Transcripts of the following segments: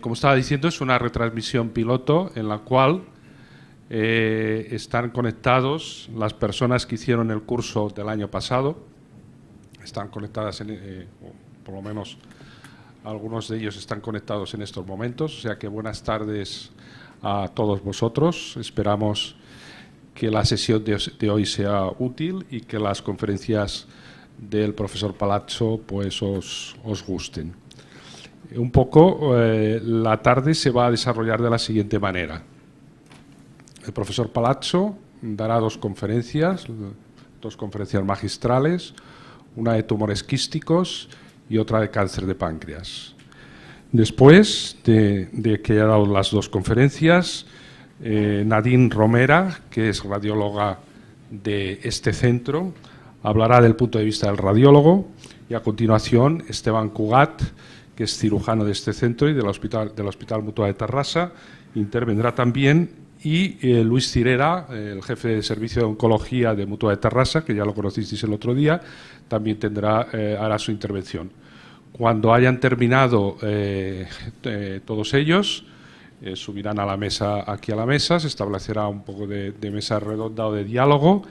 Como estaba diciendo, es una retransmisión piloto en la cual están conectados las personas que hicieron el curso del año pasado. Están conectadas, por lo menos algunos de ellos están conectados en estos momentos. O sea que buenas tardes a todos vosotros. Esperamos que la sesión de hoy sea útil y que las conferencias del profesor Palazzo pues os gusten. Un poco la tarde se va a desarrollar de la siguiente manera. El profesor Palazzo dará dos conferencias magistrales, una de tumores quísticos y otra de cáncer de páncreas. Después de que haya dado las dos conferencias, N.Romera, que es radióloga de este centro, hablará del punto de vista del radiólogo, y a continuación Esteban Cugat, que es cirujano de este centro y del Hospital Mutua de Tarrasa, intervendrá también, y Luis Cirera, el jefe de servicio de oncología de Mutua de Tarrasa, que ya lo conocisteis el otro día, también hará su intervención. Cuando hayan terminado todos ellos, subirán a la mesa, aquí a la mesa, se establecerá un poco de mesa redonda o de diálogo.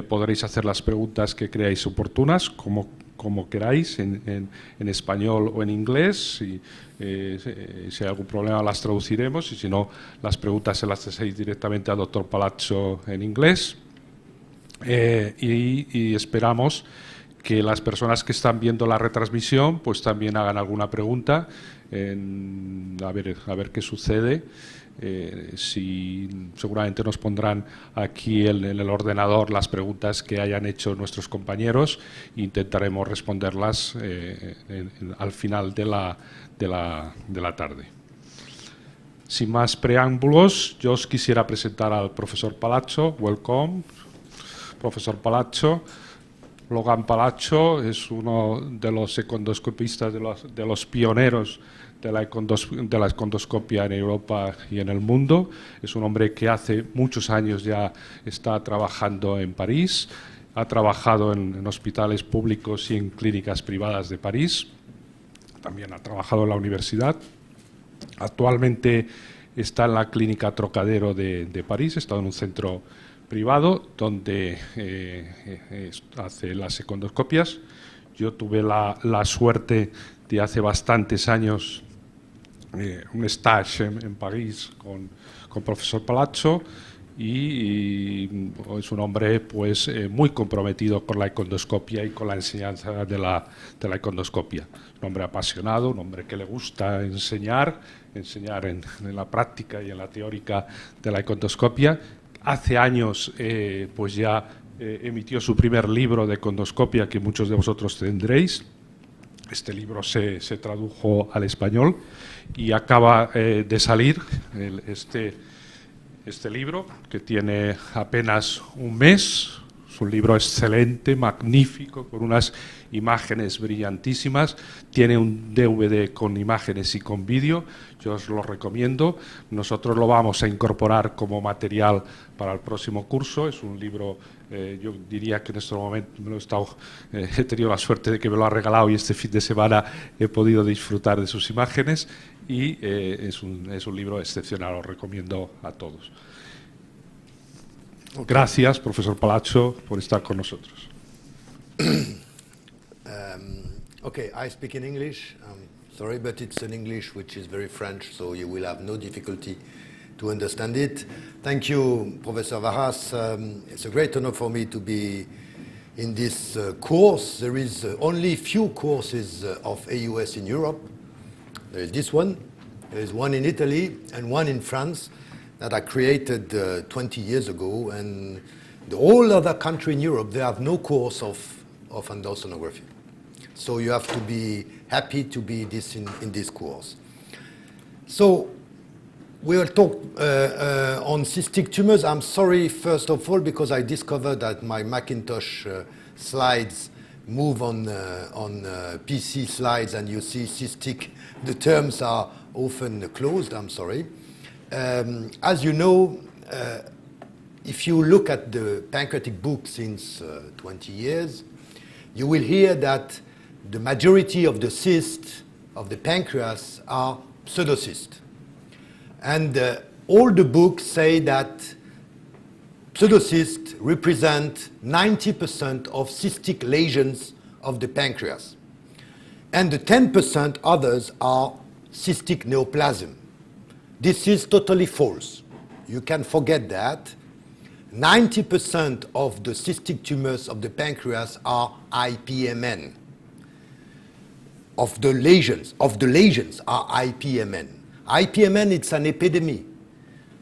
Podréis hacer las preguntas que creáis oportunas, como queráis, en español o en inglés. Si hay algún problema las traduciremos, y si no, las preguntas se las hacéis directamente al doctor Palazzo en inglés. Y esperamos que las personas que están viendo la retransmisión pues también hagan alguna pregunta, a ver qué sucede. Seguramente nos pondrán aquí en el ordenador las preguntas que hayan hecho nuestros compañeros e intentaremos responderlas al final de la tarde. Sin más preámbulos, yo os quisiera presentar al profesor Palazzo. Welcome, profesor Palazzo. L.Palazzo es uno de los ecoendoscopistas, de los pioneros de la econdoscopia en Europa y en el mundo. Es un hombre que hace muchos años ya está trabajando en París, ha trabajado en hospitales públicos y en clínicas privadas de París, también ha trabajado en la universidad. Actualmente está en la clínica Trocadero de París, está en un centro privado donde hace las econdoscopias. Yo tuve la suerte de hace bastantes años un stage en París con profesor Palazzo, y es un hombre pues muy comprometido con la econdoscopia y con la enseñanza de la econdoscopia. Un hombre apasionado, un hombre que le gusta enseñar en la práctica y en la teórica de la econdoscopia. Hace años pues ya emitió su primer libro de econdoscopia, que muchos de vosotros tendréis. Este libro se tradujo al español y acaba de salir este libro, que tiene apenas un mes. Es un libro excelente, magnífico, con unas imágenes brillantísimas. Tiene un DVD con imágenes y con vídeo. Yo os lo recomiendo. Nosotros lo vamos a incorporar como material para el próximo curso. Es un libro, yo diría que en este momento he tenido la suerte de que me lo ha regalado, y este fin de semana he podido disfrutar de sus imágenes, y es un libro excepcional, lo recomiendo a todos. Gracias, profesor Palazzo, por estar con nosotros. Okay, I speak in English. Sorry, but it's an English which is very French, so you will have no difficulty to understand it. Thank you, Professor Varras. It's a great honor for me to be in this course. There is only few courses of AUS in Europe. There is this one, there is one in Italy, and one in France that I created 20 years ago, and the whole other country in Europe, they have no course of endosonography. So you have to be happy to be in this course. So we will talk on cystic tumors. I'm sorry, first of all, because I discovered that my Macintosh slides move on PC slides, and you see cystic, the terms are often closed. I'm sorry. As you know, if you look at the pancreatic book since 20 years, you will hear that the majority of the cysts of the pancreas are pseudocyst. And all the books say that pseudocysts represent 90% of cystic lesions of the pancreas. And the 10% others are cystic neoplasm. This is totally false. You can forget that. 90% of the cystic tumors of the pancreas are IPMN. Of the lesions are IPMN. IPMN, it's an epidemic.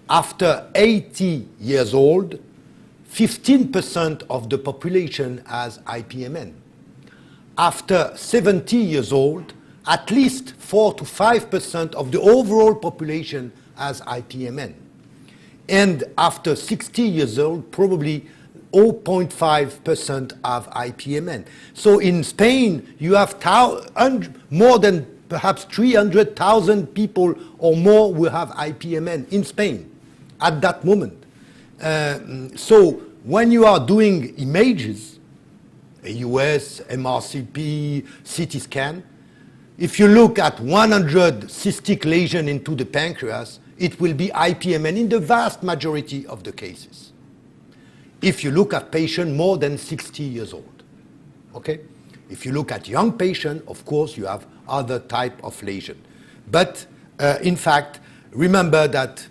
After 80 years old, 15% of the population has IPMN. After 70 years old, at least 4 to 5% of the overall population has IPMN. And after 60 years old, probably 0.5% have IPMN. So in Spain, you have more than perhaps 300,000 people or more will have IPMN in Spain at that moment. So when you are doing images, AUS, MRCP, CT scan, if you look at 100 cystic lesion into the pancreas, it will be IPMN in the vast majority of the cases. If you look at patients more than 60 years old, okay? If you look at young patients, of course, you have other type of lesion. But in fact, remember that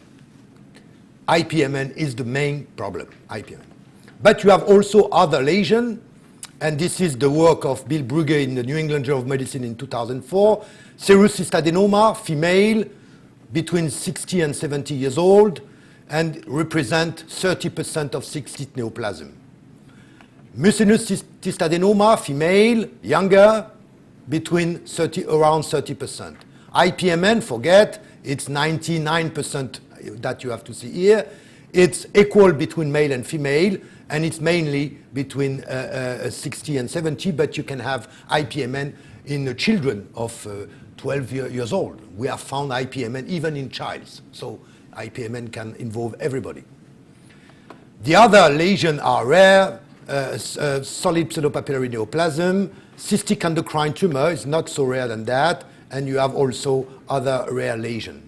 IPMN is the main problem, IPMN. But you have also other lesion, and this is the work of Bill Brugge in the New England Journal of Medicine in 2004. Serous cystadenoma, female, between 60 and 70 years old, and represent 30% of cystic neoplasm. Mucinous cystadenoma, female, younger, between around 30%. IPMN, forget, it's 99% that you have to see here. It's equal between male and female, and it's mainly between 60 and 70, but you can have IPMN in the children of 12 years old. We have found IPMN even in childs, so IPMN can involve everybody. The other lesions are rare, solid pseudopapillary neoplasm, cystic endocrine tumor is not so rare than that, and you have also other rare lesions.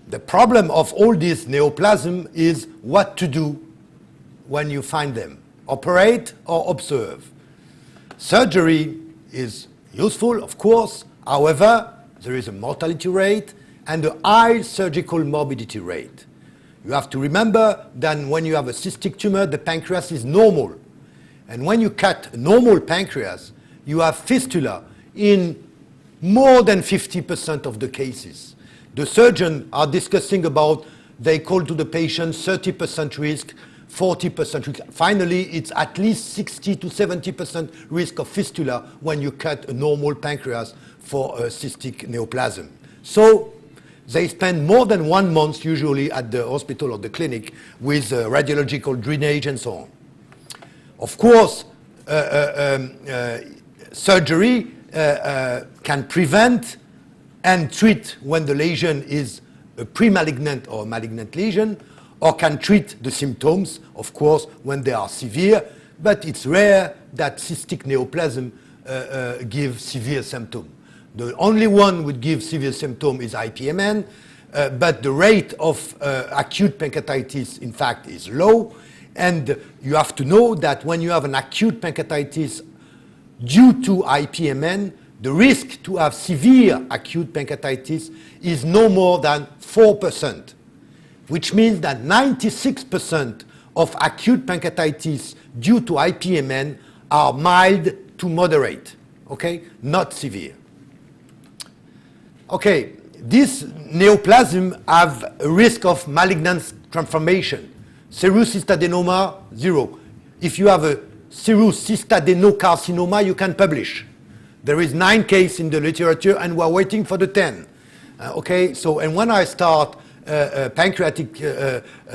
The problem of all this neoplasm is what to do when you find them. Operate or observe. Surgery is useful, of course. However, there is a mortality rate and a high surgical morbidity rate. You have to remember that when you have a cystic tumor, the pancreas is normal. And when you cut a normal pancreas, you have fistula in more than 50% of the cases. The surgeons are discussing about, they call to the patient 30% risk, 40% risk. Finally, it's at least 60 to 70% risk of fistula when you cut a normal pancreas for a cystic neoplasm. So they spend more than 1 month usually at the hospital or the clinic with radiological drainage and so on. Of course, surgery can prevent and treat when the lesion is a pre-malignant or malignant lesion, or can treat the symptoms, of course, when they are severe, but it's rare that cystic neoplasm gives severe symptoms. The only one would give severe symptom is IPMN, but the rate of acute pancreatitis, in fact, is low. And you have to know that when you have an acute pancreatitis due to IPMN, the risk to have severe acute pancreatitis is no more than 4%, which means that 96% of acute pancreatitis due to IPMN are mild to moderate, okay, not severe. Okay, this neoplasm have a risk of malignant transformation. Serous cystadenoma, 0. If you have a serous cystadenocarcinoma, you can publish. There is 9 cases in the literature, and we're waiting for the 10. Okay, so, and when I start a pancreatic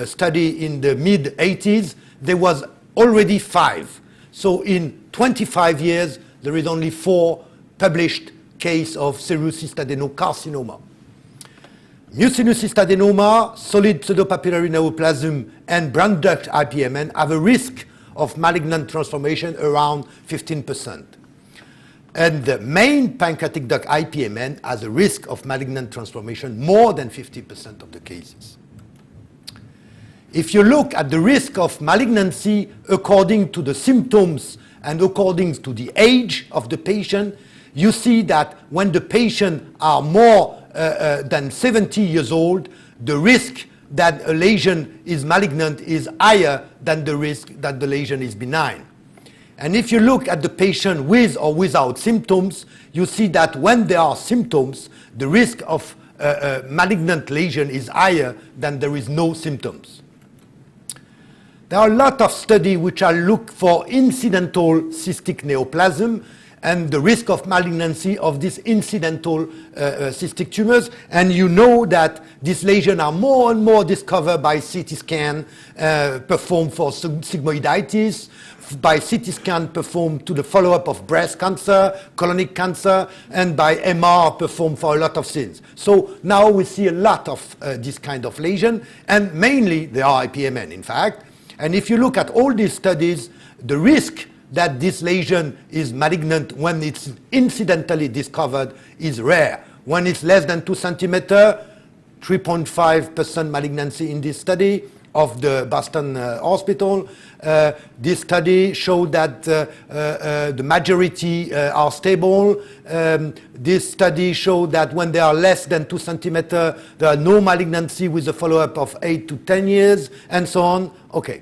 study in the mid-80s, there was already 5. So in 25 years, there is only 4 published cases of serous cystadenocarcinoma. Mucinous cystadenoma, solid pseudopapillary neoplasm, and brown duct IPMN have a risk of malignant transformation around 15%. And the main pancreatic duct IPMN has a risk of malignant transformation more than 50% of the cases. If you look at the risk of malignancy according to the symptoms and according to the age of the patient, you see that when the patients are more than 70 years old, the risk that a lesion is malignant is higher than the risk that the lesion is benign. And if you look at the patient with or without symptoms, you see that when there are symptoms, the risk of malignant lesion is higher than there is no symptoms. There are a lot of studies which are look for incidental cystic neoplasm and the risk of malignancy of these incidental cystic tumors. And you know that these lesions are more and more discovered by CT scan performed for sigmoiditis, by CT scan performed to the follow-up of breast cancer, colonic cancer, and by MR performed for a lot of things. So now we see a lot of this kind of lesion, and mainly they are IPMN, in fact. And if you look at all these studies, the risk that this lesion is malignant when it's incidentally discovered is rare. When it's less than 2 centimeters, 3.5% malignancy in this study of the Boston hospital. This study showed that the majority are stable. This study showed that when they are less than 2 centimeters, there are no malignancy with a follow-up of 8 to 10 years, and so on. Okay.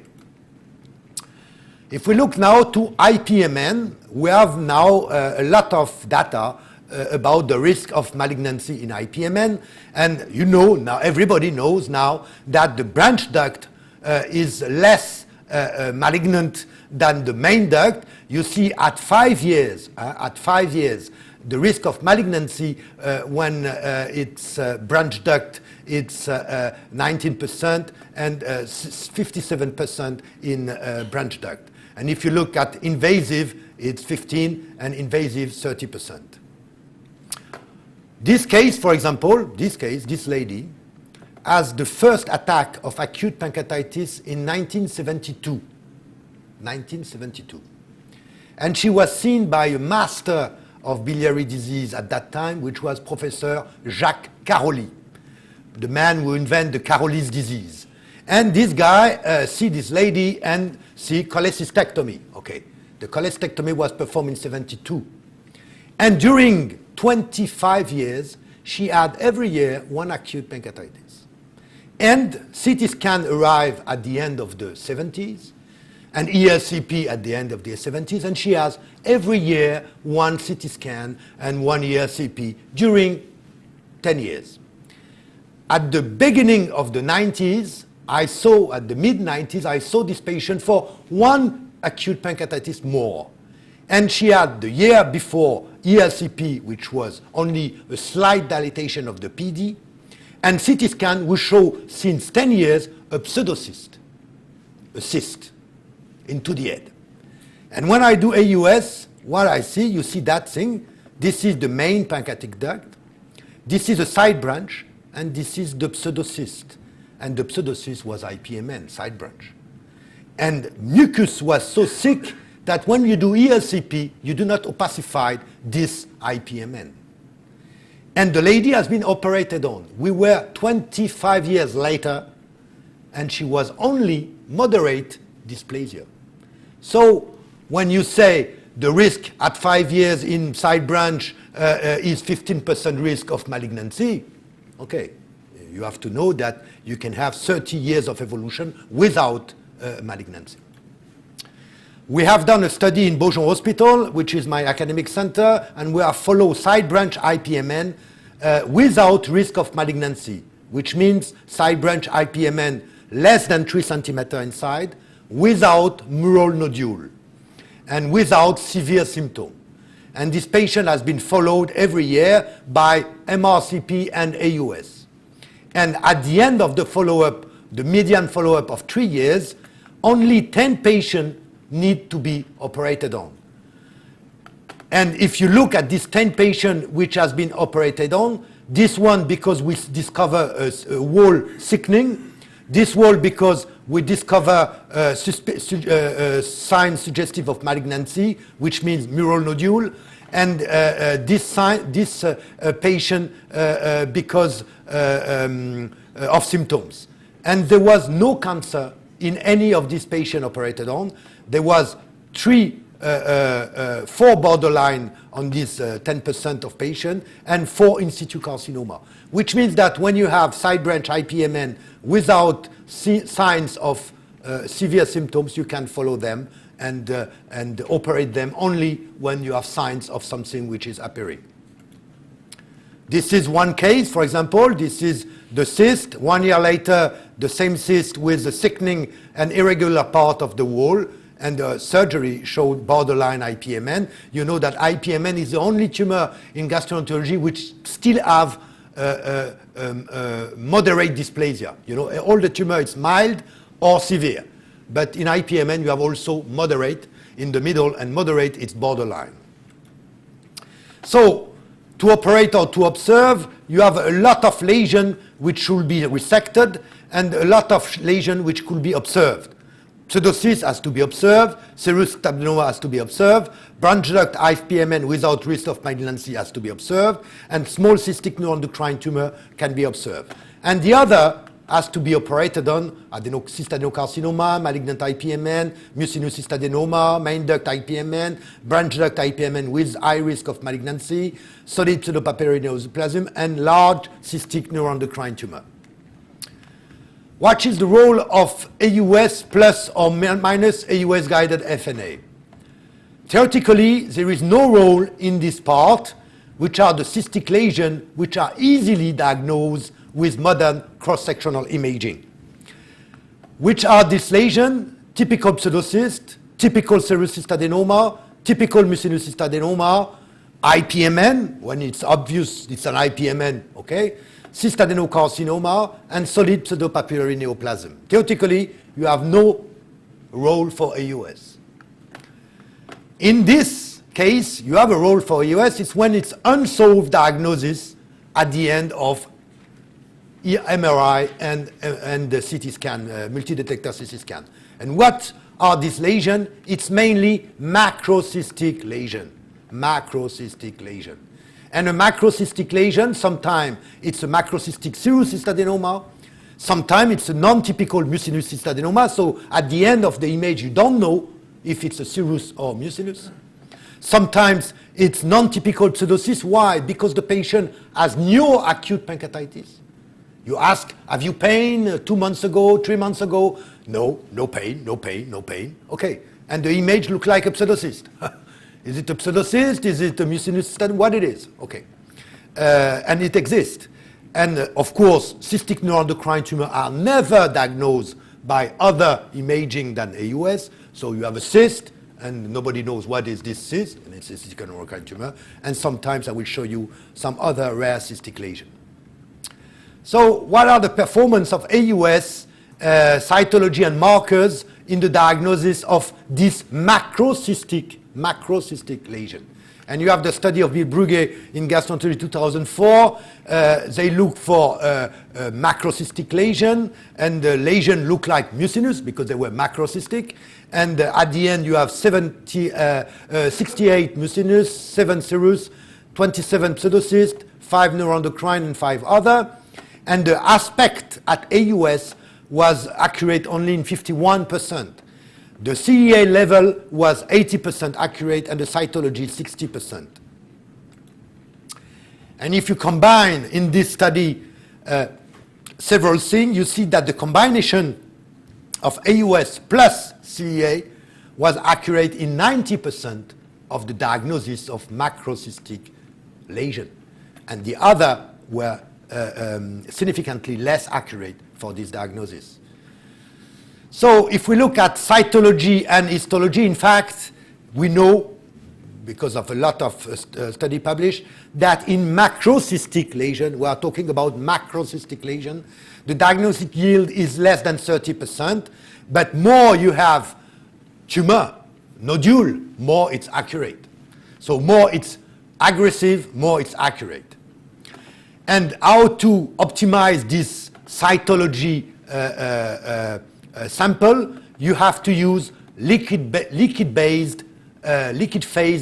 If we look now to IPMN, we have now a lot of data about the risk of malignancy in IPMN. And you know, now everybody knows now that the branch duct is less malignant than the main duct. You see at 5 years, the risk of malignancy when it's branch duct, it's 19% and 57% in branch duct. And if you look at invasive, it's 15%, and invasive 30%. This case, for example, this lady, has the first attack of acute pancreatitis in 1972. And she was seen by a master of biliary disease at that time, which was Professor Jacques Caroli, the man who invented the Caroli's disease. And this guy see this lady and see cholecystectomy. Okay, the cholecystectomy was performed in 72. And during 25 years, she had every year one acute pancreatitis. And CT scan arrived at the end of the 70s, and ERCP at the end of the 70s, and she has every year one CT scan and one ERCP during 10 years. At the beginning of the 90s, at the mid-90s, I saw this patient for one acute pancreatitis more. And she had the year before ERCP, which was only a slight dilatation of the PD, and CT scan will show since 10 years a pseudocyst, a cyst into the head. And when I do AUS, what I see, you see that thing. This is the main pancreatic duct. This is a side branch, and this is the pseudocyst. And the pseudocyst was IPMN, side branch. And mucus was so thick that when you do ERCP, you do not opacify this IPMN. And the lady has been operated on. We were 25 years later, and she was only moderate dysplasia. So when you say the risk at 5 years in side branch is 15% risk of malignancy, okay, you have to know that you can have 30 years of evolution without malignancy. We have done a study in Beaujon Hospital, which is my academic center, and we have followed side branch IPMN without risk of malignancy, which means side branch IPMN less than 3 centimeters inside, without mural nodule, and without severe symptom. And this patient has been followed every year by MRCP and AUS. And at the end of the follow-up, the median follow-up of 3 years, only 10 patients need to be operated on. And if you look at this 10 patients which has been operated on, this one because we discover a wall thickening, this wall because we discover signs suggestive of malignancy, which means mural nodule, and this patient because of symptoms. And there was no cancer in any of these patients operated on. There was 4 borderline on this 10% of patients, and 4 in situ carcinoma, which means that when you have side branch IPMN without signs of severe symptoms, you can follow them and operate them only when you have signs of something which is appearing. This is one case, for example. This is the cyst. 1 year later, the same cyst with the thickening and irregular part of the wall, and the surgery showed borderline IPMN. You know that IPMN is the only tumor in gastroenterology which still have moderate dysplasia. You know, all the tumor is mild or severe. But in IPMN, you have also moderate in the middle, and moderate, it's borderline. So to operate or to observe, you have a lot of lesion which should be resected, and a lot of lesion which could be observed. Pseudocyst has to be observed, serous adenoma has to be observed, branch duct IPMN without risk of malignancy has to be observed, and small cystic neuroendocrine tumor can be observed. And the other has to be operated on: cystadenocarcinoma, malignant IPMN, mucinous cystadenoma, main duct IPMN, branch duct IPMN with high risk of malignancy, solid pseudopapillary neoplasm, and large cystic neuroendocrine tumor. What is the role of AUS plus or minus AUS guided FNA? Theoretically, there is no role in this part, which are the cystic lesions, which are easily diagnosed with modern cross-sectional imaging. Which are these lesions? Typical pseudocyst, typical serous cystadenoma, typical mucinous cystadenoma, IPMN, when it's obvious it's an IPMN, okay? Cystadenocarcinoma, and solid pseudopapillary neoplasm. Theoretically, you have no role for AUS. In this case, you have a role for AUS. It's when it's unsolved diagnosis at the end of MRI and the CT scan, multi-detector CT scan. And what are these lesions? It's mainly macrocystic lesion. Macrocystic lesion. And a macrocystic lesion, sometimes it's a macrocystic serous cystadenoma, sometimes it's a non-typical mucinous cystadenoma, so at the end of the image you don't know if it's a serous or mucinous. Sometimes it's non-typical pseudocyst. Why? Because the patient has no acute pancreatitis. You ask, have you pain 2 months ago, 3 months ago? No, no pain, no pain, no pain. Okay, and the image looks like a pseudocyst. Is it a pseudocyst? Is it a mucinous cystadenoma? What it is? Okay, and it exists. And of course, cystic neuroendocrine tumor are never diagnosed by other imaging than AUS. So you have a cyst, and nobody knows what is this cyst, and it's a cystic neuroendocrine tumor. And sometimes I will show you some other rare cystic lesion. So what are the performance of AUS, cytology and markers in the diagnosis of this macrocystic lesion? And you have the study of Bill Brugge in gastroenterology 2004. They look for macrocystic lesion, and the lesion look like mucinous because they were macrocystic. And at the end you have 68 mucinous, 7 serous, 27 pseudocyst, 5 neuroendocrine, and 5 other. And the aspect at AUS was accurate only in 51%. The CEA level was 80% accurate, and the cytology 60%. And if you combine in this study several things, you see that the combination of AUS plus CEA was accurate in 90% of the diagnosis of macrocystic lesion. And the other were significantly less accurate for this diagnosis. So if we look at cytology and histology, in fact, we know, because of a lot of study published, that in macrocystic lesion, we are talking about macrocystic lesion, the diagnostic yield is less than 30%, but more you have tumor, nodule, more it's accurate. So more it's aggressive, more it's accurate. And how to optimize this cytology sample, you have to use liquid phase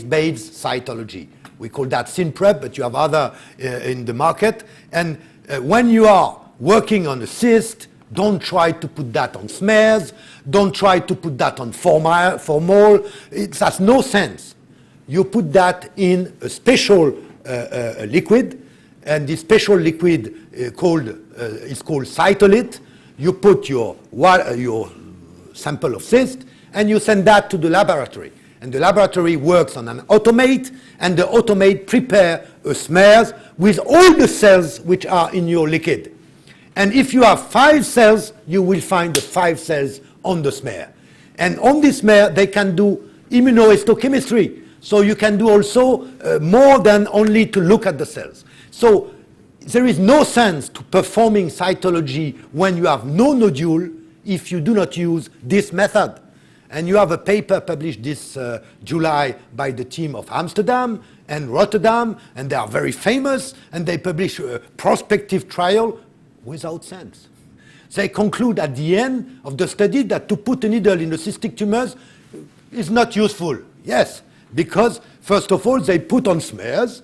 based cytology. We call that SynPrep, but you have other in the market. And when you are working on a cyst, don't try to put that on smears. Don't try to put that on formol. It has no sense. You put that in a special liquid, and this special liquid is called cytolith. You put your sample of cyst, and you send that to the laboratory. And the laboratory works on an automate, and the automate prepare a smears with all the cells which are in your liquid. And if you have 5 cells, you will find the 5 cells on the smear. And on this smear, they can do immunohistochemistry. So you can do also more than only to look at the cells. So there is no sense to performing cytology when you have no nodule if you do not use this method. And you have a paper published this July by the team of Amsterdam and Rotterdam, and they are very famous, and they publish a prospective trial without sense. They conclude at the end of the study that to put a needle in the cystic tumors is not useful. Yes, because first of all, they put on smears,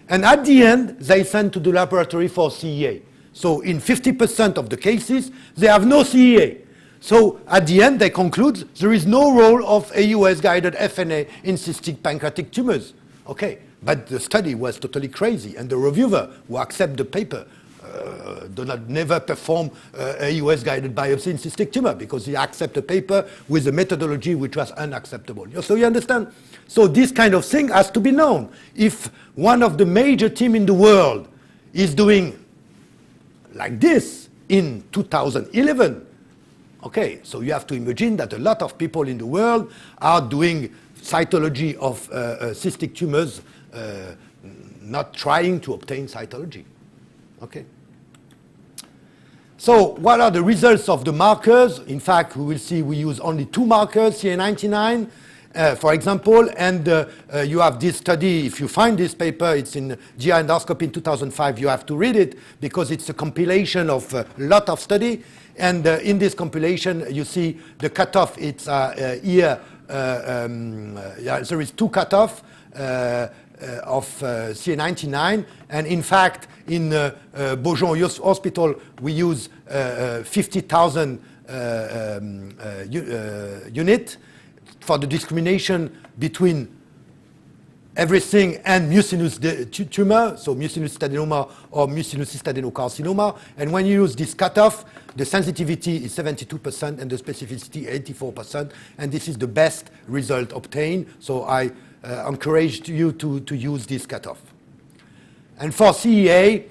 and at the end, they send to the laboratory for CEA. So in 50% of the cases, they have no CEA. So at the end, they conclude there is no role of AUS-guided FNA in cystic pancreatic tumors. Okay, but the study was totally crazy, and the reviewer who accept the paper never perform AUS-guided biopsy in cystic tumor because he accept a paper with a methodology which was unacceptable. So you understand? So this kind of thing has to be known. If one of the major team in the world is doing like this in 2011, okay, so you have to imagine that a lot of people in the world are doing cytology of cystic tumors, not trying to obtain cytology. Okay. So what are the results of the markers? In fact, we will see we use only 2 markers, CA99, for example, and you have this study. If you find this paper, it's in GI Endoscopy in 2005. You have to read it because it's a compilation of a lot of study. And in this compilation, you see the cutoff. It's here. There is 2 cutoff of CA99. And in fact, in Beaujon Hospital, we use 50,000 unit for the discrimination between everything and mucinous tumor, so mucinous adenoma or mucinous adenocarcinoma. And when you use this cutoff, the sensitivity is 72% and the specificity 84%. And this is the best result obtained. So I encourage you to use this cutoff. And for CEA,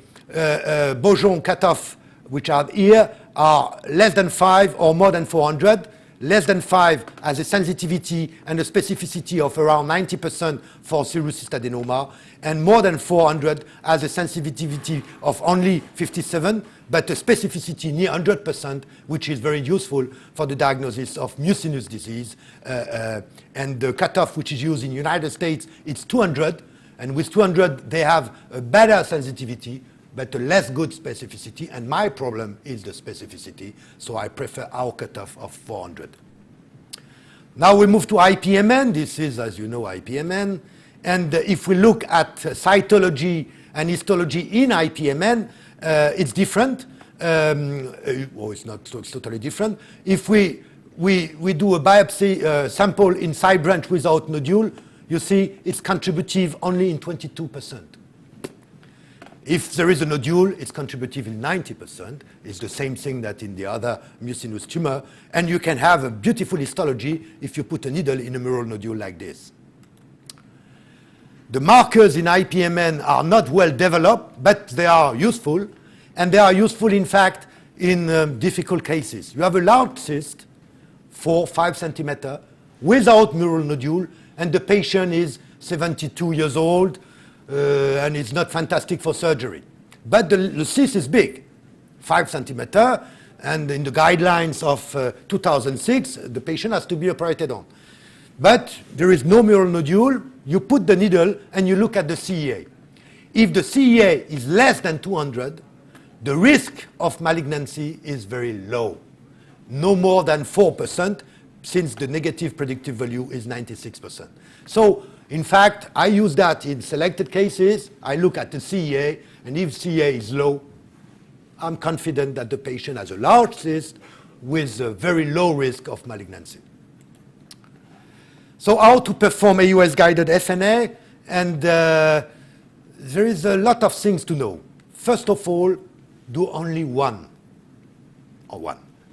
Beaujon cutoff, which are here, are less than 5 or more than 400. Less than 5 has a sensitivity and a specificity of around 90% for serous adenoma, and more than 400 has a sensitivity of only 57, but a specificity near 100%, which is very useful for the diagnosis of mucinous disease. And the cutoff which is used in the United States, it's 200, and with 200 they have a better sensitivity, but a less good specificity, and my problem is the specificity, so I prefer our cutoff of 400. Now we move to IPMN. This is, as you know, IPMN. And if we look at cytology and histology in IPMN, it's different. Well, it's not it's totally different. If we do a biopsy sample in side branch without nodule, you see it's contributive only in 22%. If there is a nodule, it's contributive in 90%. It's the same thing that in the other mucinous tumor. And you can have a beautiful histology if you put a needle in a mural nodule like this. The markers in IPMN are not well developed, but they are useful. And they are useful, in fact, in difficult cases. You have a large cyst, 4-5 centimeter, without mural nodule, and the patient is 72 years old, and it's not fantastic for surgery. But the cyst is big, 5 centimeter, and in the guidelines of 2006, the patient has to be operated on. But there is no mural nodule. You put the needle and you look at the CEA. If the CEA is less than 200, the risk of malignancy is very low, no more than 4%, since the negative predictive value is 96%. So In fact, I use that in selected cases. I look at the CEA, and if CEA is low, I'm confident that the patient has a large cyst with a very low risk of malignancy. So how to perform AUS-guided FNA? And there is a lot of things to know. First of all, do only one,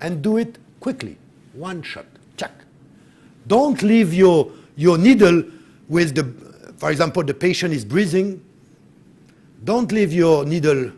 and do it quickly. One shot, check. Don't leave your needle with the, for example, the patient is breathing. Don't leave your needle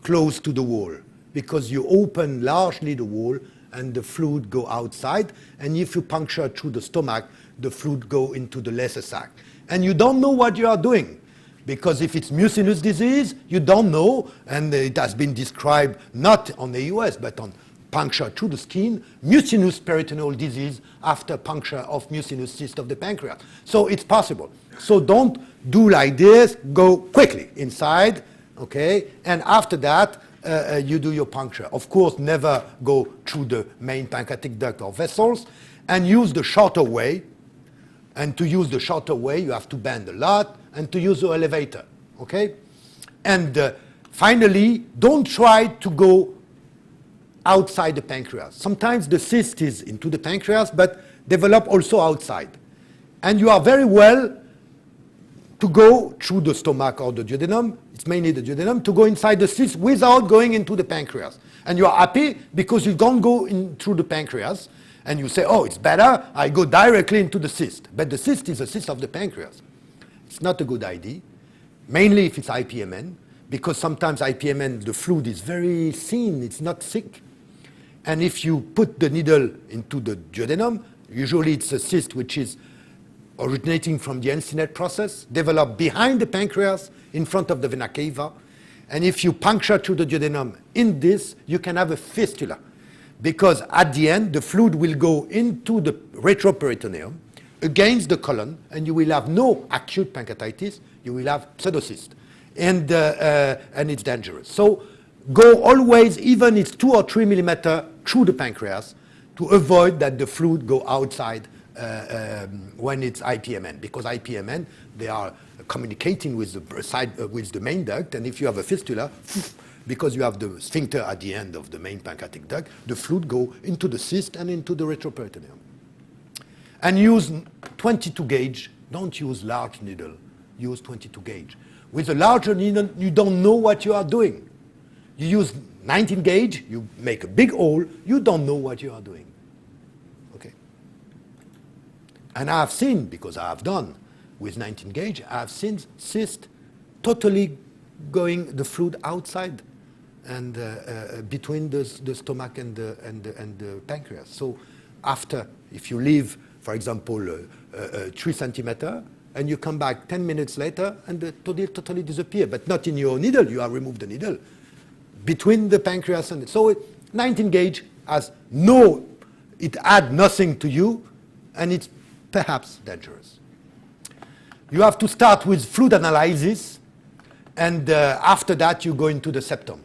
close to the wall, because you open largely the wall and the fluid go outside. And if you puncture through the stomach, the fluid go into the lesser sac. And you don't know what you are doing, because if it's mucinous disease, you don't know, and it has been described not on the US, but on puncture through the skin, mucinous peritoneal disease after puncture of mucinous cyst of the pancreas. So it's possible. So don't do like this, go quickly inside, okay? And after that, you do your puncture. Of course, never go through the main pancreatic duct or vessels, and use the shorter way. And to use the shorter way, you have to bend a lot, and to use the elevator, okay? And finally, don't try to go outside the pancreas. Sometimes the cyst is into the pancreas, but develop also outside. And you are very well to go through the stomach or the duodenum, it's mainly the duodenum, to go inside the cyst without going into the pancreas. And you are happy because you don't go in through the pancreas, and you say, oh, it's better, I go directly into the cyst. But the cyst is a cyst of the pancreas. It's not a good idea, mainly if it's IPMN, because sometimes IPMN, the fluid is very thin, it's not thick. And if you put the needle into the duodenum, usually it's a cyst which is originating from the Ensinet process, developed behind the pancreas, in front of the vena cava. And if you puncture through the duodenum in this, you can have a fistula, because at the end, the fluid will go into the retroperitoneum against the colon, and you will have no acute pancreatitis, you will have pseudocyst. And it's dangerous. So go always, even it's 2 or 3 millimeters through the pancreas, to avoid that the fluid go outside when it's IPMN, because IPMN, they are communicating with the side, with the main duct, and if you have a fistula, because you have the sphincter at the end of the main pancreatic duct, the fluid go into the cyst and into the retroperitoneum. And use 22 gauge, don't use large needle, use 22 gauge. With a larger needle, you don't know what you are doing. You use 19 gauge, you make a big hole, you don't know what you are doing. Okay? And I have seen, because I have done with 19 gauge, I have seen cyst totally going the fluid outside and between the stomach and the pancreas. So after, if you leave, for example, 3 centimeters, and you come back 10 minutes later, and the totally disappear, but not in your needle, you have removed the needle. Between the pancreas and so 19 gauge has no, it add nothing to you, and it's perhaps dangerous. You have to start with fluid analysis, and after that you go into the septum.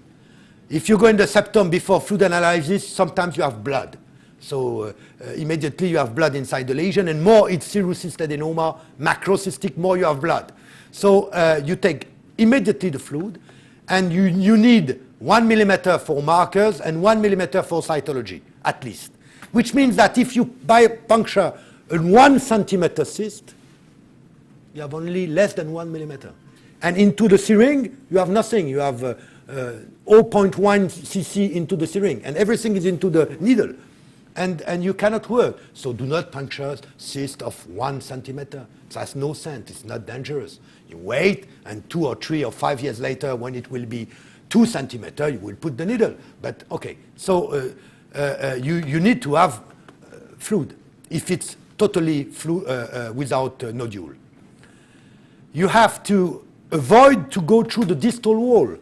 If you go in the septum before fluid analysis, sometimes you have blood. So immediately you have blood inside the lesion, and more it's serous adenoma, macrocystic, more you have blood. So you take immediately the fluid, and you need 1 millimeter for markers and 1 millimeter for cytology, at least. Which means that if you puncture a 1 centimeter cyst, you have only less than 1 millimeter. And into the syringe, you have nothing. You have 0.1 cc into the syringe, and everything is into the needle. And you cannot work. So do not puncture cyst of 1 centimeter. It has no sense. It's not dangerous. You wait, and 2 or 3 or 5 years later, when it will be 2 centimeters, you will put the needle. But okay, so you need to have fluid if it's totally without nodule. You have to avoid to go through the distal wall.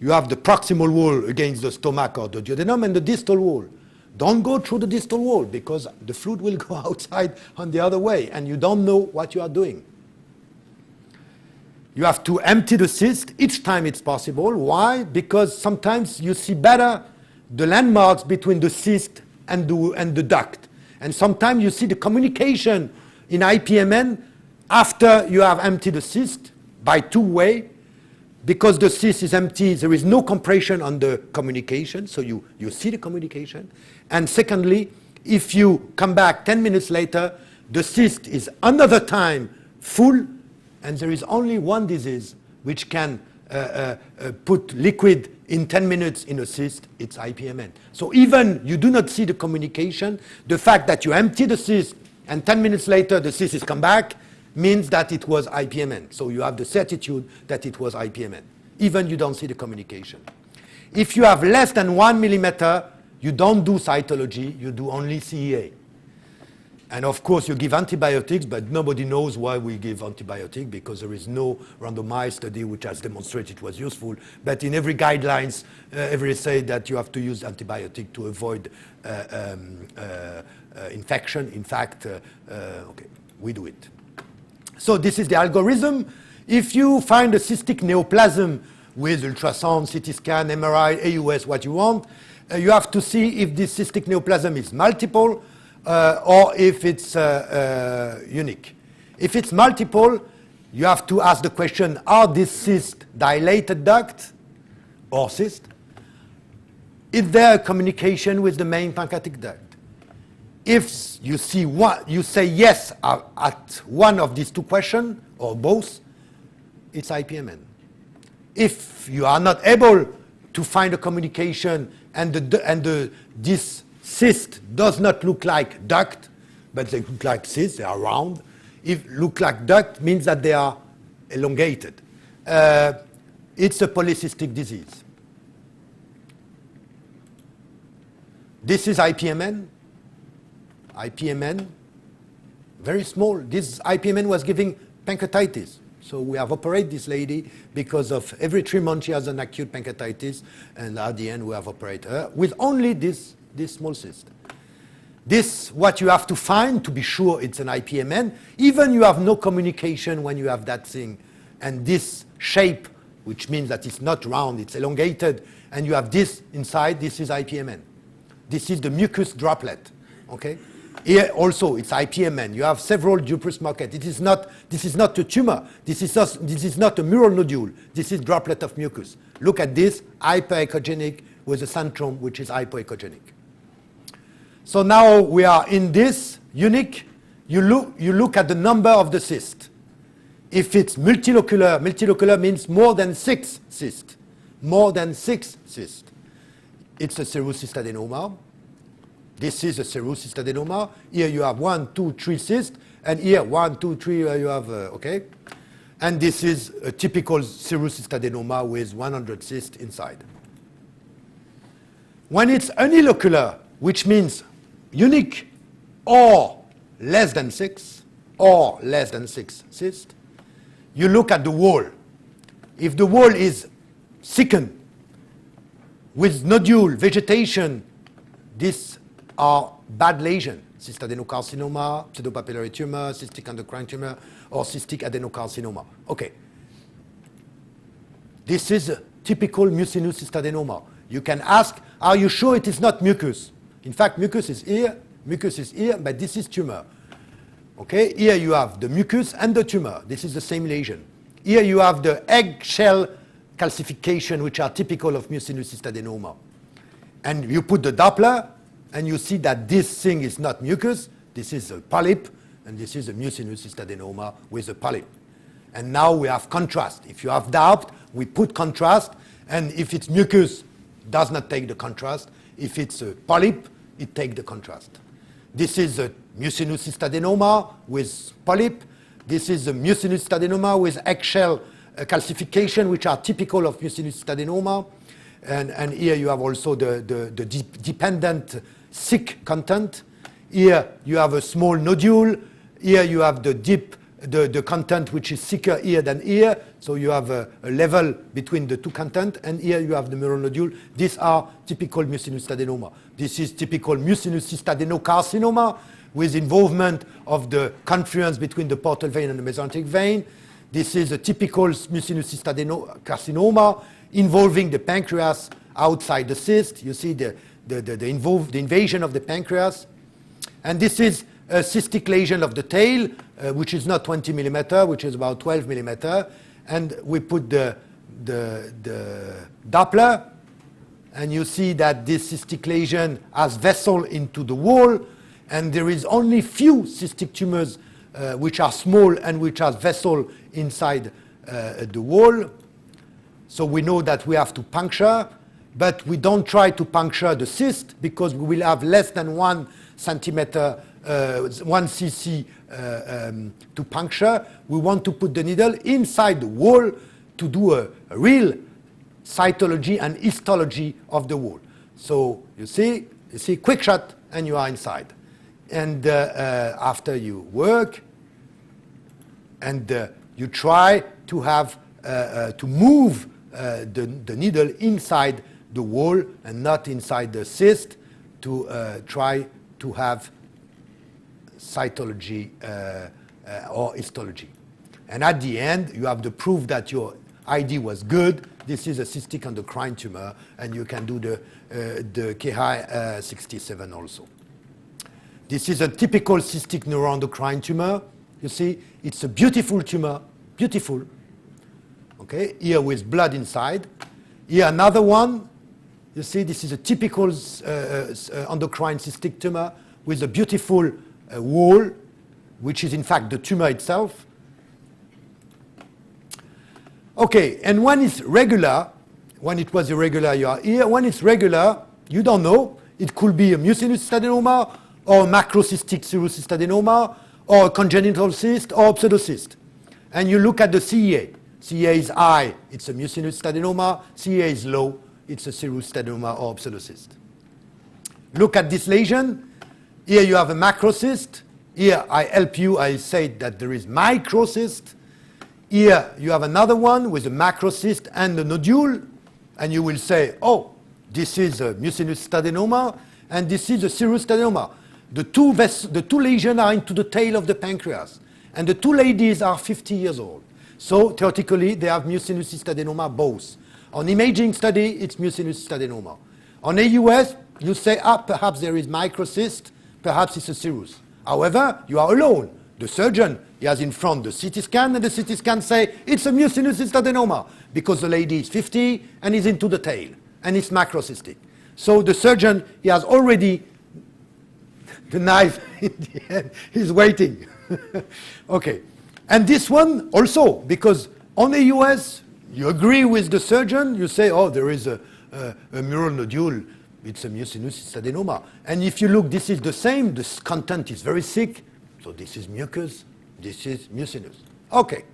You have the proximal wall against the stomach or the duodenum, and the distal wall. Don't go through the distal wall, because the fluid will go outside on the other way, and you don't know what you are doing. You have to empty the cyst each time it's possible. Why? Because sometimes you see better the landmarks between the cyst and the duct. And sometimes you see the communication in IPMN after you have emptied the cyst by two-way, because the cyst is empty, there is no compression on the communication, so you see the communication. And secondly, if you come back 10 minutes later, the cyst is another time full, and there is only one disease which can put liquid in 10 minutes in a cyst, it's IPMN. So even you do not see the communication, the fact that you empty the cyst and 10 minutes later the cyst is come back means that it was IPMN. So you have the certitude that it was IPMN. Even you don't see the communication. If you have less than 1 millimeter, you don't do cytology, you do only CEA. And of course you give antibiotics, but nobody knows why we give antibiotics, because there is no randomized study which has demonstrated it was useful. But in every guidelines, every say that you have to use antibiotic to avoid infection. In fact, okay, we do it. So this is the algorithm. If you find a cystic neoplasm with ultrasound, CT scan, MRI, AUS, what you want, you have to see if this cystic neoplasm is multiple or if it's unique. If it's multiple, you have to ask the question, are these cysts dilated duct or cyst? Is there a communication with the main pancreatic duct? If you see one, you say yes at one of these two questions, or both, it's IPMN. If you are not able to find a communication and this cyst does not look like duct, but they look like cyst, they are round. If look like duct means that they are elongated. It's a polycystic disease. This is IPMN. IPMN, very small. This IPMN was giving pancreatitis. So we have operated this lady because of every 3 months she has an acute pancreatitis, and at the end we have operated her with only this small cyst. This what you have to find to be sure it's an IPMN. Even you have no communication when you have that thing, and this shape, which means that it's not round, it's elongated, and you have this inside, this is IPMN. This is the mucus droplet, okay? Here also it's IPMN. You have several Dupuis markers. This is not a tumor. This is not a mural nodule. This is droplet of mucus. Look at this, hyperechogenic with a centrum which is hypoechogenic. So now we are in this unique. You look at the number of the cysts. If it's multilocular means more than 6 cysts. More than 6 cysts. It's a serous cystadenoma. This is a serous cystadenoma. Here you have 1, 2, 3 cysts, and here 1, 2, 3 you have, okay? And this is a typical serous cystadenoma with 100 cysts inside. When it's unilocular, which means unique or less than 6 cysts, you look at the wall. If the wall is thickened with nodule, vegetation, these are bad lesion, cystadenocarcinoma, pseudopapillary tumor, cystic endocrine tumor, or cystic adenocarcinoma. Okay. This is a typical mucinous cystadenoma. You can ask, are you sure it is not mucus? In fact, mucus is here, but this is tumor. Okay, here you have the mucus and the tumor. This is the same lesion. Here you have the eggshell calcification, which are typical of mucinous cystadenoma. And you put the Doppler, and you see that this thing is not mucus, this is a polyp, and this is a mucinous cystadenoma with a polyp. And now we have contrast. If you have doubt, we put contrast, and if it's mucus, does not take the contrast. If it's a polyp, it takes the contrast. This is a mucinous cystadenoma with polyp. This is a mucinous cystadenoma with eggshell calcification, which are typical of mucinous cystadenoma. And here you have also the dependent thick content. Here you have a small nodule. Here you have the content which is thicker here than here. So you have a level between the two content. And here you have the mural nodule. These are typical mucinous cystadenoma. This is typical mucinous cystadenocarcinoma with involvement of the confluence between the portal vein and the mesenteric vein. This is a typical mucinous cystadenocarcinoma involving the pancreas outside the cyst. You see the invasion of the pancreas. And this is a cystic lesion of the tail, which is not 20 millimeter, which is about 12 millimeter, and we put the Doppler, and you see that this cystic lesion has vessel into the wall, and there is only few cystic tumors which are small and which have vessel inside the wall. So we know that we have to puncture, but we don't try to puncture the cyst because we will have less than 1 centimeter, 1 cc to puncture. We want to put the needle inside the wall to do a real cytology and histology of the wall. So you see, quick shot, and you are inside. And after you work, and you try to have to move the needle inside the wall and not inside the cyst to try to have cytology or histology. And at the end, you have the proof that your ID was good. This is a cystic endocrine tumor, and you can do the Ki-67 also. This is a typical cystic neuroendocrine tumor. You see, it's a beautiful tumor, beautiful. Okay, here with blood inside. Here another one. You see, this is a typical endocrine cystic tumor with a beautiful wall, which is in fact the tumor itself. Okay, and when it's regular, when it was irregular, you are here. When it's regular, you don't know. It could be a mucinous adenoma, or a macrocystic serous adenoma, or a congenital cyst, or a pseudocyst. And you look at the CEA. CEA is high, it's a mucinous adenoma. CEA is low, it's a serous adenoma or pseudocyst. Look at this lesion. Here you have a macrocyst. Here I help you, I say that there is microcyst. Here you have another one with a macrocyst and a nodule, and you will say, oh, this is a mucinous adenoma, and this is a serous adenoma. The two lesions are into the tail of the pancreas, and the two ladies are 50 years old. So theoretically, they have mucinous adenoma both. On imaging study, it's mucinous adenoma. On AUS, you say, perhaps there is microcyst, perhaps it's a serous. However, you are alone. The surgeon, he has in front the CT scan, and the CT scan say, it's a mucinous adenoma, because the lady is 50 and is into the tail, and it's macrocystic. So the surgeon, he has already the knife in the hand, he's waiting. Okay. And this one also, because on the US, you agree with the surgeon, you say, oh, there is a mural nodule, it's a mucinous adenoma. And if you look, this is the same, the content is very thick, so this is mucus, this is mucinous. Okay.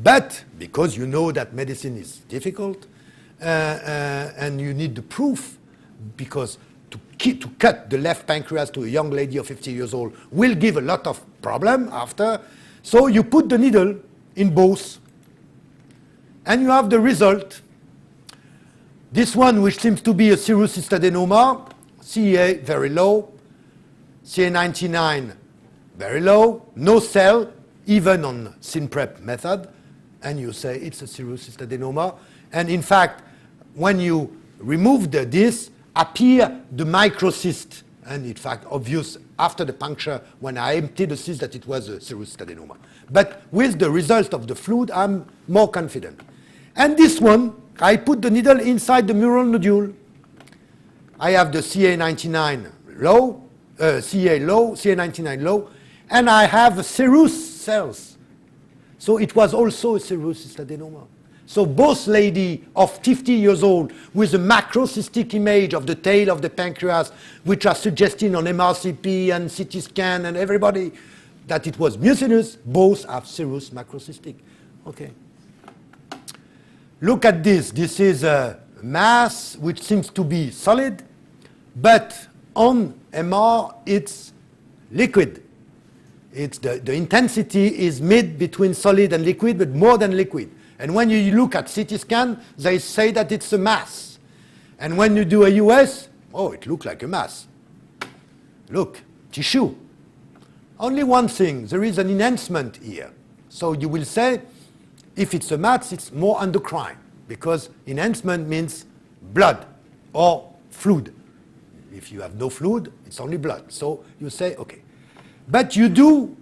But because you know that medicine is difficult, and you need the proof, because to cut the left pancreas to a young lady of 50 years old will give a lot of problem after. So you put the needle in both, and you have the result. This one, which seems to be a serous adenoma, CEA very low, CA99 very low, no cell, even on SynPrep method, and you say it's a serous adenoma. And in fact, when you remove this, appear the microcyst, and in fact, obvious after the puncture when I emptied the cyst that it was a serous adenoma. But with the result of the fluid, I'm more confident. And this one, I put the needle inside the mural nodule. I have the CA99 low, CA low, CA99 low, and I have serous cells. So it was also a serous adenoma. So both lady of 50 years old with a macrocystic image of the tail of the pancreas, which are suggesting on MRCP and CT scan and everybody that it was mucinous, both have serous macrocystic. Okay. Look at this. This is a mass which seems to be solid, but on MR it's liquid. It's the intensity is mid between solid and liquid, but more than liquid. And when you look at CT scan, they say that it's a mass. And when you do a US, oh, it looks like a mass. Look, tissue. Only one thing, there is an enhancement here. So you will say, if it's a mass, it's more endocrine, because enhancement means blood or fluid. If you have no fluid, it's only blood. So you say, okay. But you do,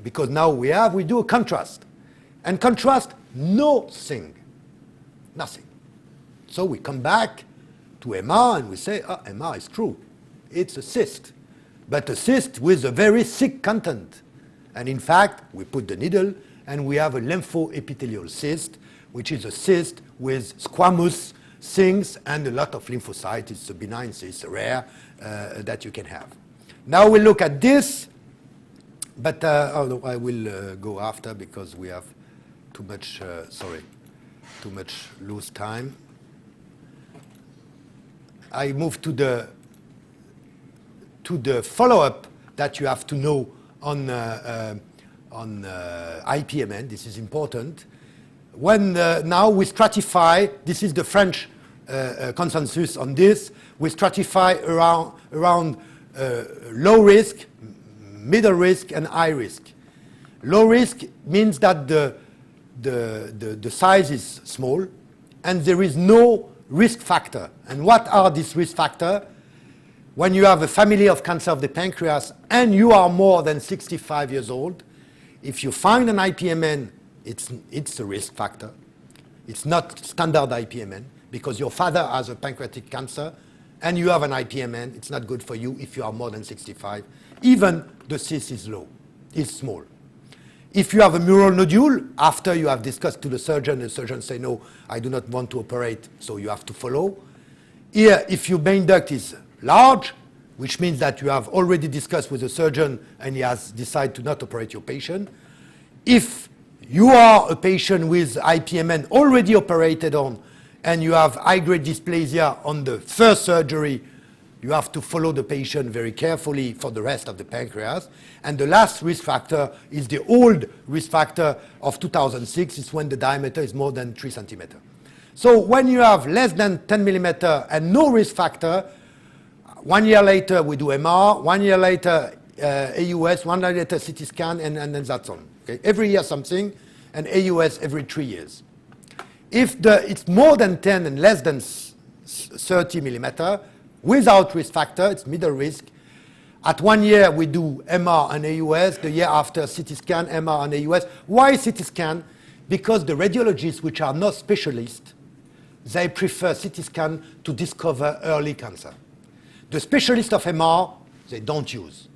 because now we do a contrast. And contrast, nothing. Nothing. So we come back to MR and we say, oh, MR is true. It's a cyst, but a cyst with a very thick content. And in fact, we put the needle and we have a lymphoepithelial cyst, which is a cyst with squamous things and a lot of lymphocytes. It's a benign cyst, rare, that you can have. Now we look at this, but although I will go after because we have too much, too much loose time. I move to the follow-up that you have to know on IPMN. This is important. When now we stratify, this is the French consensus on this, we stratify around low risk, middle risk, and high risk. Low risk means that the size is small and there is no risk factor. And what are these risk factors? When you have a family of cancer of the pancreas and you are more than 65 years old, if you find an IPMN, it's a risk factor. It's not standard IPMN because your father has a pancreatic cancer and you have an IPMN. It's not good for you if you are more than 65. Even the cyst is low, is small. If you have a mural nodule, after you have discussed to the surgeon say, no, I do not want to operate, so you have to follow. Here, if your main duct is large, which means that you have already discussed with the surgeon and he has decided to not operate your patient. If you are a patient with IPMN already operated on and you have high-grade dysplasia on the first surgery, you have to follow the patient very carefully for the rest of the pancreas. And the last risk factor is the old risk factor of 2006. It's when the diameter is more than 3 centimeters. So when you have less than 10 millimeter and no risk factor, 1 year later we do MR, 1 year later AUS, 1 year later CT scan, and then that's on. Okay? Every year something, and AUS every 3 years. If it's more than 10 and less than 30 millimeter, without risk factor, it's middle risk. At 1 year, we do MR and AUS. The year after, CT scan, MR and AUS. Why CT scan? Because the radiologists, which are not specialists, they prefer CT scan to discover early cancer. The specialists of MR, they don't use.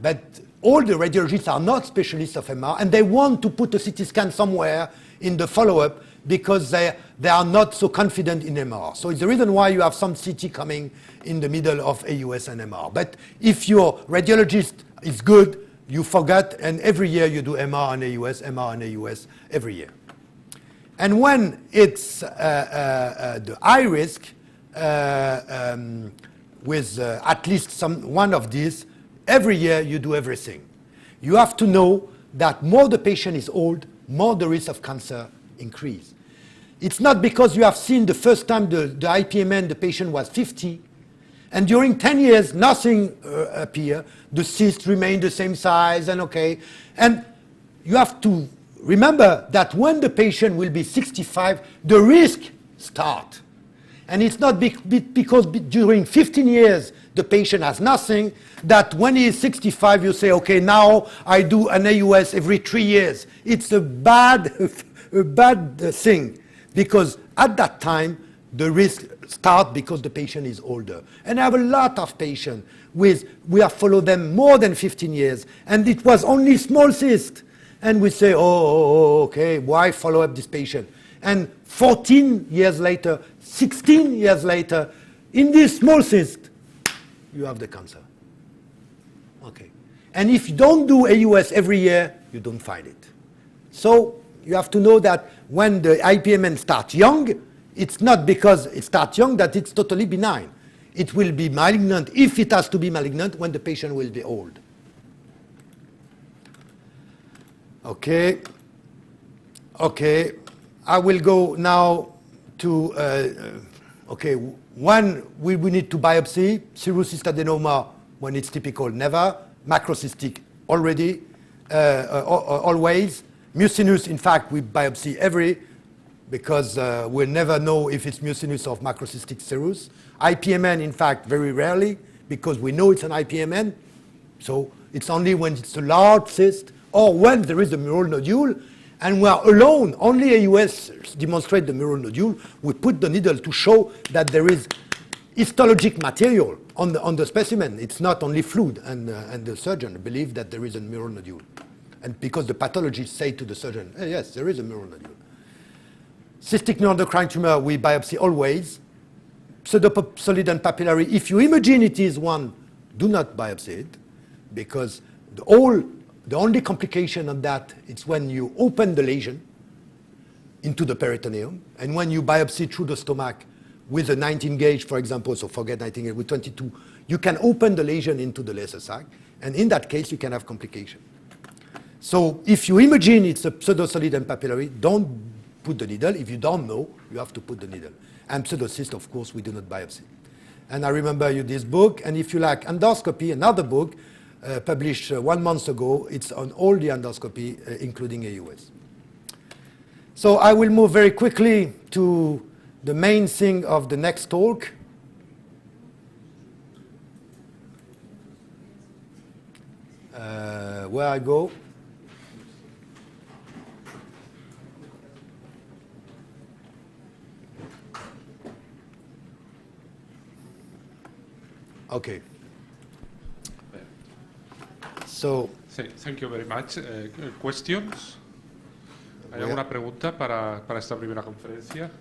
But all the radiologists are not specialists of MR, and they want to put a CT scan somewhere in the follow-up because they are not so confident in MR. So it's the reason why you have some CT coming in the middle of AUS and MR. But if your radiologist is good, you forget, and every year you do MR and AUS every year. And when it's the high risk, with at least one of these, every year you do everything. You have to know that more the patient is old, more the risk of cancer increase. It's not because you have seen the first time the IPMN, the patient was 50, and during 10 years nothing appeared, the cyst remained the same size and okay. And you have to remember that when the patient will be 65, the risk starts. And it's not because during 15 years the patient has nothing, that when he is 65 you say, okay, now I do an AUS every 3 years. It's a bad thing, because at that time the risk starts because the patient is older. And I have a lot of patients we have followed them more than 15 years, and it was only small cyst. And we say, okay, why follow up this patient? And 14 years later, 16 years later, in this small cyst, you have the cancer. Okay. And if you don't do AUS every year, you don't find it. So you have to know that when the IPMN starts young, it's not because it starts young that it's totally benign. It will be malignant, if it has to be malignant, when the patient will be old. Okay. Okay. I will go now to, when we need to biopsy, serous adenoma when it's typical, never. Macrocystic, already, always. Mucinous, in fact, we biopsy because we'll never know if it's mucinous or macrocystic serous. IPMN, in fact, very rarely, because we know it's an IPMN. So It's only when it's a large cyst or when there is a mural nodule, and we are alone. Only AUS demonstrate the mural nodule. We put the needle to show that there is histologic material on the specimen. It's not only fluid, and the surgeon believe that there is a mural nodule. And because the pathologists say to the surgeon, hey, yes, there is a mural nodule. Cystic neuroendocrine tumor, we biopsy always. Pseudosolid and papillary, if you imagine it is one, do not biopsy it, because the only complication on that is when you open the lesion into the peritoneum, and when you biopsy through the stomach with a 19 gauge, for example, so forget 19 gauge, with 22, you can open the lesion into the lesser sac, and in that case, you can have complication. So if you imagine it's a pseudosolid and papillary, don't put the needle. If you don't know, you have to put the needle. And pseudocyst, of course, we do not biopsy. And I remember you this book, and if you like endoscopy, another book published 1 month ago, it's on all the endoscopy, including AUS. So I will move very quickly to the main thing of the next talk. Where I go? Okay. So, thank you very much. Questions? ¿Hay alguna pregunta para esta primera conferencia?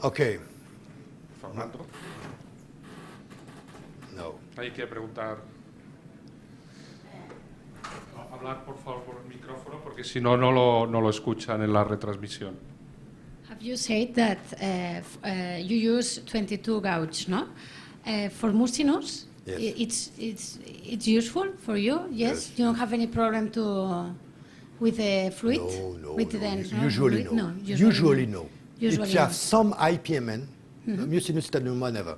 Okay. Fernando. No. ¿Hay que preguntar? Hablar por favor por el micrófono, porque si no, no lo escuchan en la retransmisión. Have you said that you use 22 gauge, no? For mucinous, yes. it's useful for you. Yes, you don't have any problem with the fluid. No. Usually no. Usually no. Usually if you have some IPMN, mucinous adenoma never.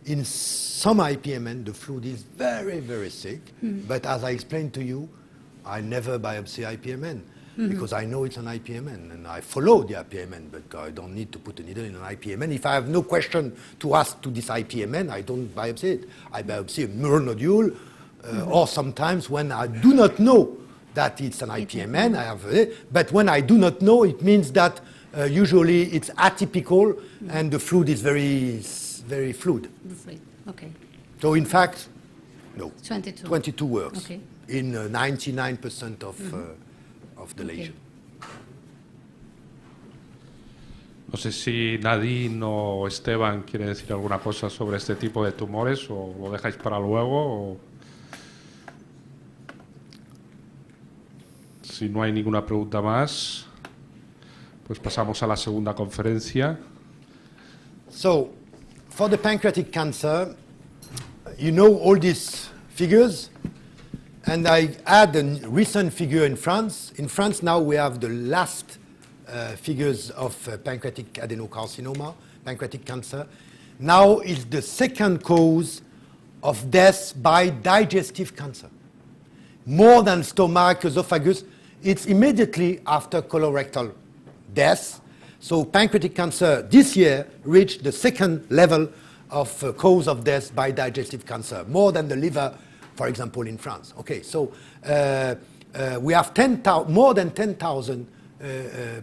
In some IPMN, the fluid is very, very thick. But as I explained to you, I never biopsy IPMN because I know it's an IPMN and I follow the IPMN, but I don't need to put a needle in an IPMN. If I have no question to ask to this IPMN, I don't biopsy it. I biopsy a mural nodule, or sometimes when I do not know that it's an IPMN, I have it. But when I do not know, it means that usually it's atypical and the fluid is very, very fluid. Okay. So in fact, no. 22. 22 works. Okay. In 99% of the lesion. No sé si Nadine o Esteban quiere decir alguna cosa sobre este tipo de tumores o lo dejáis para luego. O... Si no hay ninguna pregunta más, pues pasamos a la segunda conferencia. So, for the pancreatic cancer, you know all these figures. And I add a recent figure in France. In France now we have the last figures of pancreatic adenocarcinoma, pancreatic cancer. Now it's the second cause of death by digestive cancer. More than stomach, esophagus, it's immediately after colorectal death. So pancreatic cancer this year reached the second level of cause of death by digestive cancer, more than the liver, for example, in France. Okay, so we have more than 10,000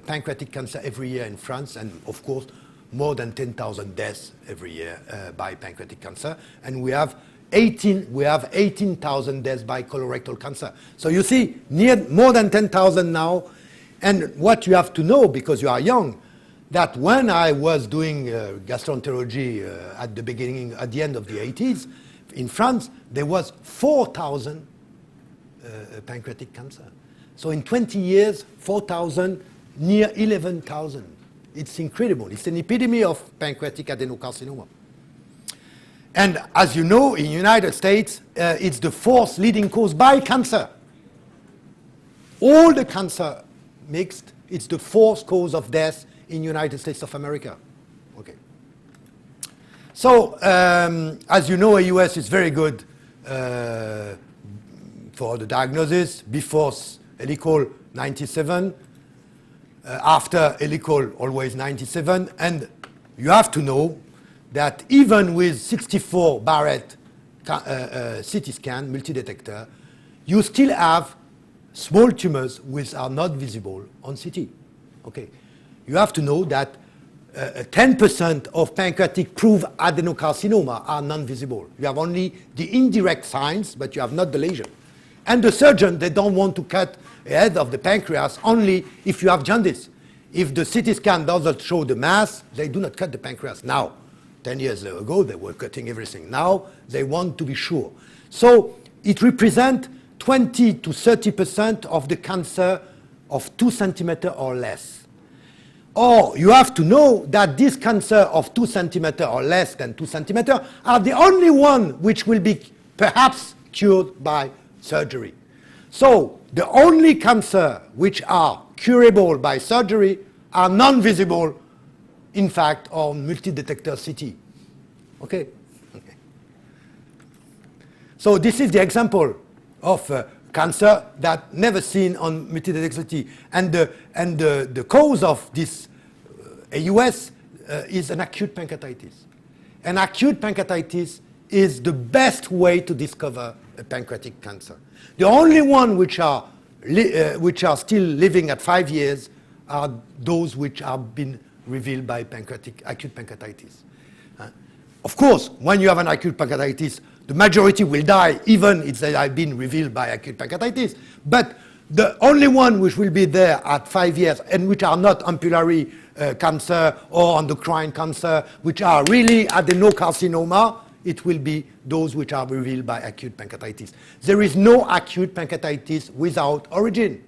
pancreatic cancer every year in France, and of course, more than 10,000 deaths every year by pancreatic cancer. And we have 18,000 deaths by colorectal cancer. So you see, more than 10,000 now. And what you have to know, because you are young, that when I was doing gastroenterology at the end of the 80s, in France, there was 4,000 pancreatic cancer. So in 20 years, 4,000, near 11,000. It's incredible. It's an epidemic of pancreatic adenocarcinoma. And as you know, in the United States, it's the fourth leading cause by cancer. All the cancer mixed, it's the fourth cause of death in the United States of America. Okay. So, as you know, AUS is very good for the diagnosis before helical 97. after helical, always 97. And you have to know that even with 64 Barrett CT scan, multi-detector, you still have small tumors which are not visible on CT. Okay. You have to know that 10% of pancreatic proved adenocarcinoma are non-visible. You have only the indirect signs, but you have not the lesion. And the surgeon, they don't want to cut the head of the pancreas only if you have jaundice. If the CT scan doesn't show the mass, they do not cut the pancreas now. 10 years ago, they were cutting everything. Now, they want to be sure. So it represents 20 to 30% of the cancer of 2 centimeters or less. Or you have to know that this cancer of 2 centimeters or less than 2 centimeters are the only one which will be perhaps cured by surgery. So the only cancer which are curable by surgery are non-visible, in fact, on multi-detector CT. Okay? Okay. So this is the example of cancer that never seen on multi-detector CT. And the cause of this AUS is an acute pancreatitis. An acute pancreatitis is the best way to discover a pancreatic cancer. The only one which are still living at 5 years are those which have been revealed by acute pancreatitis. Of course, when you have an acute pancreatitis, the majority will die even if they have been revealed by acute pancreatitis. But the only one which will be there at 5 years and which are not ampullary cancer or endocrine cancer, which are really adenocarcinoma, it will be those which are revealed by acute pancreatitis. There is no acute pancreatitis without origin.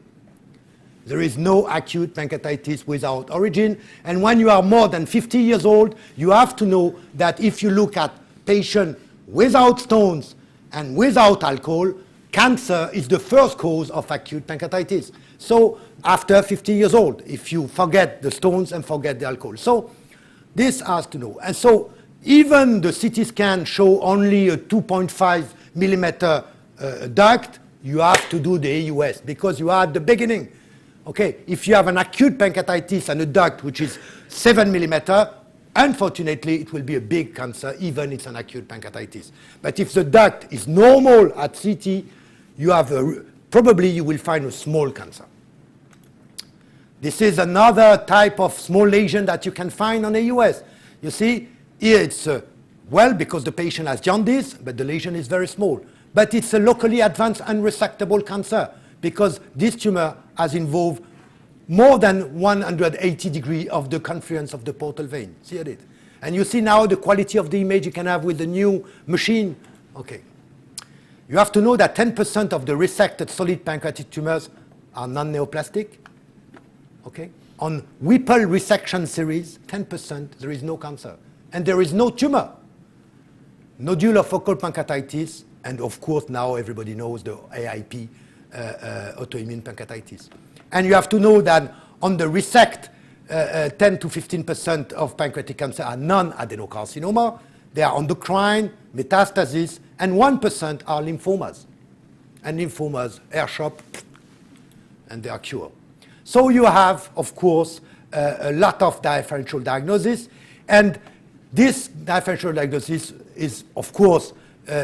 There is no acute pancreatitis without origin. And when you are more than 50 years old, you have to know that if you look at patients without stones and without alcohol, cancer is the first cause of acute pancreatitis. So after 50 years old, if you forget the stones and forget the alcohol. So this has to know. And so even the CT scan show only a 2.5 millimeter duct, you have to do the AUS because you are at the beginning. Okay, if you have an acute pancreatitis and a duct which is 7 millimeter, unfortunately it will be a big cancer even if it's an acute pancreatitis. But if the duct is normal at CT, you have probably you will find a small cancer. This is another type of small lesion that you can find on AUS. You see, here it's well because the patient has jaundice, but the lesion is very small. But it's a locally advanced unresectable cancer because this tumor has involved more than 180 degrees of the confluence of the portal vein. See it? And you see now the quality of the image you can have with the new machine. Okay. You have to know that 10% of the resected solid pancreatic tumors are non-neoplastic. Okay. On Whipple resection series, 10% there is no cancer. And there is no tumor. Nodular focal pancreatitis, and of course now everybody knows the AIP, autoimmune pancreatitis. And you have to know that on the resect, 10 to 15% of pancreatic cancer are non-adenocarcinoma. They are endocrine, metastasis, and 1% are lymphomas. And lymphomas, air shop, and they are cured. So you have, of course, a lot of differential diagnosis. And this differential diagnosis is, of course,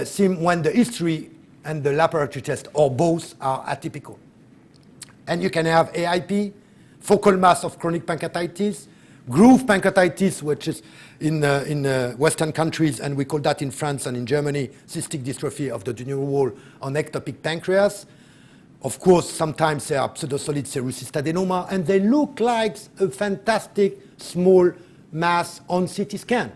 seen when the history and the laboratory test or both are atypical. And you can have AIP, focal mass of chronic pancreatitis, groove pancreatitis, which is in Western countries, and we call that in France and in Germany, cystic dystrophy of the duodenal wall on ectopic pancreas. Of course, sometimes they are pseudosolid serous cystadenoma, and they look like a fantastic small mass on CT scan.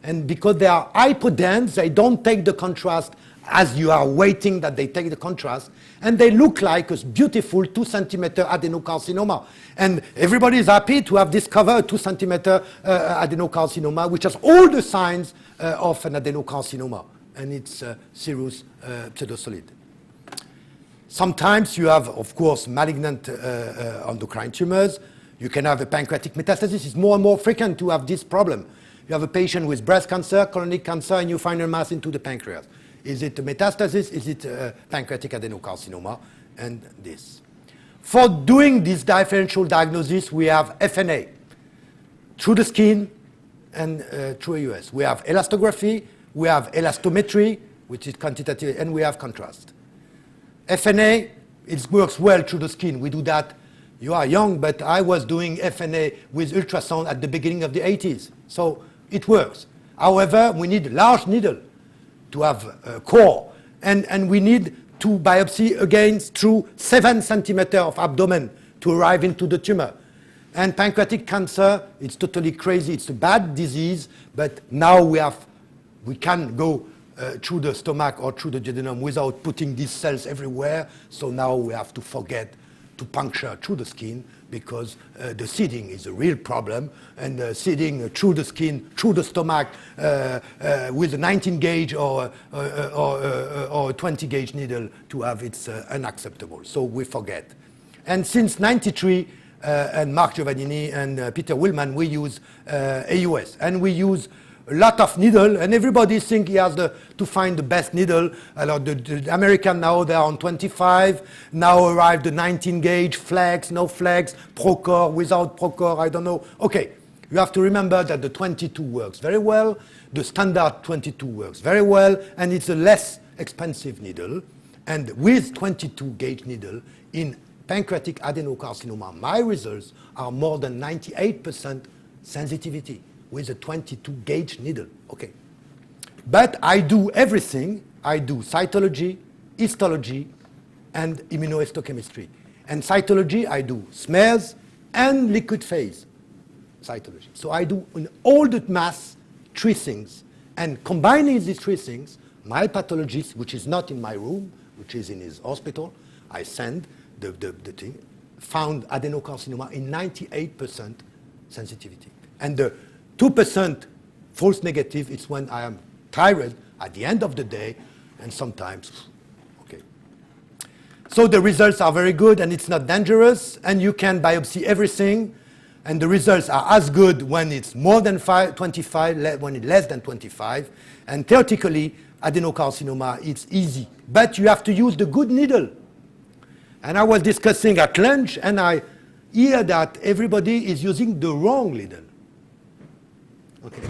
And because they are hypodense, they don't take the contrast as you are waiting that they take the contrast, and they look like a beautiful 2 centimeter adenocarcinoma. And everybody is happy to have discovered a 2 centimeter adenocarcinoma, which has all the signs of an adenocarcinoma, and it's serous pseudosolid. Sometimes you have, of course, malignant endocrine tumors. You can have a pancreatic metastasis. It's more and more frequent to have this problem. You have a patient with breast cancer, colonic cancer, and you find a mass into the pancreas. Is it a metastasis? Is it a pancreatic adenocarcinoma? And this. For doing this differential diagnosis, we have FNA, through the skin and through AUS. We have elastography, we have elastometry, which is quantitative, and we have contrast. FNA, it works well through the skin. We do that. You are young, but I was doing FNA with ultrasound at the beginning of the 80s. So it works. However, we need large needle to have a core. And we need to biopsy again through 7 centimeters of abdomen to arrive into the tumor. And pancreatic cancer, it's totally crazy. It's a bad disease, but now we can go through the stomach or through the duodenum without putting these cells everywhere. So now we have to forget to puncture through the skin because the seeding is a real problem. And seeding through the skin, through the stomach with a 19 gauge or a 20 gauge needle to have, it's unacceptable. So we forget. And since 93, and Mark Giovannini and Peter Willman, we use AUS. And we use a lot of needle, and everybody thinks he has to find the best needle. The American now, they're on 25. Now arrived the 19 gauge, flex, no flex, Procor, without Procor, I don't know. Okay, you have to remember that the 22 works very well, the standard 22 works very well, and it's a less expensive needle. And with 22 gauge needle in pancreatic adenocarcinoma, my results are more than 98% sensitivity with a 22 gauge needle. Okay. But I do everything. I do cytology, histology, and immunohistochemistry. And cytology, I do smears and liquid phase cytology. So I do in all the mass 3 things. And combining these 3 things, my pathologist, which is not in my room, which is in his hospital, I send the thing, found adenocarcinoma in 98% sensitivity. And the 2% false negative is when I am tired at the end of the day, and sometimes, okay. So the results are very good, and it's not dangerous, and you can biopsy everything, and the results are as good when it's more than 25, when it's less than 25, and theoretically, adenocarcinoma, it's easy. But you have to use the good needle. And I was discussing at lunch, and I hear that everybody is using the wrong needle. Okay.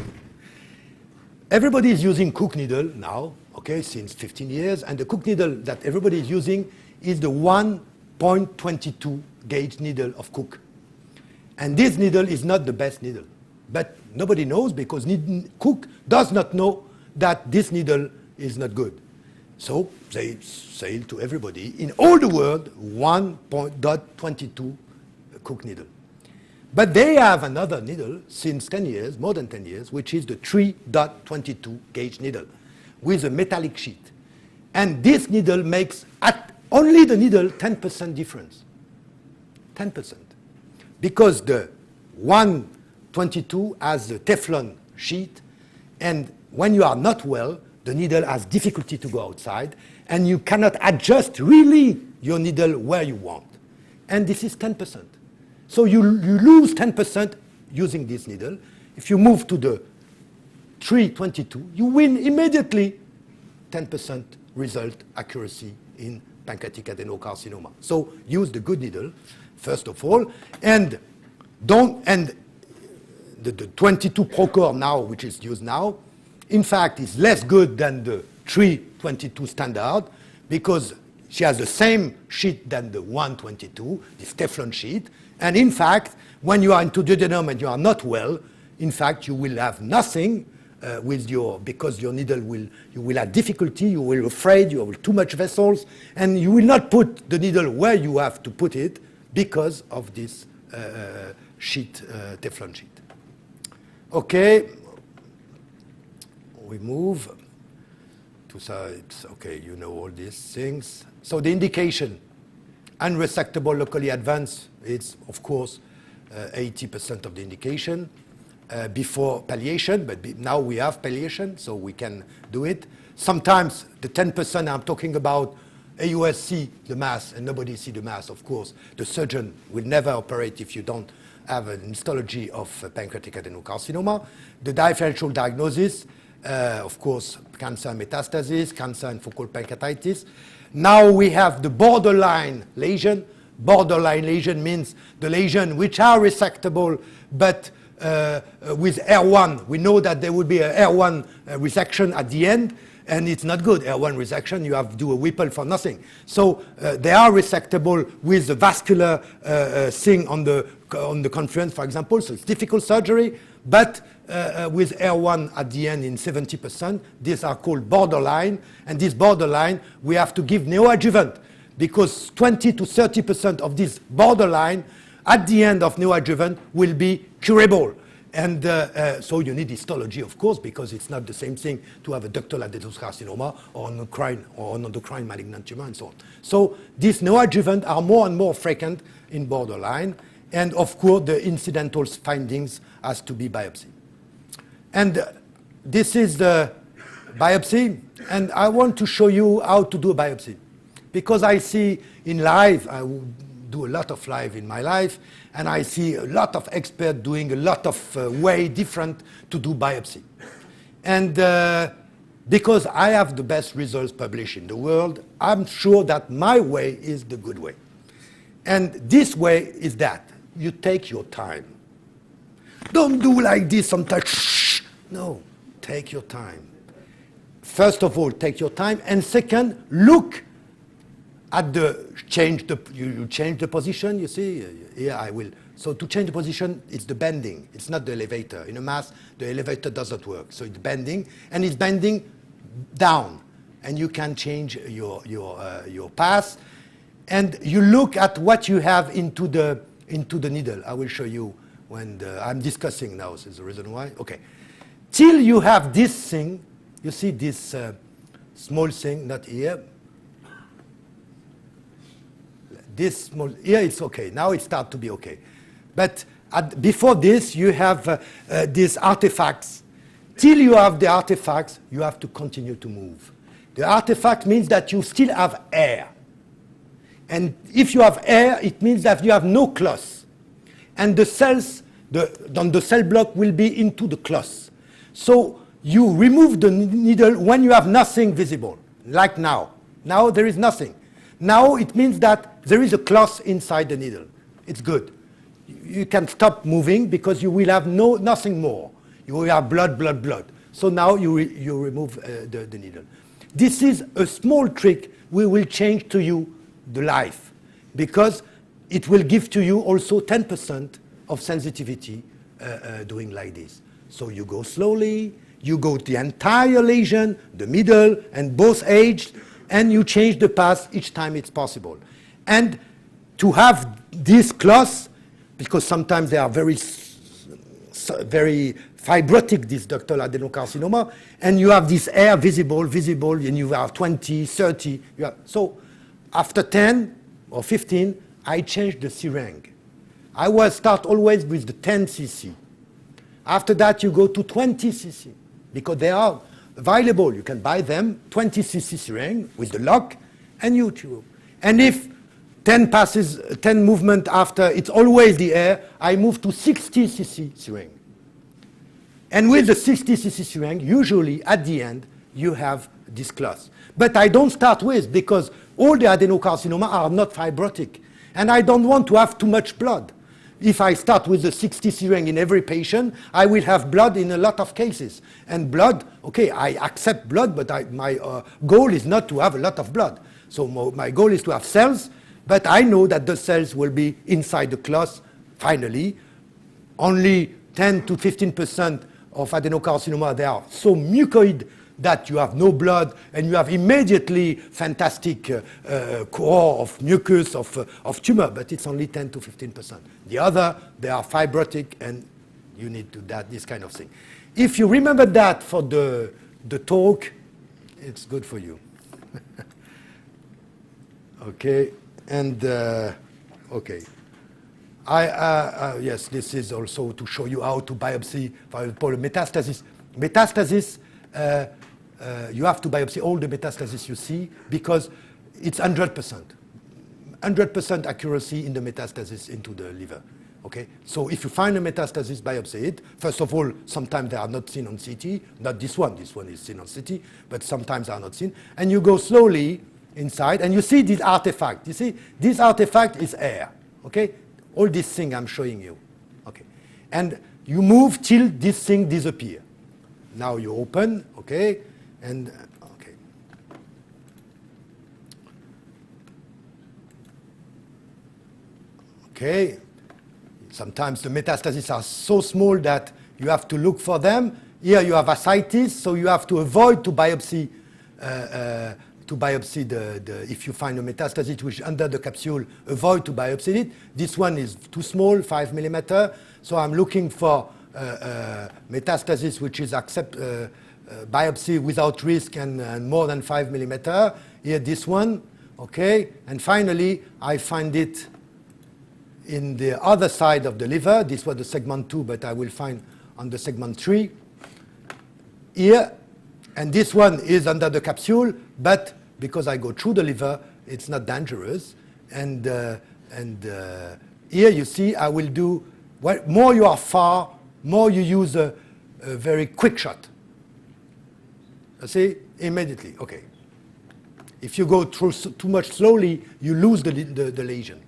Everybody is using Cook needle now, okay, since 15 years, and the Cook needle that everybody is using is the 1.22 gauge needle of Cook. And this needle is not the best needle. But nobody knows because Cook does not know that this needle is not good. So they sell to everybody in all the world 1.22 Cook needle. But they have another needle since 10 years, more than 10 years, which is the 3.22 gauge needle with a metallic sheet. And this needle makes at only the needle 10% difference. 10%. Because the 1.22 has a Teflon sheet, and when you are not well, the needle has difficulty to go outside, and you cannot adjust really your needle where you want. And this is 10%. So you lose 10% using this needle. If you move to the 3.22, you win immediately 10% result accuracy in pancreatic adenocarcinoma. So use the good needle, first of all, and the 22 Procor now, which is used now, in fact, is less good than the 3.22 standard because she has the same sheet than the 1.22, this Teflon sheet. And in fact, when you are into duodenum and you are not well, in fact, you will have nothing because your needle you will have difficulty, you will be afraid, you have too much vessels, and you will not put the needle where you have to put it because of this sheet, Teflon sheet. Okay, we move to sides. Okay, you know all these things. So the indication, unresectable locally advanced, it's of course 80% of the indication before palliation, but now we have palliation, so we can do it. Sometimes the 10% I'm talking about, AUS see the mass and nobody see the mass, of course. The surgeon will never operate if you don't have an histology of pancreatic adenocarcinoma. The differential diagnosis, of course, cancer metastasis, cancer and focal pancreatitis. Now we have the borderline lesion, Borderline lesion means the lesion which are resectable, but with R1. We know that there will be a R1 resection at the end, and it's not good. R1 resection, you have to do a Whipple for nothing. So they are resectable with the vascular thing on the confluence, for example. So it's difficult surgery, but with R1 at the end in 70%, these are called borderline. And this borderline, we have to give neoadjuvant, because 20 to 30% of this borderline at the end of neoadjuvant will be curable. And so you need histology, of course, because it's not the same thing to have a ductal adenocarcinoma or an endocrine malignant tumor and so on. So these neoadjuvant are more and more frequent in borderline. And of course, the incidental findings has to be biopsy. And this is the biopsy. And I want to show you how to do a biopsy. Because I see in live, I do a lot of live in my life, and I see a lot of experts doing a lot of way different to do biopsy. And because I have the best results published in the world, I'm sure that my way is the good way. And this way is that you take your time. Don't do like this sometimes. Shh. No, take your time. First of all, take your time, and second, look at you change the position, you see, here I will. So to change the position, it's the bending. It's not the elevator. In a mass, the elevator doesn't work. So it's bending, and it's bending down. And you can change your path. And you look at what you have into the needle. I will show you when I'm discussing now. So there's a reason why. Okay. Till you have this thing, you see this small thing, not here. This small, here it's okay. Now it starts to be okay. But before this, you have these artifacts. Till you have the artifacts, you have to continue to move. The artifact means that you still have air. And if you have air, it means that you have no cloth. And the cells, the cell block will be into the cloth. So you remove the needle when you have nothing visible, like now. Now there is nothing. Now it means that there is a cloth inside the needle. It's good. You can stop moving because you will have nothing more. You will have blood, blood, blood. So now you remove the needle. This is a small trick we will change to you the life, because it will give to you also 10% of sensitivity doing like this. So you go slowly, you go the entire lesion, the middle and both edges, and you change the path each time it's possible. And to have this cloth, because sometimes they are very fibrotic, this ductal adenocarcinoma, and you have this air visible, and you have 20, 30. So after 10 or 15, I changed the syringe. I will start always with the 10 cc. After that, you go to 20 cc, because they are available. You can buy them, 20 cc syringe with the lock, and you tube. And if 10 movement after, it's always the air, I move to 60 cc syringe. And with the 60 cc syringe, usually at the end, you have this cloth. But I don't start with, because all the adenocarcinoma are not fibrotic. And I don't want to have too much blood. If I start with the 60 syringe in every patient, I will have blood in a lot of cases. And blood, okay, I accept blood, but my goal is not to have a lot of blood. So my goal is to have cells, but I know that the cells will be inside the cloth finally. Only 10 to 15% of adenocarcinoma, they are so mucoid that you have no blood, and you have immediately fantastic core of mucus, of tumor, but it's only 10 to 15%. The other, they are fibrotic, and you need to do this kind of thing. If you remember that for the talk, it's good for you. Okay, and okay. Yes, this is also to show you how to biopsy, for example, metastasis. Metastasis, you have to biopsy all the metastasis you see, because it's 100%. 100% accuracy in the metastasis into the liver. Okay? So if you find a metastasis, biopsy it. First of all, sometimes they are not seen on CT. Not this one. This one is seen on CT, but sometimes they are not seen. And you go slowly, inside, and you see this artifact. You see, this artifact is air, okay? All this thing I'm showing you, okay? And you move till this thing disappears. Now you open, okay? And, okay. Okay. Sometimes the metastases are so small that you have to look for them. Here you have ascites, so you have to avoid to biopsy if you find a metastasis which is under the capsule, avoid to biopsy it. This one is too small, 5 millimeter. So I'm looking for metastasis which is biopsy without risk and more than 5 millimeter. Here this one, okay. And finally, I find it in the other side of the liver. This was the segment 2, but I will find on the segment 3 here. And this one is under the capsule, but because I go through the liver, it's not dangerous. And here you see I will do, more you are far, more you use a very quick shot. You see, immediately, okay. If you go through too much slowly, you lose the lesion.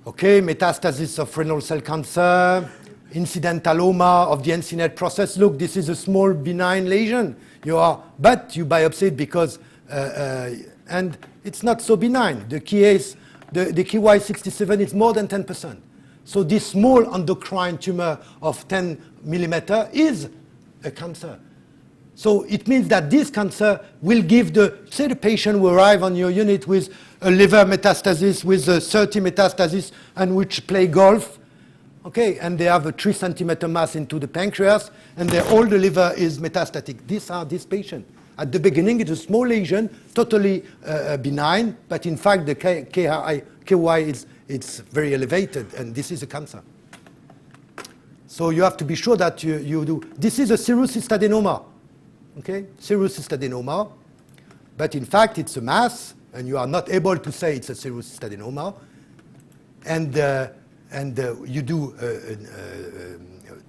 Okay, metastasis of renal cell cancer, incidentaloma of the NCNet process. Look, this is a small benign lesion. But you biopsy it because, and it's not so benign. The KY67 is more than 10%. So this small endocrine tumor of 10 millimeter is a cancer. So it means that this cancer will give say the patient will arrive on your unit with a liver metastasis, with a 30 metastasis, and which play golf, okay, and they have a 3 centimeter mass into the pancreas, and all the liver is metastatic. These are this patient. At the beginning, it's a small lesion, totally benign, but in fact, the KY it's very elevated, and this is a cancer. So you have to be sure that you do. This is a serous adenoma. Okay, serous adenoma, but in fact it's a mass, and you are not able to say it's a serous adenoma. And you do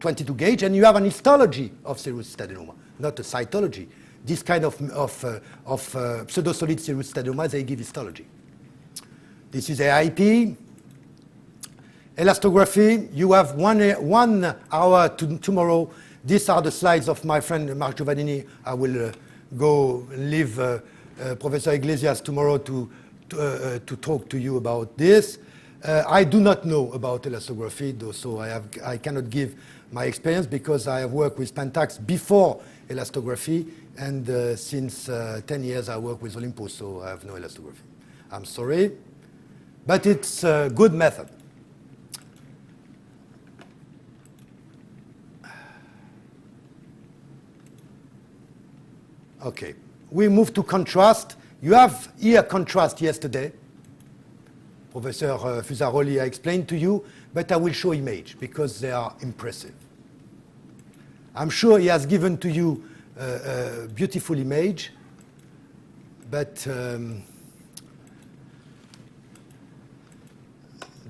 22 gauge, and you have an histology of serous adenoma, not a cytology. This kind of pseudo-solid serous adenoma, they give histology. This is AIP. Elastography, you have 1 hour tomorrow. These are the slides of my friend Marc Giovannini. I will go leave Professor Iglesias tomorrow to talk to you about this. I do not know about elastography, though, so I cannot give my experience because I have worked with Pentax before elastography, and since 10 years I work with Olympus, so I have no elastography. I'm sorry, but it's a good method. Okay, we move to contrast. You have here contrast yesterday. Professor Fusaroli, I explained to you, but I will show image because they are impressive. I'm sure he has given to you a beautiful image, but the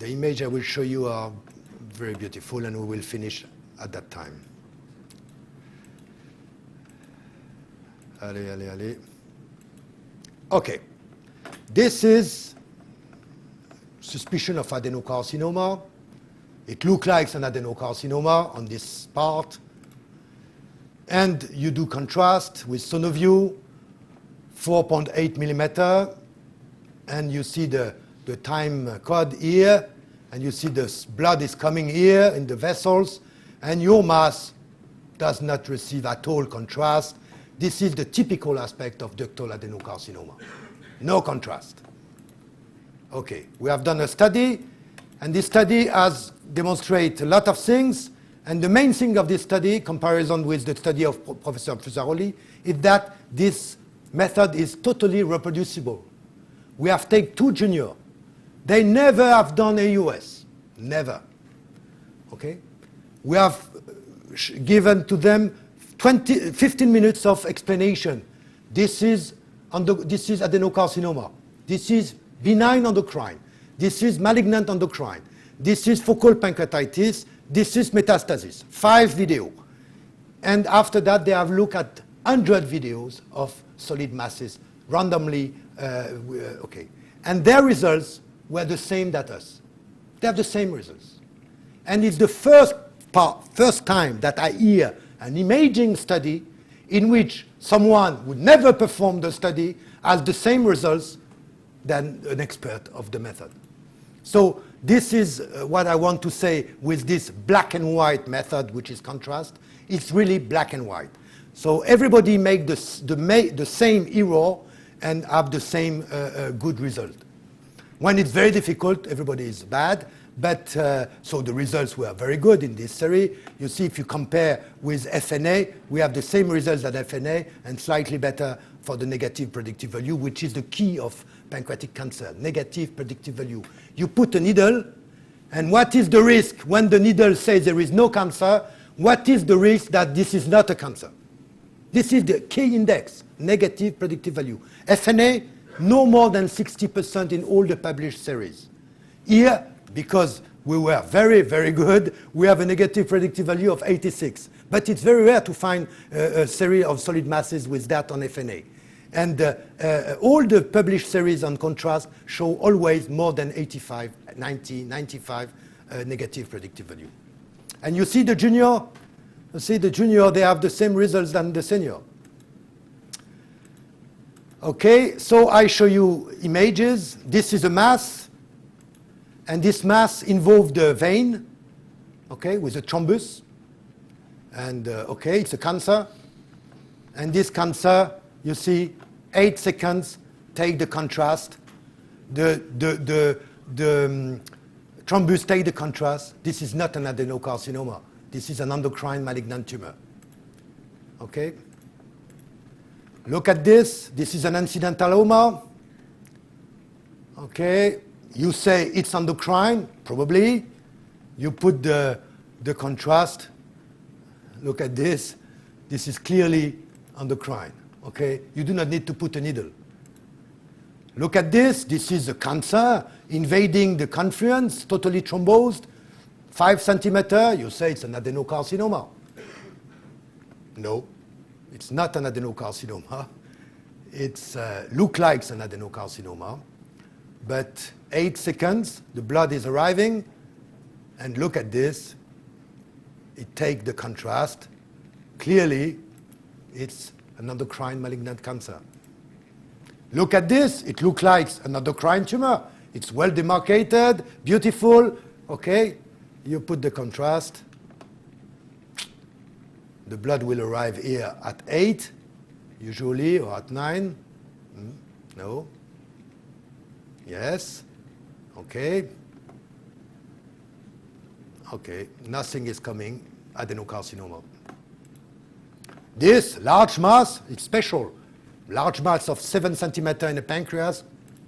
image I will show you are very beautiful, and we will finish at that time. Allez, allez, allez. Okay, this is suspicion of adenocarcinoma. It looks like an adenocarcinoma on this part. And you do contrast with Sonoview, 4.8 millimeter. And you see the time code here. And you see the blood is coming here in the vessels. And your mass does not receive at all contrast. This is the typical aspect of ductal adenocarcinoma. No contrast. Okay, we have done a study, and this study has demonstrated a lot of things. And the main thing of this study, comparison with the study of Professor Fusaroli, is that this method is totally reproducible. We have taken 2 juniors. They never have done AUS. Never. Okay? We have given to them 15 minutes of explanation. This is adenocarcinoma. This is benign endocrine. This is malignant endocrine. This is focal pancreatitis. This is metastasis. 5 videos. And after that, they have looked at 100 videos of solid masses randomly. Okay. And their results were the same that us. They have the same results. And it's the first time that I hear an imaging study in which someone who never performed the study has the same results than an expert of the method. So this is what I want to say with this black and white method, which is contrast. It's really black and white. So everybody make the same error and have the same good result. When it's very difficult, everybody is bad. But so the results were very good in this series. You see, if you compare with FNA, we have the same results as FNA and slightly better for the negative predictive value, which is the key of pancreatic cancer, negative predictive value. You put a needle, and what is the risk when the needle says there is no cancer? What is the risk that this is not a cancer? This is the key index, negative predictive value. FNA, no more than 60% in all the published series. Here, because we were very, very good, we have a negative predictive value of 86. But it's very rare to find a series of solid masses with that on FNA. And all the published series on contrast show always more than 85, 90, 95 negative predictive value. And you see the junior, they have the same results than the senior. Okay, so I show you images. This is a mass. And this mass involved the vein, okay, with a thrombus. And okay, it's a cancer. And this cancer, you see, 8 seconds, take the contrast. The thrombus take the contrast. This is not an adenocarcinoma. This is an endocrine malignant tumor. Okay? Look at this. This is an incidentaloma. Okay? You say it's endocrine, probably. You put the contrast. Look at this. This is clearly endocrine. Okay? You do not need to put a needle. Look at this. This is a cancer invading the confluence, totally thrombosed. 5 centimeter. You say it's an adenocarcinoma. No, it's not an adenocarcinoma. It looks like an adenocarcinoma. But 8 seconds, the blood is arriving, and look at this. It takes the contrast. Clearly, it's an endocrine malignant cancer. Look at this. It looks like an endocrine tumor. It's well demarcated, beautiful. Okay, you put the contrast. The blood will arrive here at 8, usually, or at 9. No. Yes. Okay. Okay. Nothing is coming. Adenocarcinoma. This large mass, it's special. Large mass of 7 centimeters in the pancreas,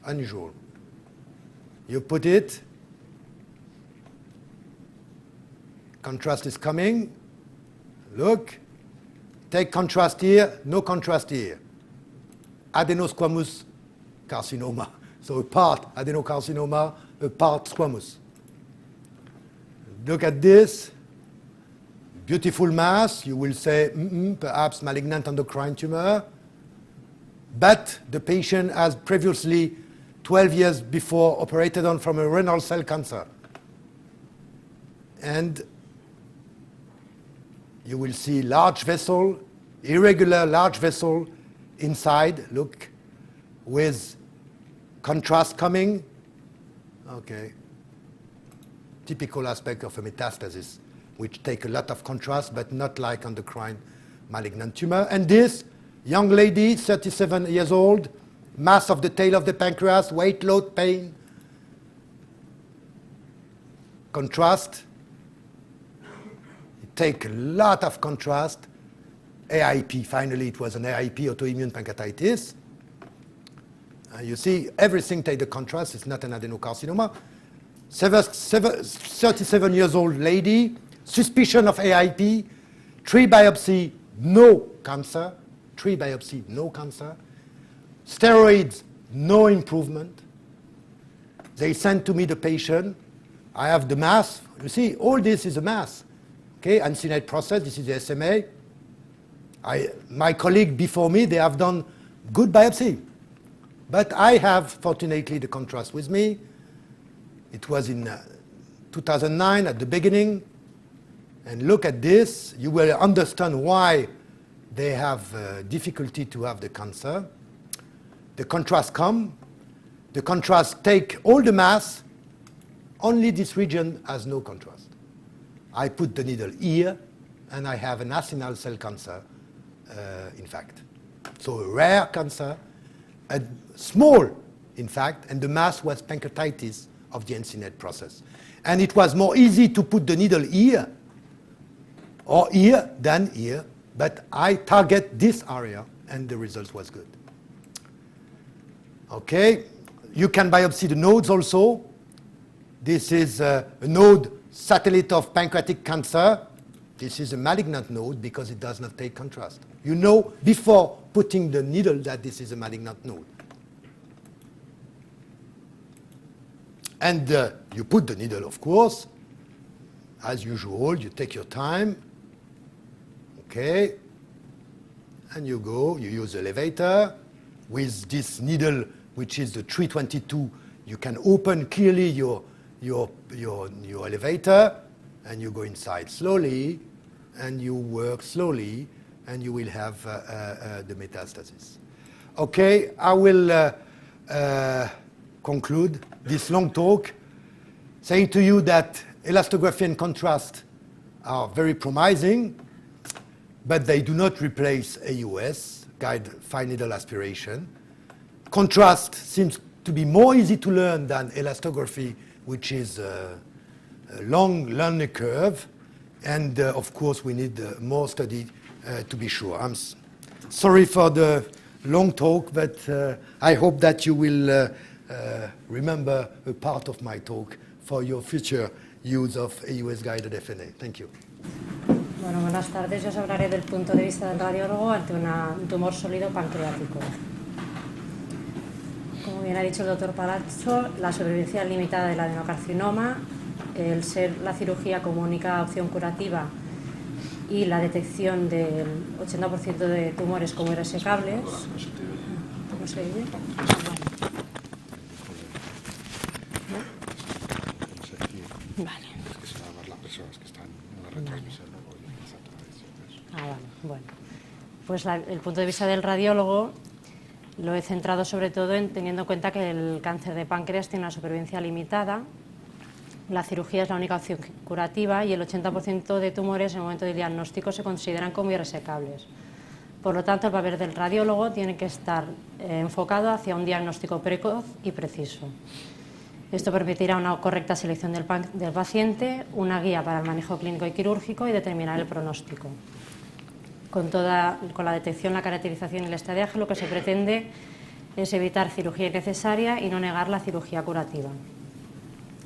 unusual. You put it. Contrast is coming. Look. Take contrast here, no contrast here. Adenosquamous carcinoma. So a part adenocarcinoma, a part squamous. Look at this. Beautiful mass. You will say, perhaps malignant endocrine tumor. But the patient has previously, 12 years before, operated on from a renal cell cancer. And you will see large vessel, irregular large vessel inside, look, with contrast coming. Okay. Typical aspect of a metastasis, which take a lot of contrast, but not like endocrine malignant tumor. And this young lady, 37 years old, mass of the tail of the pancreas, weight load, pain, contrast. It take a lot of contrast. AIP, finally it was an AIP, autoimmune pancreatitis. You see, everything take the contrast. It's not an adenocarcinoma. 37 years old lady, suspicion of AIP, 3 biopsy, no cancer. 3 biopsy, no cancer. Steroids, no improvement. They sent to me the patient. I have the mass. You see, all this is a mass. Okay, uncinate process. This is the SMA. My colleague before me, they have done good biopsy. But I have, fortunately, the contrast with me. It was in 2009 at the beginning. And look at this. You will understand why they have difficulty to have the cancer. The contrast come. The contrast take all the mass. Only this region has no contrast. I put the needle here, and I have an acinar cell cancer, in fact. So a rare cancer, a small, in fact, and the mass was pancreatitis of the encinate process. And it was more easy to put the needle here or here than here, but I target this area, and the result was good. Okay, you can biopsy the nodes also. This is a node satellite of pancreatic cancer. This is a malignant node because it does not take contrast. You know before putting the needle that this is a malignant node. And you put the needle, of course. As usual, you take your time. Okay. And you go, you use the elevator. With this needle, which is the 322, you can open clearly your elevator, and you go inside slowly, and you work slowly, and you will have the metastasis. Okay, I will conclude this long talk saying to you that elastography and contrast are very promising, but they do not replace AUS, guide fine needle aspiration. Contrast seems to be more easy to learn than elastography, which is a long learning curve. And of course, we need more study to be sure. I'm sorry for the long talk, but I hope that you will remember a part of my talk for your future use of AUS-guided FNA. Thank you. Bueno, buenas tardes. Yo os hablaré del punto de vista del radiólogo ante un tumor sólido pancreático. Como bien ha dicho el doctor Palazzo, la sobrevivencia limitada del adenocarcinoma, el ser la cirugía como única opción curativa y la detección del 80% de tumores como irresecables. ¿Cómo se oye? Vale. Es que se van a ver las personas que están en la retransmisión. Bueno. Pues el punto de vista del radiólogo lo he centrado sobre todo en teniendo en cuenta que el cáncer de páncreas tiene una supervivencia limitada, la cirugía es la única opción curativa y el 80% de tumores en el momento del diagnóstico se consideran como irresecables. Por lo tanto, el papel del radiólogo tiene que estar enfocado hacia un diagnóstico precoz y preciso. Esto permitirá una correcta selección del paciente, una guía para el manejo clínico y quirúrgico y determinar el pronóstico. Con la detección, la caracterización y el estadiaje, lo que se pretende es evitar cirugía innecesaria y no negar la cirugía curativa.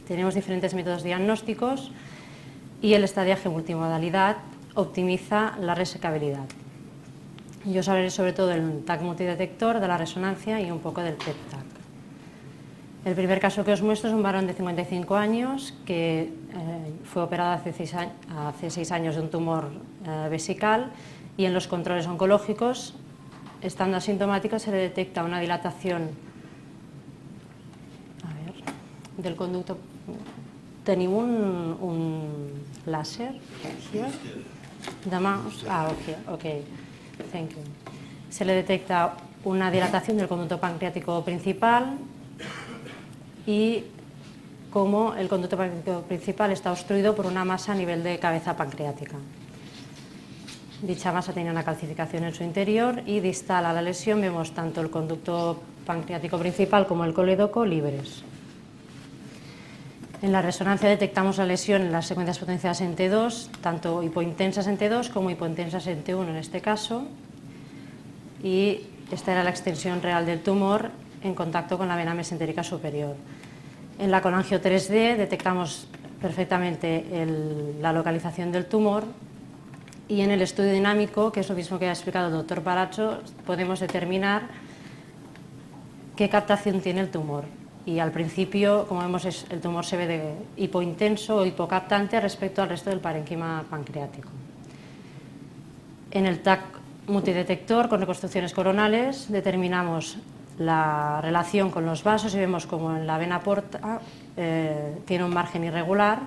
Tenemos diferentes métodos diagnósticos y el estadiaje multimodalidad optimiza la resecabilidad. Yo os hablaré sobre todo del TAC multidetector, de la resonancia y un poco del PET-TAC. El primer caso que os muestro es un varón de 55 años que fue operado hace 6 años de un tumor vesical y en los controles oncológicos, estando asintomático, se le detecta una dilatación del conducto. ¿Tenemos un láser? Ok, thank you. Se le detecta una dilatación del conducto pancreático principal y como el conducto pancreático principal está obstruido por una masa a nivel de cabeza pancreática. Dicha masa tenía una calcificación en su interior y distal a la lesión vemos tanto el conducto pancreático principal como el colédoco libres. En la resonancia detectamos la lesión en las secuencias potenciadas en T2, tanto hipointensas en T2 como hipointensas en T1 en este caso, y esta era la extensión real del tumor en contacto con la vena mesentérica superior. En la colangio 3D detectamos perfectamente la localización del tumor y en el estudio dinámico, que es lo mismo que ha explicado el doctor Palazzo, podemos determinar qué captación tiene el tumor. Y al principio, como vemos, el tumor se ve de hipointenso o hipocaptante respecto al resto del parénquima pancreático. En el TAC multidetector con reconstrucciones coronales, determinamos la relación con los vasos y vemos como en la vena porta tiene un margen irregular.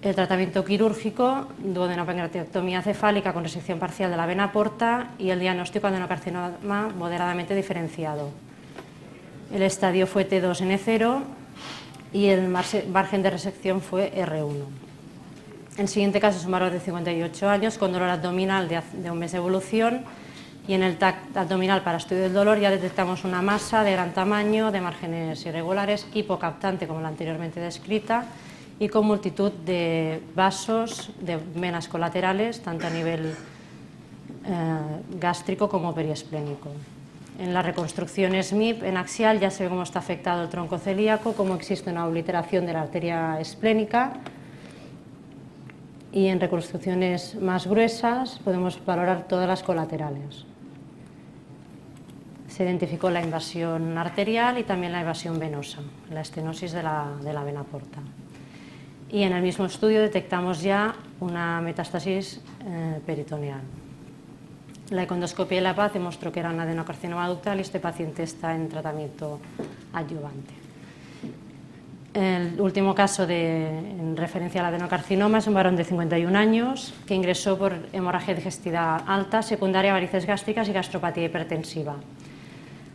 El tratamiento quirúrgico, duodenopancreatectomía cefálica con resección parcial de la vena porta y el diagnóstico adenocarcinoma moderadamente diferenciado. El estadio fue T2 N0 y el margen de resección fue R1. El siguiente caso es un varón de 58 años con dolor abdominal de un mes de evolución, y en el TAC abdominal para estudio del dolor ya detectamos una masa de gran tamaño, de márgenes irregulares, hipocaptante como la anteriormente descrita, y con multitud de vasos, de venas colaterales, tanto a nivel gástrico como periesplénico. En la reconstrucción SMIP, en axial, ya se ve cómo está afectado el tronco celíaco, cómo existe una obliteración de la arteria esplénica, y en reconstrucciones más gruesas podemos valorar todas las colaterales. Se identificó la invasión arterial y también la invasión venosa, la estenosis de la vena porta. Y en el mismo estudio detectamos ya una metástasis peritoneal. La econdoscopia de la paz demostró que era un adenocarcinoma ductal y este paciente está en tratamiento adyuvante. El último caso en referencia al adenocarcinoma es un varón de 51 años que ingresó por hemorragia digestiva alta, secundaria a varices gástricas y gastropatía hipertensiva.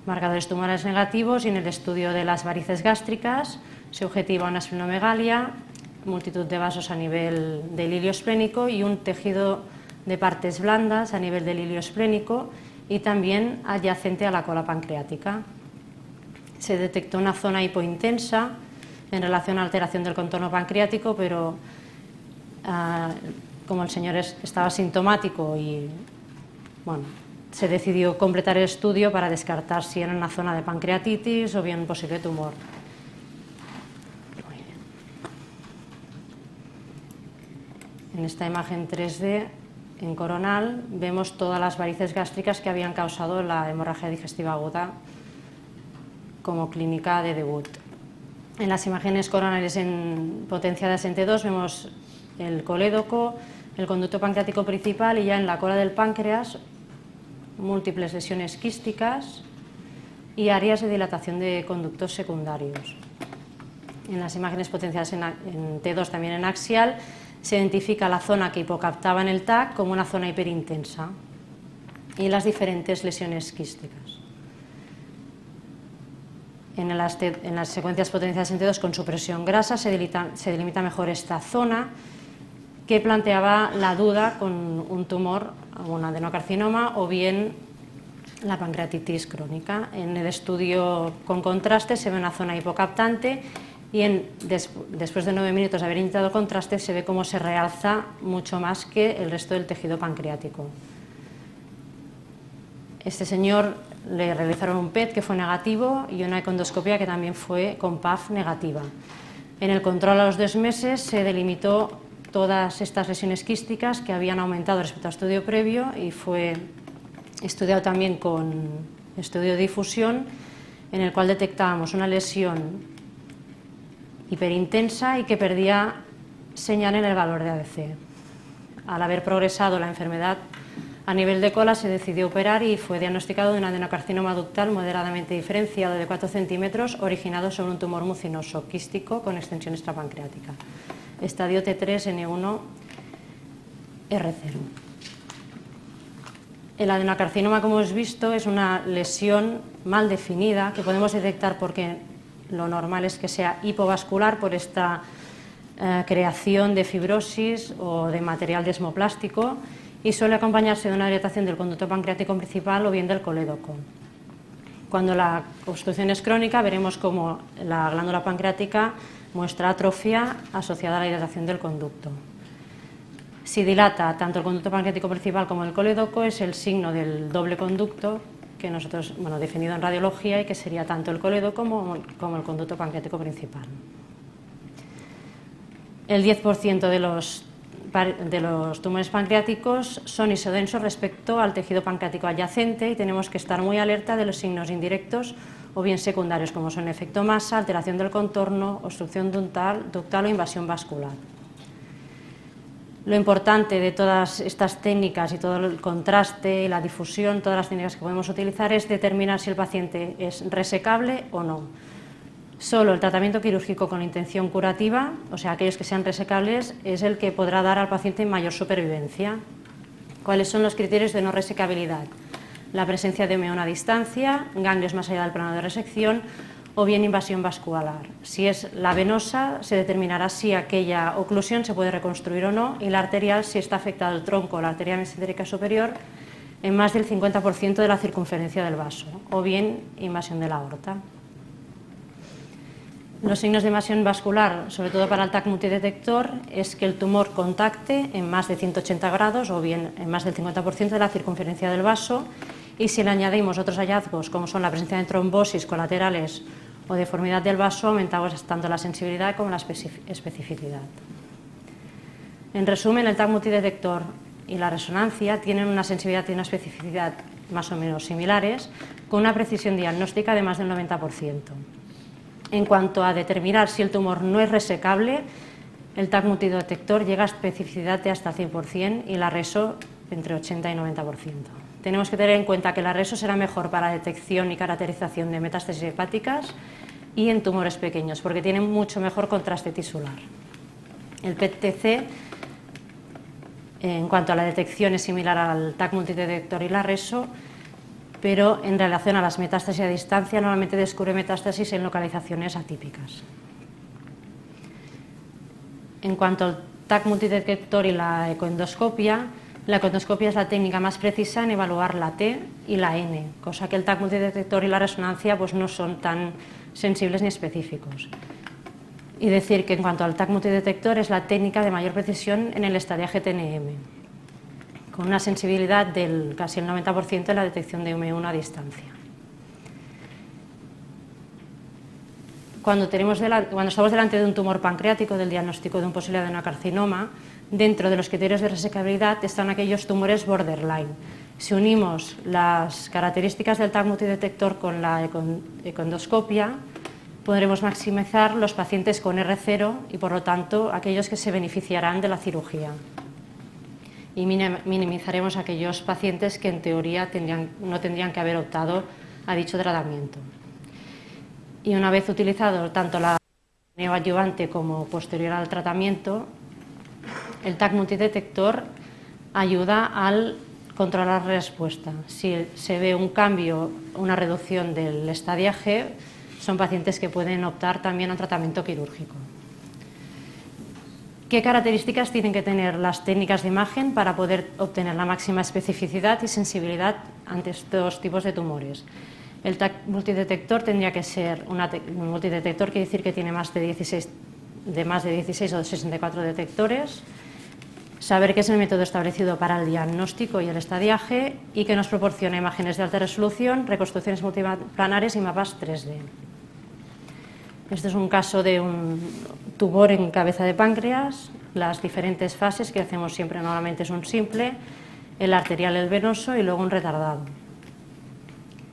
Marcadores tumorales negativos, y en el estudio de las varices gástricas se objetiva una esplenomegalia, multitud de vasos a nivel del hilio esplénico y un tejido de partes blandas a nivel del hilio esplénico y también adyacente a la cola pancreática. Se detectó una zona hipointensa en relación a alteración del contorno pancreático, pero como el señor estaba sintomático y bueno, se decidió completar el estudio para descartar si era una zona de pancreatitis o bien un posible tumor. En esta imagen 3D en coronal vemos todas las varices gástricas que habían causado la hemorragia digestiva aguda como clínica de debut. En las imágenes coronales potenciadas en T2 vemos el colédoco, el conducto pancreático principal y ya en la cola del páncreas múltiples lesiones quísticas y áreas de dilatación de conductos secundarios. En las imágenes potenciadas en T2 también en axial se identifica la zona que hipocaptaba en el TAC como una zona hiperintensa y las diferentes lesiones quísticas. En las secuencias potenciadas en T2 con supresión grasa se delimita mejor esta zona que planteaba la duda con un tumor, un adenocarcinoma o bien la pancreatitis crónica. En el estudio con contraste se ve una zona hipocaptante y después de 9 minutos de haber inyectado contraste se ve cómo se realza mucho más que el resto del tejido pancreático. Este señor le realizaron un PET que fue negativo y una econdoscopia que también fue con PAF negativa. En el control a los 2 meses se delimitó todas estas lesiones quísticas que habían aumentado respecto al estudio previo y fue estudiado también con estudio de difusión en el cual detectábamos una lesión hiperintensa y que perdía señal en el valor de ABC. Al haber progresado la enfermedad a nivel de cola se decidió operar y fue diagnosticado de un adenocarcinoma ductal moderadamente diferenciado de 4 centímetros originado sobre un tumor mucinoso quístico con extensión extrapancreática. Estadio T3 N1 R0. El adenocarcinoma, como hemos visto, es una lesión mal definida que podemos detectar porque lo normal es que sea hipovascular por esta creación de fibrosis o de material desmoplástico y suele acompañarse de una dilatación del conducto pancreático principal o bien del colédoco. Cuando la obstrucción es crónica veremos cómo la glándula pancreática muestra atrofia asociada a la dilatación del conducto. Si dilata tanto el conducto pancreático principal como el colédoco es el signo del doble conducto que nosotros, definido en radiología y que sería tanto el colédoco como el conducto pancreático principal. El 10% de los tumores pancreáticos son isodensos respecto al tejido pancreático adyacente y tenemos que estar muy alerta de los signos indirectos o bien secundarios como son efecto masa, alteración del contorno, obstrucción ductal o invasión vascular. Lo importante de todas estas técnicas y todo el contraste y la difusión, todas las técnicas que podemos utilizar, es determinar si el paciente es resecable o no. Solo el tratamiento quirúrgico con intención curativa, o sea, aquellos que sean resecables, es el que podrá dar al paciente mayor supervivencia. ¿Cuáles son los criterios de no resecabilidad? La presencia de homeón a distancia, ganglios más allá del plano de resección o bien invasión vascular. Si es la venosa, se determinará si aquella oclusión se puede reconstruir o no, y la arterial, si está afectado el tronco o la arteria mesentérica superior en más del 50% de la circunferencia del vaso, o bien invasión de la aorta. Los signos de invasión vascular, sobre todo para el TAC multidetector, es que el tumor contacte en más de 180 grados o bien en más del 50% de la circunferencia del vaso, y si le añadimos otros hallazgos como son la presencia de trombosis colaterales o deformidad del vaso, aumentamos tanto la sensibilidad como la especificidad. En resumen, el TAC multidetector y la resonancia tienen una sensibilidad y una especificidad más o menos similares, con una precisión diagnóstica de más del 90%. En cuanto a determinar si el tumor no es resecable, el TAC multidetector llega a especificidad de hasta 100% y la reso entre 80 y 90%. Tenemos que tener en cuenta que la reso será mejor para la detección y caracterización de metástasis hepáticas y en tumores pequeños, porque tiene mucho mejor contraste tisular. El PET-TC, en cuanto a la detección, es similar al TAC multidetector y la reso, pero en relación a las metástasis a distancia, normalmente descubre metástasis en localizaciones atípicas. En cuanto al TAC multidetector y la ecoendoscopia es la técnica más precisa en evaluar la T y la N, cosa que el TAC multidetector y la resonancia pues, no son tan sensibles ni específicos. Y decir que en cuanto al TAC multidetector es la técnica de mayor precisión en el estadiaje TNM, con una sensibilidad del casi el 90% en la detección de M1 a distancia. Cuando estamos delante de un tumor pancreático, del diagnóstico de un posible adenocarcinoma, dentro de los criterios de resecabilidad están aquellos tumores borderline. Si unimos las características del TAC multidetector con la ecoendoscopia, podremos maximizar los pacientes con R0 y, por lo tanto, aquellos que se beneficiarán de la cirugía. Y minimizaremos aquellos pacientes que, en teoría, no tendrían que haber optado a dicho tratamiento. Y una vez utilizado tanto la neoadyuvante como posterior al tratamiento, el TAC multidetector ayuda al controlar la respuesta. Si se ve un cambio, una reducción del estadiaje, son pacientes que pueden optar también a un tratamiento quirúrgico. ¿Qué características tienen que tener las técnicas de imagen para poder obtener la máxima especificidad y sensibilidad ante estos tipos de tumores? El TAC multidetector tendría que ser un multidetector, quiere decir que tiene más de 16 o de 64 detectores, saber que es el método establecido para el diagnóstico y el estadiaje y que nos proporciona imágenes de alta resolución, reconstrucciones multiplanares y mapas 3D. Este es un caso de un tumor en cabeza de páncreas. Las diferentes fases que hacemos siempre normalmente es un simple, el arterial, el venoso y luego un retardado.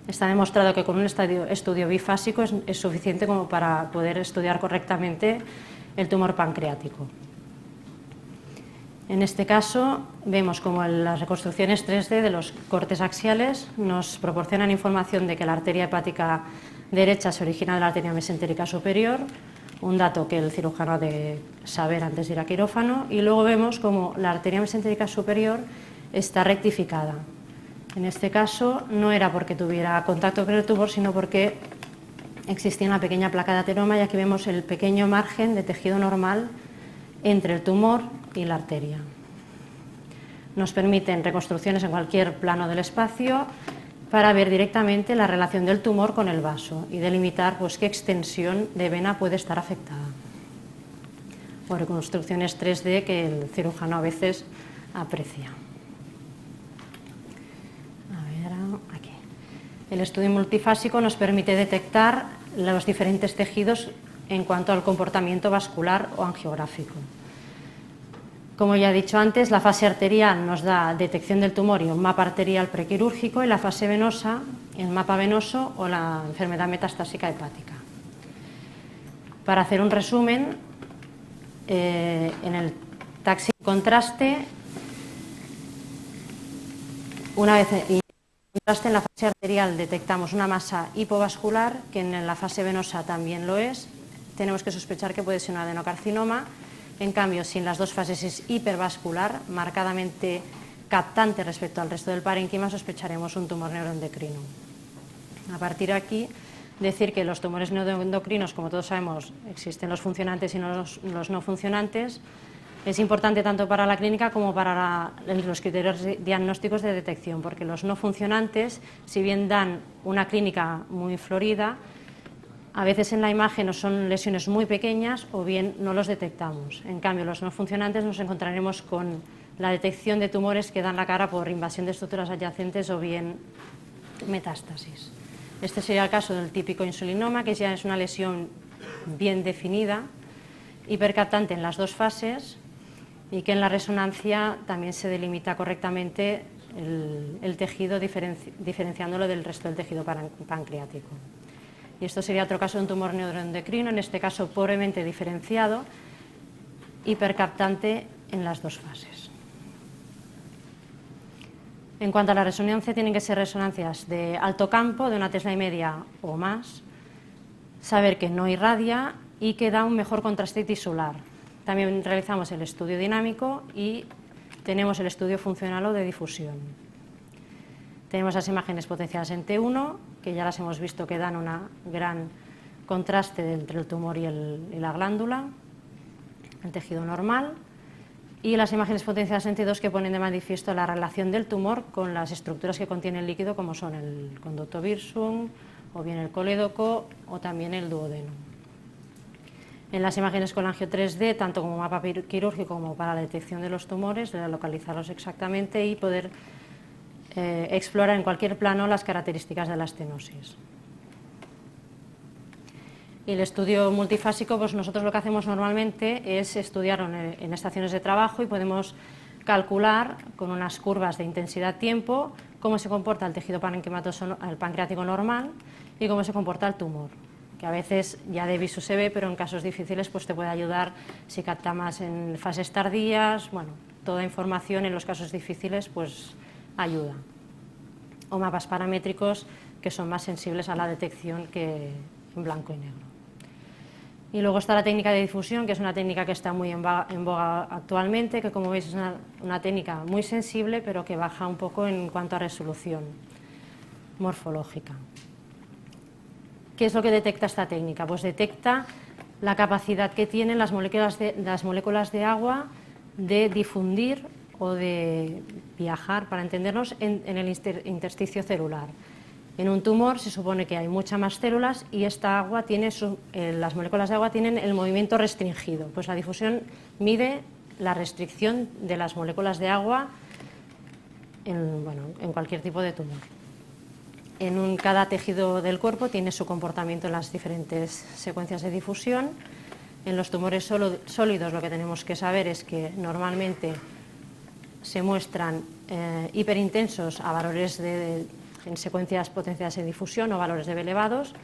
Está demostrado que con un estudio bifásico es suficiente como para poder estudiar correctamente el tumor pancreático. En este caso vemos como las reconstrucciones 3D de los cortes axiales nos proporcionan información de que la arteria hepática derecha se origina de la arteria mesentérica superior, un dato que el cirujano ha de saber antes de ir a quirófano, y luego vemos como la arteria mesentérica superior está rectificada. En este caso no era porque tuviera contacto con el tumor, sino porque existía una pequeña placa de ateroma, y aquí vemos el pequeño margen de tejido normal entre el tumor y la arteria. Nos permiten reconstrucciones en cualquier plano del espacio para ver directamente la relación del tumor con el vaso y delimitar pues, qué extensión de vena puede estar afectada. O reconstrucciones 3D que el cirujano a veces aprecia. Aquí. El estudio multifásico nos permite detectar los diferentes tejidos en cuanto al comportamiento vascular o angiográfico. Como ya he dicho antes, la fase arterial nos da detección del tumor y un mapa arterial prequirúrgico, y la fase venosa, el mapa venoso o la enfermedad metastásica hepática. Para hacer un resumen, en el TAC Contraste, una vez en la fase arterial detectamos una masa hipovascular, que en la fase venosa también lo es. Tenemos que sospechar que puede ser un adenocarcinoma. En cambio, si en las dos fases es hipervascular, marcadamente captante respecto al resto del parénquima, sospecharemos un tumor neuroendocrino. A partir de aquí, decir que los tumores neuroendocrinos, como todos sabemos, existen los funcionantes y los no funcionantes. Es importante tanto para la clínica como para los criterios diagnósticos de detección, porque los no funcionantes, si bien dan una clínica muy florida, a veces en la imagen son lesiones muy pequeñas o bien no los detectamos. En cambio, los no funcionantes nos encontraremos con la detección de tumores que dan la cara por invasión de estructuras adyacentes o bien metástasis. Este sería el caso del típico insulinoma, que ya es una lesión bien definida, hipercaptante en las dos fases, y que en la resonancia también se delimita correctamente el tejido diferenciándolo del resto del tejido pancreático. Y esto sería otro caso de un tumor neuroendocrino, en este caso pobremente diferenciado, hipercaptante en las dos fases. En cuanto a la resonancia, tienen que ser resonancias de alto campo, de una Tesla y media o más, saber que no irradia y que da un mejor contraste tisular. También realizamos el estudio dinámico y tenemos el estudio funcional o de difusión. Tenemos las imágenes potenciadas en T1, que ya las hemos visto que dan un gran contraste entre el tumor y la glándula, el tejido normal, y las imágenes potenciadas en T2 que ponen de manifiesto la relación del tumor con las estructuras que contiene el líquido, como son el conducto Wirsung, o bien el colédoco, o también el duodeno. En las imágenes con angio 3D, tanto como mapa quirúrgico como para la detección de los tumores, de localizarlos exactamente y poder explorar en cualquier plano las características de la estenosis. Y el estudio multifásico, pues nosotros lo que hacemos normalmente es estudiarlo en estaciones de trabajo y podemos calcular con unas curvas de intensidad-tiempo cómo se comporta el tejido parenquimatoso, el pancreático normal, y cómo se comporta el tumor, que a veces ya de visu se ve, pero en casos difíciles pues te puede ayudar si capta más en fases tardías. Bueno, toda información en los casos difíciles pues ayuda. O mapas paramétricos que son más sensibles a la detección que en blanco y negro. Y luego está la técnica de difusión, que es una técnica que está muy en boga actualmente, que como veis es una técnica muy sensible, pero que baja un poco en cuanto a resolución morfológica. ¿Qué es lo que detecta esta técnica? Pues detecta la capacidad que tienen las moléculas de agua de difundir o de viajar, para entendernos, en el intersticio celular. En un tumor se supone que hay muchas más células y esta agua tiene las moléculas de agua tienen el movimiento restringido. Pues la difusión mide la restricción de las moléculas de agua en cualquier tipo de tumor. Cada tejido del cuerpo tiene su comportamiento en las diferentes secuencias de difusión. En los tumores sólidos lo que tenemos que saber es que normalmente se muestran hiperintensos a valores en secuencias potenciadas en difusión o valores de B elevados,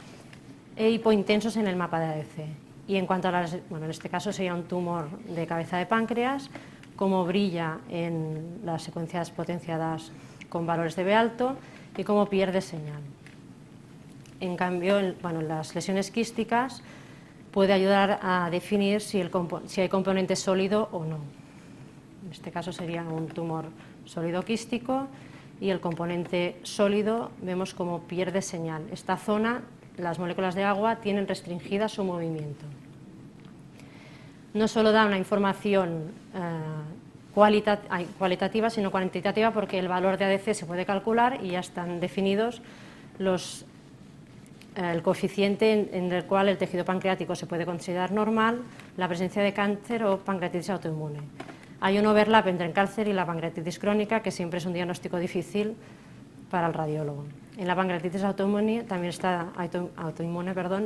e hipointensos en el mapa de ADC. Y en cuanto a en este caso sería un tumor de cabeza de páncreas, cómo brilla en las secuencias potenciadas con valores de B alto y cómo pierde señal. En cambio, las lesiones quísticas puede ayudar a definir si hay componente sólido o no. En este caso sería un tumor sólido quístico y el componente sólido vemos cómo pierde señal. Esta zona, las moléculas de agua tienen restringida su movimiento. No solo da una información cualitativa, sino cuantitativa, porque el valor de ADC se puede calcular y ya están definidos el coeficiente en el cual el tejido pancreático se puede considerar normal, la presencia de cáncer o pancreatitis autoinmune. Hay un overlap entre el cáncer y la pancreatitis crónica, que siempre es un diagnóstico difícil para el radiólogo. En la pancreatitis autoinmune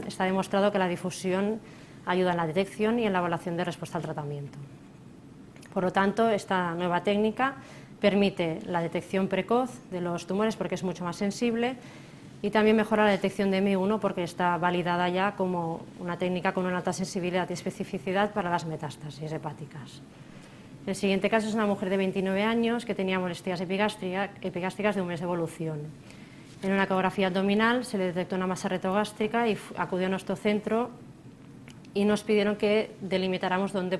está demostrado que la difusión ayuda en la detección y en la evaluación de respuesta al tratamiento. Por lo tanto, esta nueva técnica permite la detección precoz de los tumores porque es mucho más sensible, y también mejora la detección de M1 porque está validada ya como una técnica con una alta sensibilidad y especificidad para las metástasis hepáticas. El siguiente caso es una mujer de 29 años que tenía molestias epigástricas de un mes de evolución. En una ecografía abdominal se le detectó una masa retrogástrica y acudió a nuestro centro y nos pidieron que delimitáramos dónde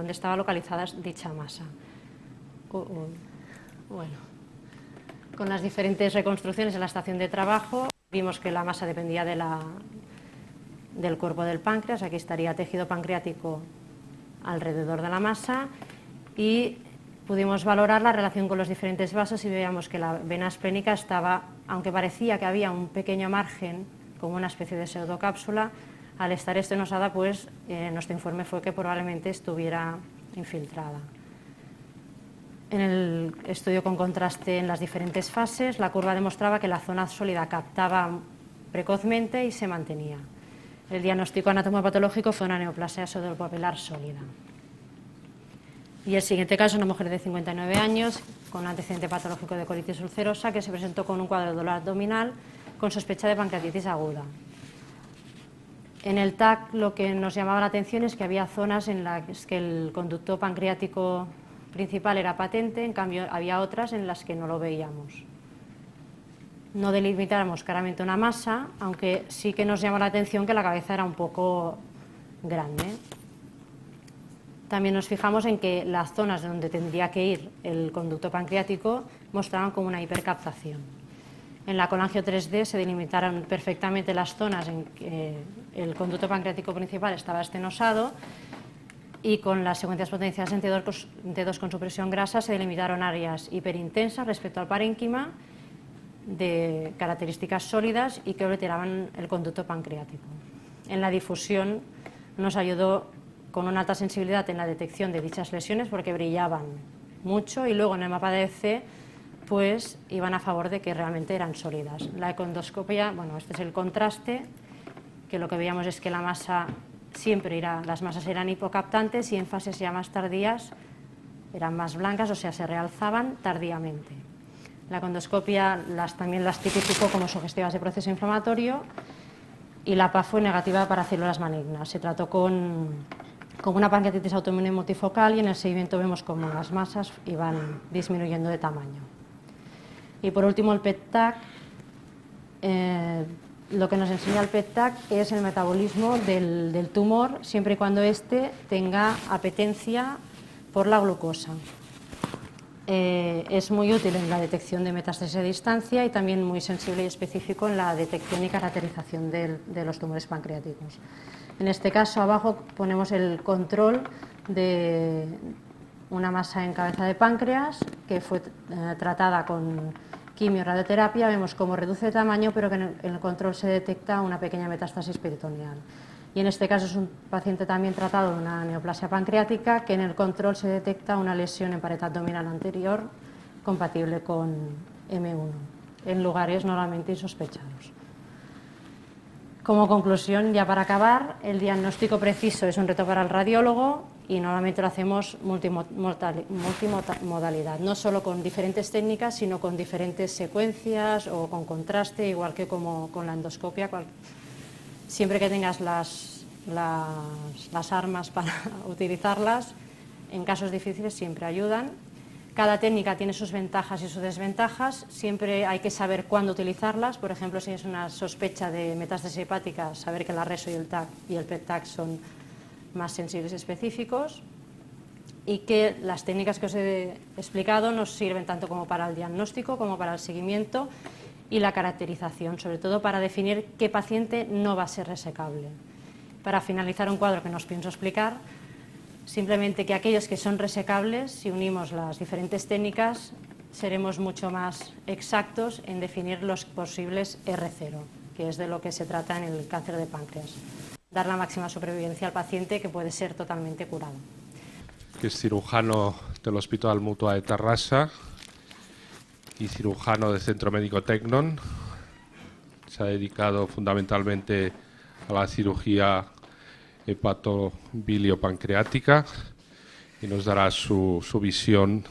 estaba localizada dicha masa. Bueno, con las diferentes reconstrucciones en la estación de trabajo vimos que la masa dependía del cuerpo del páncreas. Aquí estaría tejido pancreático alrededor de la masa y pudimos valorar la relación con los diferentes vasos y veíamos que la vena esplénica estaba, aunque parecía que había un pequeño margen, como una especie de pseudocápsula, al estar estenosada, pues nuestro informe fue que probablemente estuviera infiltrada. En el estudio con contraste en las diferentes fases, la curva demostraba que la zona sólida captaba precozmente y se mantenía. El diagnóstico anatomopatológico fue una neoplasia pseudopapilar sólida. Y el siguiente caso, una mujer de 59 años con un antecedente patológico de colitis ulcerosa que se presentó con un cuadro de dolor abdominal con sospecha de pancreatitis aguda. En el TAC lo que nos llamaba la atención es que había zonas en las que el conducto pancreático principal era patente, en cambio había otras en las que no lo veíamos. No delimitáramos claramente una masa, aunque sí que nos llamó la atención que la cabeza era un poco grande. También nos fijamos en que las zonas donde tendría que ir el conducto pancreático mostraban como una hipercaptación. En la colangio 3D se delimitaron perfectamente las zonas en que el conducto pancreático principal estaba estenosado y con las secuencias potenciadas en T2 con supresión grasa se delimitaron áreas hiperintensas respecto al parénquima de características sólidas y que obliteraban el conducto pancreático. En la difusión nos ayudó con una alta sensibilidad en la detección de dichas lesiones porque brillaban mucho y luego en el mapa de EC pues iban a favor de que realmente eran sólidas. La ecoendoscopia, bueno, este es el contraste, que lo que veíamos es que la masa siempre las masas eran hipocaptantes y en fases ya más tardías eran más blancas, o sea, se realzaban tardíamente. La ecoendoscopia también las tipificó como sugestivas de proceso inflamatorio y la PA fue negativa para células malignas. Se trató con una pancreatitis autoinmune multifocal y en el seguimiento vemos como las masas iban disminuyendo de tamaño. Y por último el PET-TAC, lo que nos enseña el PET-TAC es el metabolismo del tumor siempre y cuando éste tenga apetencia por la glucosa. Es muy útil en la detección de metástasis a distancia y también muy sensible y específico en la detección y caracterización de los tumores pancreáticos. En este caso abajo ponemos el control de una masa en cabeza de páncreas que fue tratada con quimio-radioterapia. Vemos cómo reduce de tamaño, pero que en el control se detecta una pequeña metástasis peritoneal. Y en este caso es un paciente también tratado de una neoplasia pancreática, que en el control se detecta una lesión en pared abdominal anterior compatible con M1, en lugares normalmente insospechados. Como conclusión, ya para acabar, el diagnóstico preciso es un reto para el radiólogo y normalmente lo hacemos multimodalidad, no solo con diferentes técnicas, sino con diferentes secuencias o con contraste, igual que como con la endoscopia. Siempre que tengas las armas para utilizarlas, en casos difíciles siempre ayudan. Cada técnica tiene sus ventajas y sus desventajas, siempre hay que saber cuándo utilizarlas. Por ejemplo, si es una sospecha de metástasis hepática, saber que la reso y el TAC y el PET-TAC son más sensibles y específicos, y que las técnicas que os he explicado nos sirven tanto como para el diagnóstico como para el seguimiento y la caracterización, sobre todo para definir qué paciente no va a ser resecable. Para finalizar un cuadro que no os pienso explicar, simplemente que aquellos que son resecables, si unimos las diferentes técnicas, seremos mucho más exactos en definir los posibles R0, que es de lo que se trata en el cáncer de páncreas. Dar la máxima supervivencia al paciente, que puede ser totalmente curado. Que es cirujano del Hospital Mutua de Tarrasa y cirujano del Centro Médico Teknon. Se ha dedicado fundamentalmente a la cirugía hepatobiliopancreática y nos dará su visión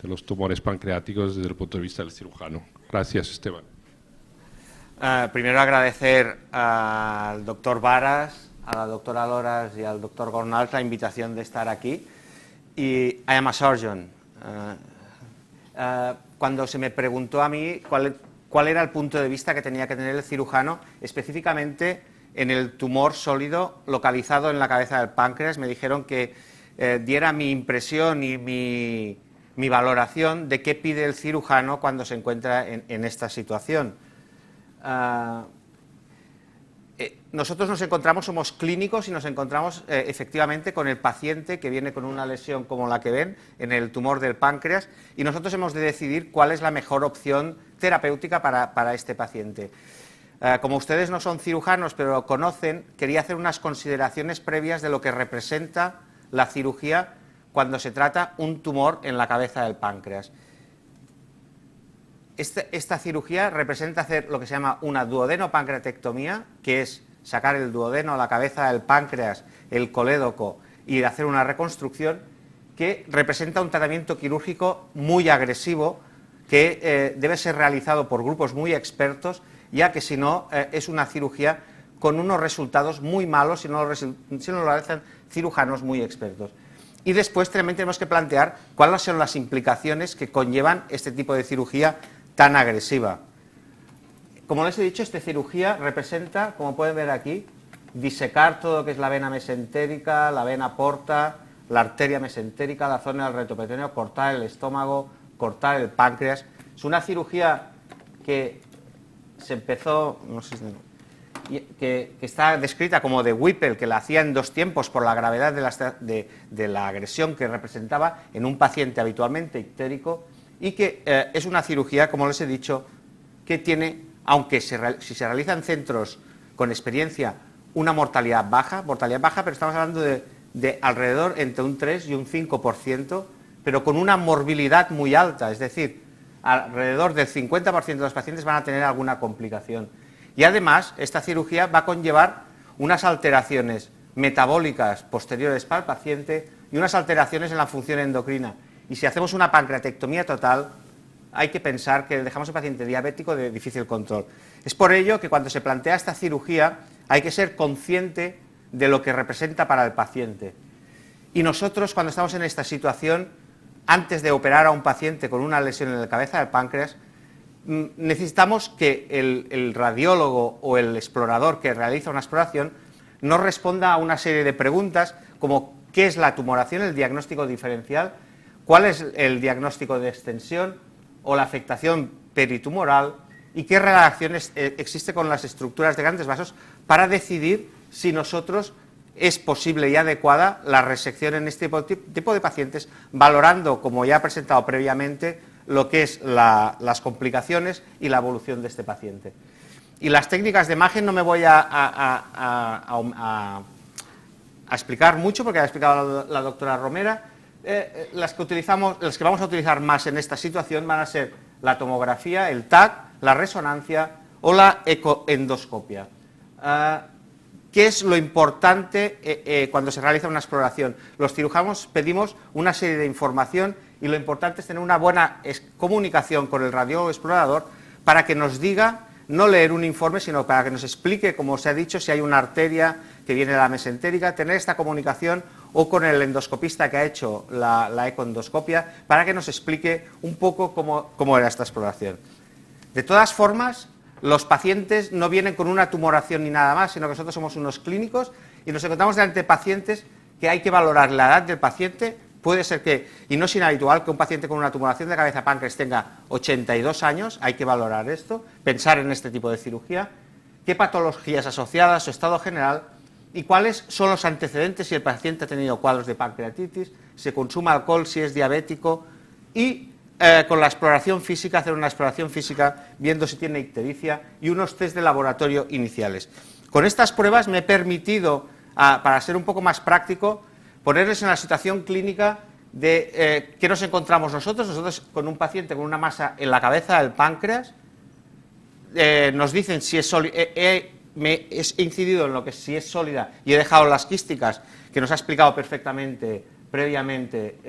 de los tumores pancreáticos desde el punto de vista del cirujano. Gracias, Esteban. Primero agradecer al doctor Varas, a la doctora Loras y al doctor Gornals la invitación de estar aquí I am a surgeon. Cuando se me preguntó a mí cuál era el punto de vista que tenía que tener el cirujano, específicamente en el tumor sólido localizado en la cabeza del páncreas, me dijeron que diera mi impresión y mi valoración de qué pide el cirujano cuando se encuentra en esta situación. Nosotros nos encontramos, somos clínicos y nos encontramos efectivamente con el paciente que viene con una lesión como la que ven en el tumor del páncreas, y nosotros hemos de decidir cuál es la mejor opción terapéutica para este paciente. Como ustedes no son cirujanos pero lo conocen, quería hacer unas consideraciones previas de lo que representa la cirugía cuando se trata un tumor en la cabeza del páncreas. Esta cirugía representa hacer lo que se llama una duodenopancreatectomía, que es sacar el duodeno, la cabeza del páncreas, el colédoco, y hacer una reconstrucción, que representa un tratamiento quirúrgico muy agresivo que debe ser realizado por grupos muy expertos, ya que si no es una cirugía con unos resultados muy malos si no lo realizan cirujanos muy expertos. Y después también tenemos que plantear cuáles son las implicaciones que conllevan este tipo de cirugía tan agresiva. Como les he dicho, esta cirugía representa, como pueden ver aquí, disecar todo lo que es la vena mesentérica, la vena porta, la arteria mesentérica, la zona del retroperitoneio, cortar el estómago, cortar el páncreas. Es una cirugía que se empezó, no sé si, que está descrita como de Whipple, que la hacía en 2 tiempos por la gravedad de la agresión que representaba en un paciente habitualmente ictérico, y que es una cirugía, como les he dicho, que tiene, aunque si se realiza en centros con experiencia, una mortalidad baja, pero estamos hablando de alrededor entre un 3 y un 5%, pero con una morbilidad muy alta, es decir, alrededor del 50% de los pacientes van a tener alguna complicación. Y además, esta cirugía va a conllevar unas alteraciones metabólicas posteriores para el paciente y unas alteraciones en la función endocrina. Y si hacemos una pancreatectomía total, hay que pensar que dejamos al paciente diabético de difícil control. Es por ello que cuando se plantea esta cirugía hay que ser consciente de lo que representa para el paciente. Y nosotros, cuando estamos en esta situación, antes de operar a un paciente con una lesión en la cabeza del páncreas, necesitamos que el radiólogo o el explorador que realiza una exploración nos responda a una serie de preguntas como qué es la tumoración, el diagnóstico diferencial, cuál es el diagnóstico de extensión o la afectación peritumoral y qué relaciones existe con las estructuras de grandes vasos para decidir si nosotros es posible y adecuada la resección en este tipo de pacientes, valorando, como ya he presentado previamente, lo que es las complicaciones y la evolución de este paciente. Y las técnicas de imagen no me voy a explicar mucho, porque ha explicado la doctora Romera. Las que vamos a utilizar más en esta situación van a ser la tomografía, el TAC, la resonancia o la ecoendoscopia. ¿Qué es lo importante cuando se realiza una exploración? Los cirujanos pedimos una serie de información y lo importante es tener una buena comunicación con el radiólogo explorador para que nos diga, no leer un informe, sino para que nos explique, como se ha dicho, si hay una arteria que viene de la mesentérica, tener esta comunicación, o con el endoscopista que ha hecho la ecoendoscopia, para que nos explique un poco cómo era esta exploración. De todas formas, los pacientes no vienen con una tumoración ni nada más, sino que nosotros somos unos clínicos y nos encontramos delante de pacientes que hay que valorar la edad del paciente. Puede ser que, y no es inhabitual, que un paciente con una tumoración de cabeza páncreas tenga 82 años, hay que valorar esto, pensar en este tipo de cirugía, qué patologías asociadas, su estado general y cuáles son los antecedentes si el paciente ha tenido cuadros de pancreatitis, si consume alcohol, si es diabético, y con la exploración física, hacer una exploración física viendo si tiene ictericia y unos test de laboratorio iniciales. Con estas pruebas me he permitido, para ser un poco más práctico, ponerles en la situación clínica de qué nos encontramos nosotros con un paciente con una masa en la cabeza del páncreas. Nos dicen si es sólida, he incidido en lo que si es sólida y he dejado las quísticas, que nos ha explicado perfectamente previamente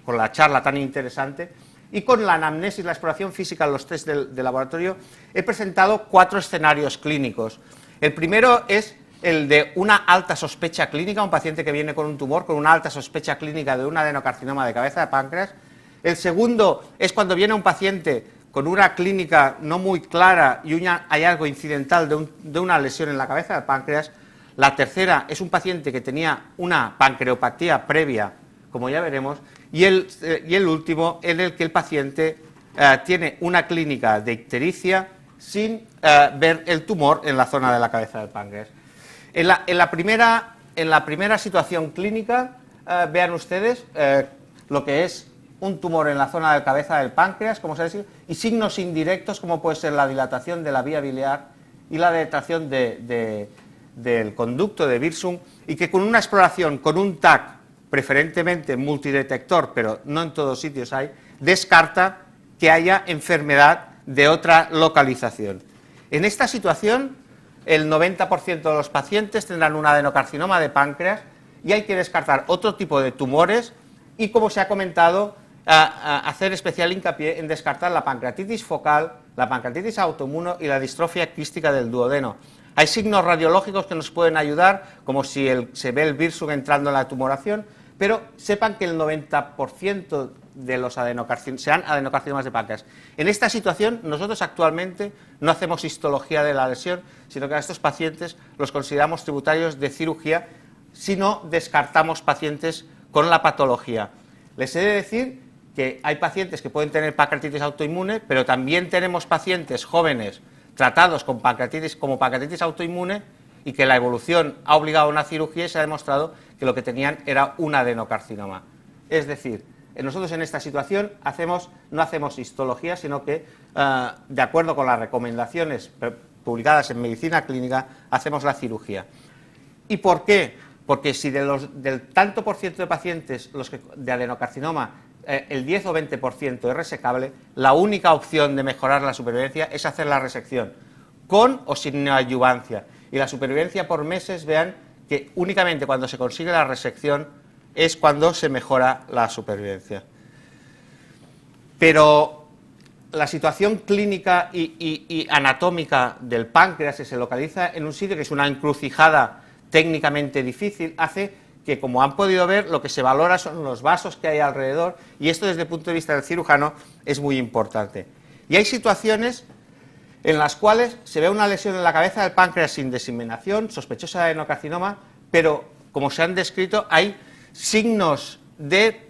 con la charla tan interesante, y con la anamnesis, la exploración física, los test de laboratorio, he presentado 4 escenarios clínicos. El primero es el de una alta sospecha clínica, un paciente que viene con un tumor, con una alta sospecha clínica de un adenocarcinoma de cabeza de páncreas. El segundo es cuando viene un paciente con una clínica no muy clara y un hallazgo incidental de una lesión en la cabeza del páncreas. La tercera es un paciente que tenía una pancreopatía previa, como ya veremos, y el último en el que el paciente tiene una clínica de ictericia sin ver el tumor en la zona de la cabeza del páncreas. En la primera situación clínica, vean ustedes lo que es un tumor en la zona de la cabeza del páncreas, como se dice, y signos indirectos como puede ser la dilatación de la vía biliar y la dilatación del conducto de Wirsung, y que con una exploración con un TAC, preferentemente multidetector, pero no en todos sitios hay, descarta que haya enfermedad de otra localización. En esta situación, el 90% de los pacientes tendrán un adenocarcinoma de páncreas y hay que descartar otro tipo de tumores y, como se ha comentado, hacer especial hincapié en descartar la pancreatitis focal, la pancreatitis autoinmune y la distrofia quística del duodeno. Hay signos radiológicos que nos pueden ayudar, como si se ve el Wirsung entrando en la tumoración, pero sepan que el 90% de los sean adenocarcinomas de páncreas. En esta situación, nosotros actualmente no hacemos histología de la lesión, sino que a estos pacientes los consideramos tributarios de cirugía si no descartamos pacientes con la patología. Les he de decir que hay pacientes que pueden tener pancreatitis autoinmune, pero también tenemos pacientes jóvenes tratados con pancreatitis como pancreatitis autoinmune y que la evolución ha obligado a una cirugía y se ha demostrado que lo que tenían era un adenocarcinoma. Es decir, nosotros en esta situación no hacemos histología, sino que, de acuerdo con las recomendaciones publicadas en medicina clínica, hacemos la cirugía. ¿Y por qué? Porque si del tanto por ciento de pacientes de adenocarcinoma el 10 o 20% es resecable, la única opción de mejorar la supervivencia es hacer la resección, con o sin neoadyuvancia. Y la supervivencia por meses, vean que únicamente cuando se consigue la resección es cuando se mejora la supervivencia. Pero la situación clínica y anatómica del páncreas, que se localiza en un sitio que es una encrucijada técnicamente difícil, hace que, como han podido ver, lo que se valora son los vasos que hay alrededor, y esto desde el punto de vista del cirujano es muy importante. Y hay situaciones en las cuales se ve una lesión en la cabeza del páncreas sin diseminación, sospechosa de adenocarcinoma, pero, como se han descrito, hay signos de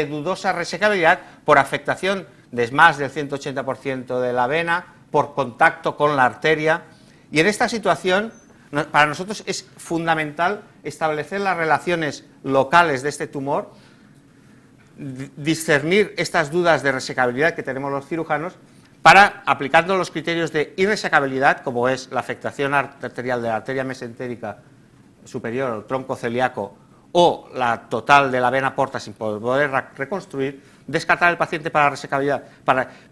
dudosa resecabilidad por afectación de más del 180% de la vena, por contacto con la arteria, y en esta situación para nosotros es fundamental establecer las relaciones locales de este tumor, discernir estas dudas de resecabilidad que tenemos los cirujanos, para, aplicando los criterios de irresecabilidad, como es la afectación arterial de la arteria mesentérica superior al tronco celíaco o la total de la vena porta sin poder reconstruir, descartar al paciente para resecabilidad.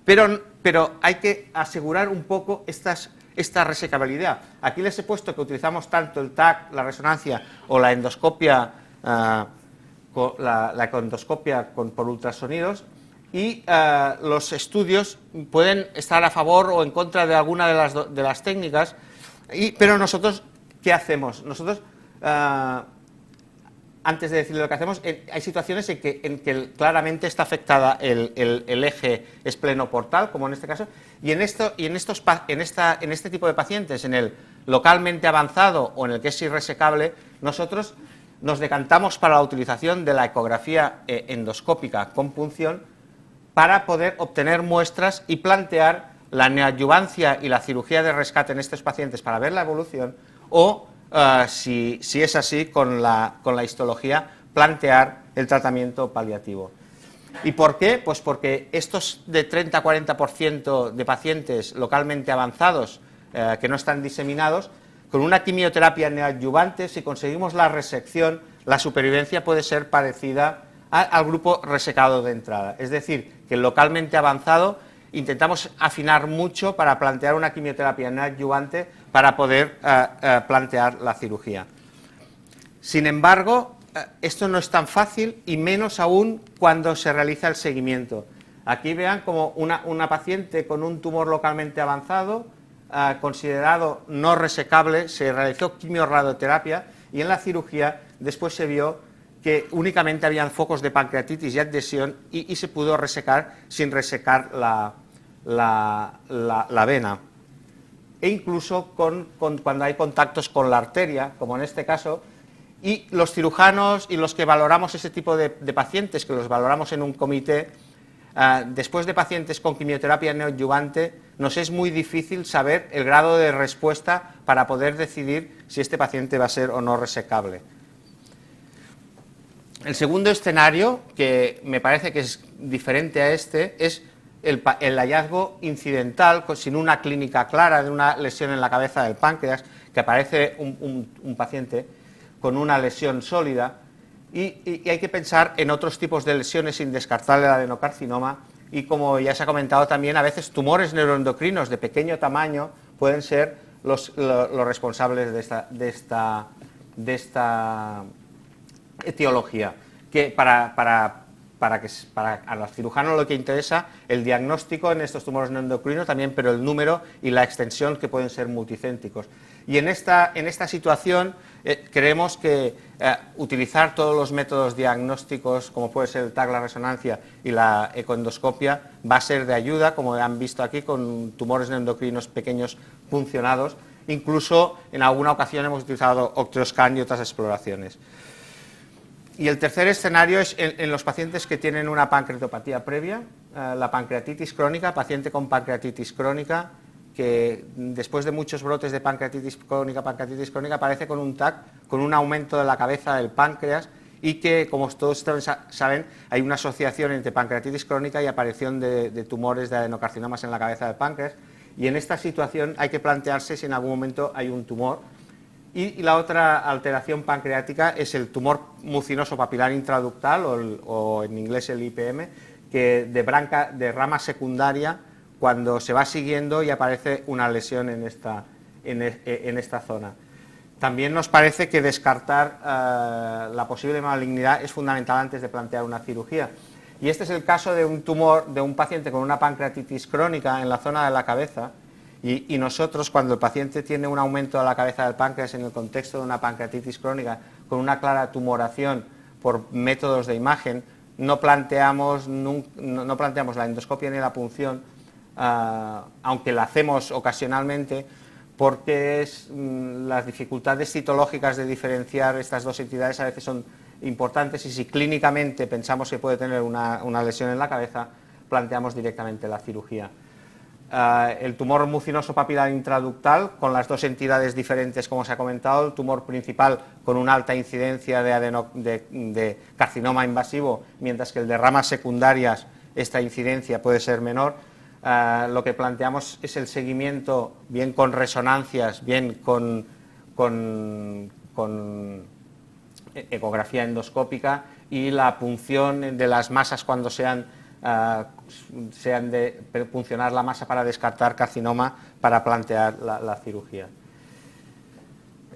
Pero hay que asegurar un poco esta resecabilidad. Aquí les he puesto que utilizamos tanto el TAC, la resonancia o la endoscopia, la ecoendoscopia por ultrasonidos, y los estudios pueden estar a favor o en contra de alguna de las técnicas, pero nosotros, ¿qué hacemos? Nosotros, antes de decirle lo que hacemos, hay situaciones en que claramente está afectada el eje esplenoportal, como en este caso, y en este tipo de pacientes, en el localmente avanzado o en el que es irresecable, nosotros nos decantamos para la utilización de la ecografía endoscópica con punción para poder obtener muestras y plantear la neoadyuvancia y la cirugía de rescate en estos pacientes para ver la evolución, o si es así, con la histología, plantear el tratamiento paliativo. ¿Y por qué? Pues porque estos de 30-40% de pacientes localmente avanzados que no están diseminados, con una quimioterapia neoadyuvante, si conseguimos la resección, la supervivencia puede ser parecida al grupo resecado de entrada. Es decir, que localmente avanzado intentamos afinar mucho para plantear una quimioterapia neoadyuvante para poder plantear la cirugía. Sin embargo, esto no es tan fácil, y menos aún cuando se realiza el seguimiento. Aquí vean como una paciente con un tumor localmente avanzado considerado no resecable, se realizó quimiorradioterapia y en la cirugía después se vio que únicamente habían focos de pancreatitis y adhesión y se pudo resecar sin resecar la vena. E incluso cuando hay contactos con la arteria, como en este caso, y los cirujanos y los que valoramos ese tipo de pacientes, que los valoramos en un comité, después de pacientes con quimioterapia neoadyuvante, nos es muy difícil saber el grado de respuesta para poder decidir si este paciente va a ser o no resecable. El segundo escenario, que me parece que es diferente a este, es el hallazgo incidental, sin una clínica clara de una lesión en la cabeza del páncreas, que aparece un paciente con una lesión sólida, y hay que pensar en otros tipos de lesiones sin descartar el adenocarcinoma, y como ya se ha comentado también, a veces tumores neuroendocrinos de pequeño tamaño pueden ser los responsables de esta etiología, que para a los cirujanos lo que interesa el diagnóstico en estos tumores neuroendocrinos también, pero el número y la extensión, que pueden ser multicéntricos. Y en esta situación creemos que utilizar todos los métodos diagnósticos, como puede ser el TAC, la resonancia y la ecoendoscopia, va a ser de ayuda, como han visto aquí, con tumores neuroendocrinos pequeños funcionados. Incluso en alguna ocasión hemos utilizado octreoscan y otras exploraciones. Y el tercer escenario es en los pacientes que tienen una pancreatopatía previa, la pancreatitis crónica, paciente con pancreatitis crónica, que después de muchos brotes de pancreatitis crónica aparece con un TAC, con un aumento de la cabeza del páncreas, y que, como todos saben, hay una asociación entre pancreatitis crónica y aparición de tumores de adenocarcinomas en la cabeza del páncreas, y en esta situación hay que plantearse si en algún momento hay un tumor. Y la otra alteración pancreática es el tumor mucinoso papilar intraductal, o en inglés el IPM, que de rama secundaria, cuando se va siguiendo y aparece una lesión en esta zona. También nos parece que descartar la posible malignidad es fundamental antes de plantear una cirugía. Y este es el caso de un tumor de un paciente con una pancreatitis crónica en la zona de la cabeza. Y nosotros, cuando el paciente tiene un aumento de la cabeza del páncreas en el contexto de una pancreatitis crónica con una clara tumoración por métodos de imagen, no planteamos la endoscopia ni la punción, aunque la hacemos ocasionalmente, porque las dificultades citológicas de diferenciar estas dos entidades a veces son importantes, y si clínicamente pensamos que puede tener una lesión en la cabeza, planteamos directamente la cirugía. El tumor mucinoso papilar intraductal, con las dos entidades diferentes, como se ha comentado, el tumor principal con una alta incidencia de carcinoma invasivo, mientras que el de ramas secundarias, esta incidencia puede ser menor. Lo que planteamos es el seguimiento, bien con resonancias, bien con ecografía endoscópica, y la punción de las masas cuando sean de puncionar la masa para descartar carcinoma, para plantear la cirugía.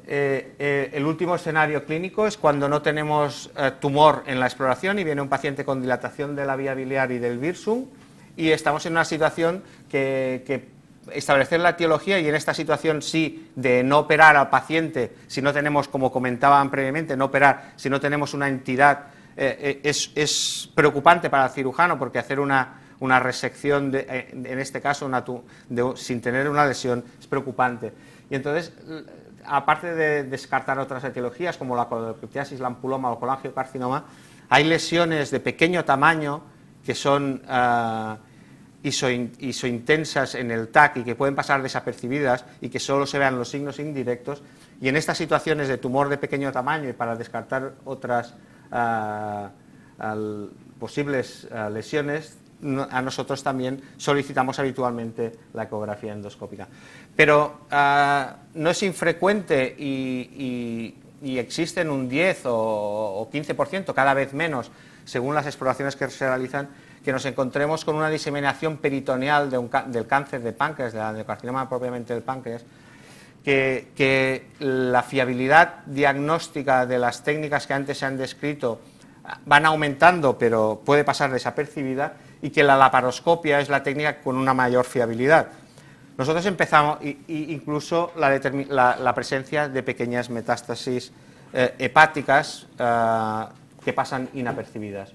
El último escenario clínico es cuando no tenemos tumor en la exploración y viene un paciente con dilatación de la vía biliar y del virsum, y estamos en una situación que establecer la etiología, y en esta situación sí, de no operar al paciente si no tenemos, como comentaban previamente, no operar si no tenemos una entidad. Es preocupante para el cirujano, porque hacer una resección, en este caso sin tener una lesión, es preocupante. Y entonces, aparte de descartar otras etiologías como la coloptiasis, la ampuloma o colangiocarcinoma, hay lesiones de pequeño tamaño que son isointensas en el TAC y que pueden pasar desapercibidas y que solo se vean los signos indirectos, y en estas situaciones de tumor de pequeño tamaño, y para descartar otras posibles lesiones, a nosotros también solicitamos habitualmente la ecografía endoscópica. Pero no es infrecuente, y existen un 10 o 15%, cada vez menos, según las exploraciones que se realizan, que nos encontremos con una diseminación peritoneal del cáncer de páncreas, del adenocarcinoma propiamente del páncreas, que la fiabilidad diagnóstica de las técnicas que antes se han descrito van aumentando, pero puede pasar desapercibida, y que la laparoscopia es la técnica con una mayor fiabilidad. Nosotros empezamos, incluso la presencia de pequeñas metástasis hepáticas que pasan inapercibidas.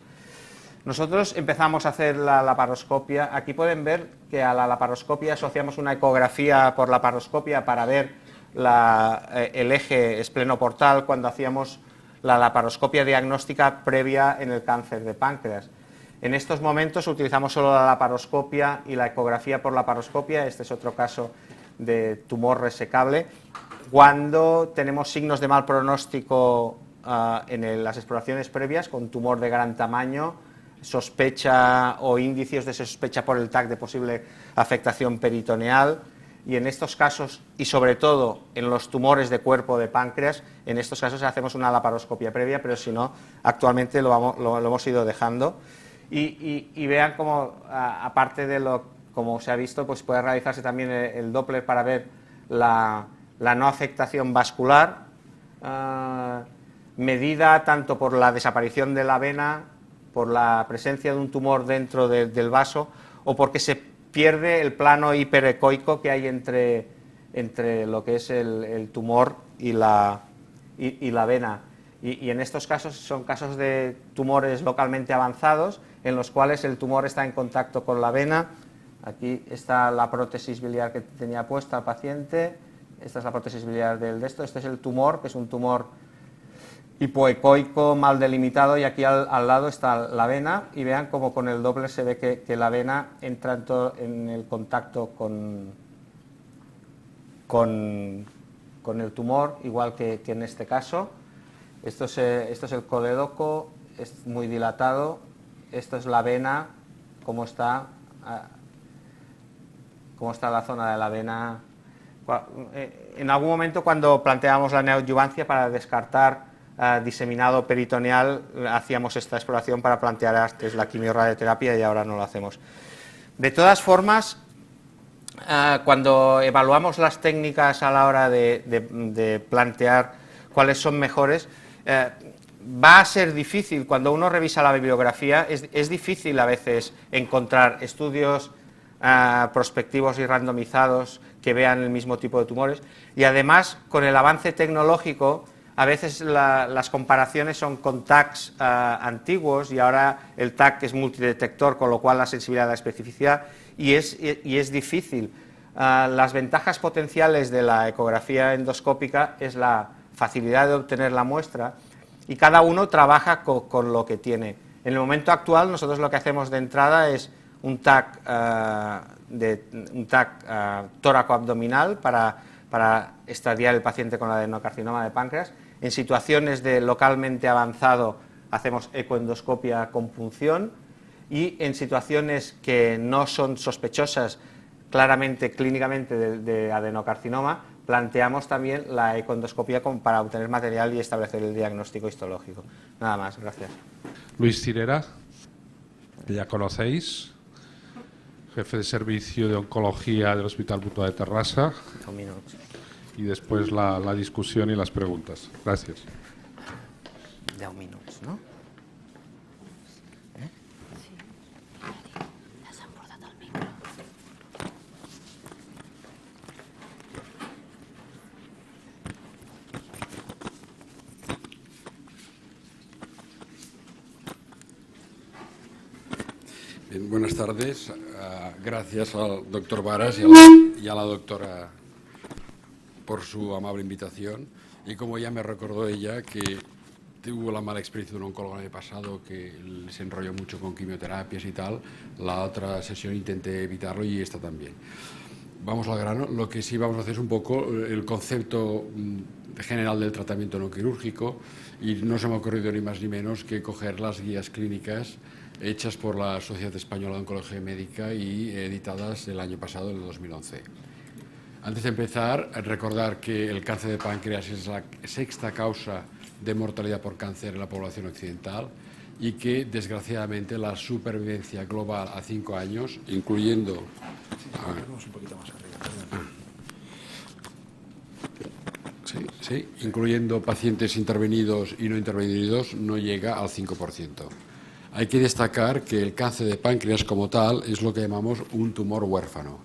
Nosotros empezamos a hacer la laparoscopia. Aquí pueden ver que a la laparoscopia asociamos una ecografía por laparoscopia para ver el eje esplenoportal cuando hacíamos la laparoscopia diagnóstica previa en el cáncer de páncreas. En estos momentos utilizamos solo la laparoscopia y la ecografía por laparoscopia. Este es otro caso de tumor resecable. Cuando tenemos signos de mal pronóstico en las exploraciones previas, con tumor de gran tamaño, sospecha o indicios de sospecha por el TAC de posible afectación peritoneal, y en estos casos, y sobre todo en los tumores de cuerpo de páncreas, en estos casos hacemos una laparoscopia previa, pero si no, actualmente lo hemos ido dejando. Y vean cómo, aparte de como se ha visto, pues puede realizarse también el Doppler para ver la no afectación vascular, medida tanto por la desaparición de la vena, por la presencia de un tumor dentro del vaso, o porque se pierde el plano hiperecoico que hay entre lo que es el tumor y la vena. Y en estos casos son casos de tumores localmente avanzados, en los cuales el tumor está en contacto con la vena. Aquí está la prótesis biliar que tenía puesta el paciente. Esta es la prótesis biliar de esto. Este es el tumor, que es un tumor hipoecoico mal delimitado, y aquí al lado está la vena, y vean cómo con el Doppler se ve que la vena entra en el contacto con el tumor, igual que en este caso. Esto es el colédoco, es muy dilatado. Esto es la vena, cómo está la zona de la vena. En algún momento, cuando planteábamos la neoadyuvancia para descartar diseminado peritoneal, hacíamos esta exploración para plantear antes la quimiorradioterapia, y ahora no lo hacemos. De todas formas, cuando evaluamos las técnicas a la hora de plantear cuáles son mejores, va a ser difícil. Cuando uno revisa la bibliografía, es difícil a veces encontrar estudios prospectivos y randomizados que vean el mismo tipo de tumores, y además con el avance tecnológico a veces las comparaciones son con TACs antiguos, y ahora el TAC es multidetector, con lo cual la sensibilidad a la especificidad, y es difícil. Las ventajas potenciales de la ecografía endoscópica es la facilidad de obtener la muestra, y cada uno trabaja con lo que tiene. En el momento actual nosotros lo que hacemos de entrada es un TAC tóraco-abdominal para estadiar el paciente con adenocarcinoma de páncreas. En situaciones de localmente avanzado hacemos ecoendoscopia con punción, y en situaciones que no son sospechosas claramente clínicamente de adenocarcinoma, planteamos también la ecoendoscopia para obtener material y establecer el diagnóstico histológico. Nada más, gracias. Luis Cirera, que ya conocéis, jefe de servicio de oncología del Hospital Mutua de Terrassa. 5 minutos. Y después la discusión y las preguntas. Gràcies. 10 minuts, no? Bien, buenas tardes. Gracias al doctor Varas y a la doctora por su amable invitación, y como ya me recordó ella que tuvo la mala experiencia de un oncólogo el año pasado que se enrolló mucho con quimioterapias y tal, la otra sesión intenté evitarlo y esta también. Vamos al grano. Lo que sí vamos a hacer es un poco el concepto general del tratamiento no quirúrgico, y no se me ha ocurrido ni más ni menos que coger las guías clínicas hechas por la Sociedad Española de Oncología Médica y editadas el año pasado, en el 2011. Antes de empezar, recordar que el cáncer de páncreas es la sexta causa de mortalidad por cáncer en la población occidental, y que, desgraciadamente, la supervivencia global a 5 años, incluyendo... incluyendo pacientes intervenidos y no intervenidos, no llega al 5%. Hay que destacar que el cáncer de páncreas como tal es lo que llamamos un tumor huérfano.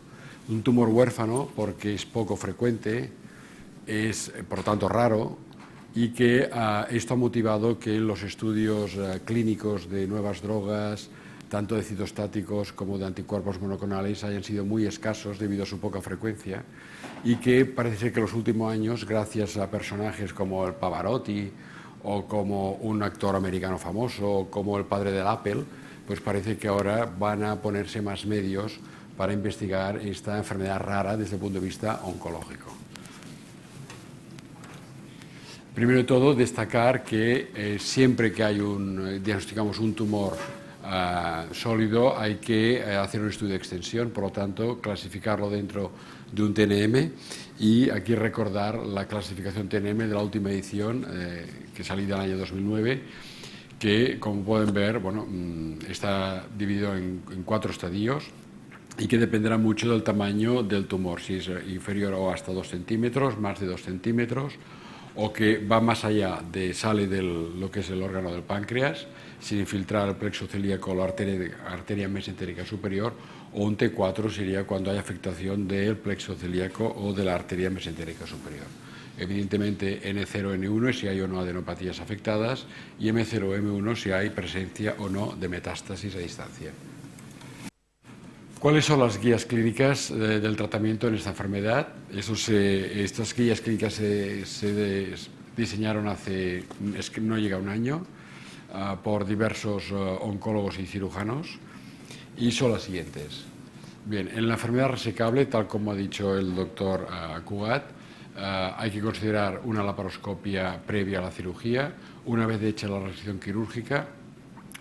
un tumor huérfano porque es poco frecuente, es por lo tanto raro, y que esto ha motivado que los estudios clínicos de nuevas drogas, tanto de citostáticos como de anticuerpos monoclonales, hayan sido muy escasos debido a su poca frecuencia, y que parece ser que en los últimos años, gracias a personajes como el Pavarotti o como un actor americano famoso o como el padre del Apple, pues parece que ahora van a ponerse más medios para investigar esta enfermedad rara desde el punto de vista oncológico. Primero de todo, destacar que siempre que diagnosticamos un tumor sólido hay que hacer un estudio de extensión, por lo tanto, clasificarlo dentro de un TNM, y aquí recordar la clasificación TNM de la última edición que salida en el año 2009, que, como pueden ver, está dividido en 4 estadios y que dependerá mucho del tamaño del tumor, si es inferior o hasta 2 centímetros, más de 2 centímetros, o que va más allá, sale de lo que es el órgano del páncreas, sin infiltrar el plexo celíaco o la arteria mesentérica superior, o un T4 sería cuando hay afectación del plexo celíaco o de la arteria mesentérica superior. Evidentemente N0, N1 si hay o no adenopatías afectadas, y M0, M1 si hay presencia o no de metástasis a distancia. ¿Cuáles son las guías clínicas del tratamiento en esta enfermedad? Estas guías clínicas se diseñaron no llega a un año, por diversos oncólogos y cirujanos, y son las siguientes. Bien, en la enfermedad resecable, tal como ha dicho el doctor Cugat, hay que considerar una laparoscopia previa a la cirugía, una vez hecha la resección quirúrgica,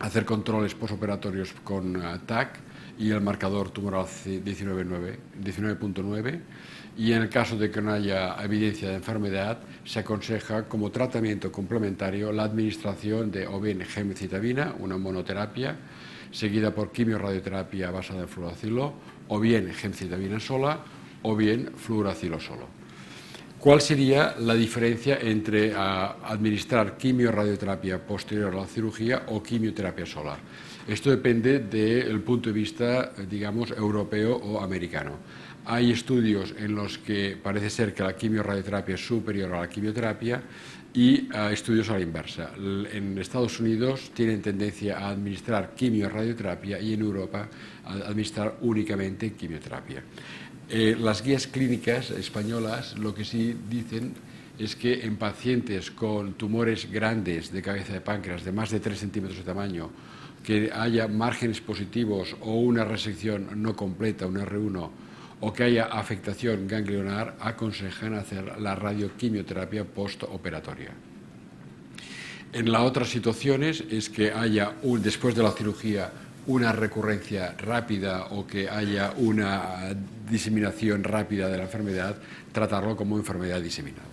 hacer controles posoperatorios con TAC y el marcador tumoral 19.9, y en el caso de que no haya evidencia de enfermedad, se aconseja como tratamiento complementario la administración de o bien gemcitabina, una monoterapia, seguida por quimiorradioterapia basada en fluoracilo, o bien gemcitabina sola, o bien fluoracilo solo. ¿Cuál sería la diferencia entre administrar quimiorradioterapia posterior a la cirugía o quimioterapia sola? Esto depende del punto de vista, digamos, europeo o americano. Hay estudios en los que parece ser que la quimiorradioterapia es superior a la quimioterapia, y estudios a la inversa. En Estados Unidos tienen tendencia a administrar quimiorradioterapia y en Europa a administrar únicamente quimioterapia. Las guías clínicas españolas lo que sí dicen es que en pacientes con tumores grandes de cabeza de páncreas de más de 3 centímetros de tamaño, que haya márgenes positivos o una resección no completa, un R1, o que haya afectación ganglionar, aconsejan hacer la radioquimioterapia postoperatoria. En las otras situaciones es que haya, después de la cirugía, una recurrencia rápida o que haya una diseminación rápida de la enfermedad, tratarlo como enfermedad diseminada.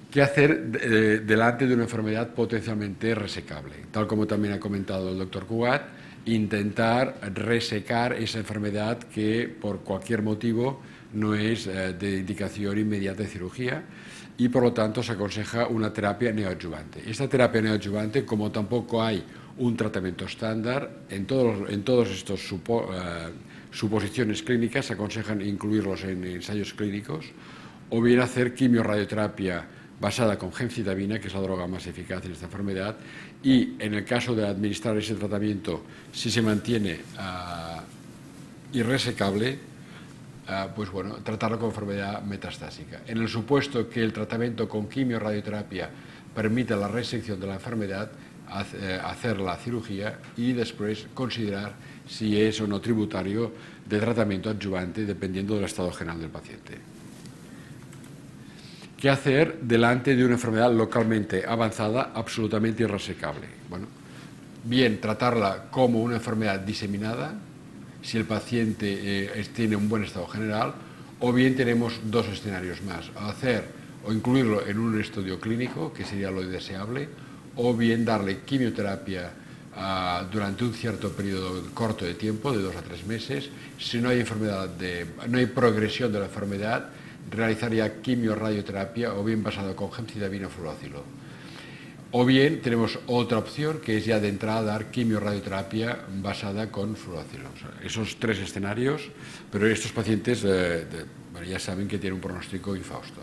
¿Qué hacer delante de una enfermedad potencialmente resecable? Tal como también ha comentado el doctor Cugat, intentar resecar esa enfermedad que por cualquier motivo no es de indicación inmediata de cirugía, y por lo tanto se aconseja una terapia neoadyuvante. Esta terapia neoadyuvante, como tampoco hay un tratamiento estándar, en todos estos suposiciones clínicas se aconsejan incluirlos en ensayos clínicos, o bien hacer quimiorradioterapia basada con gemcitabina, que es la droga más eficaz en esta enfermedad, y en el caso de administrar ese tratamiento, si se mantiene irresecable, pues bueno, tratarlo con enfermedad metastásica. En el supuesto que el tratamiento con quimiorradioterapia permita la resección de la enfermedad, hacer la cirugía y después considerar si es o no tributario de tratamiento adyuvante dependiendo del estado general del paciente. ¿Qué hacer delante de una enfermedad localmente avanzada, absolutamente irresecable? Bueno, bien tratarla como una enfermedad diseminada, si el paciente tiene un buen estado general, o bien tenemos 2 escenarios más: hacer o incluirlo en un estudio clínico, que sería lo deseable, o bien darle quimioterapia durante un cierto periodo corto de tiempo, de 2 a 3 meses. Si no hay no hay progresión de la enfermedad, realizaría quimiorradioterapia o bien basado con gemcitabina o fluoracilo. O bien tenemos otra opción que es ya de entrada dar quimio-radioterapia basada con fluoración. O sea, esos 3 escenarios, pero estos pacientes bueno, ya saben que tienen un pronóstico infausto.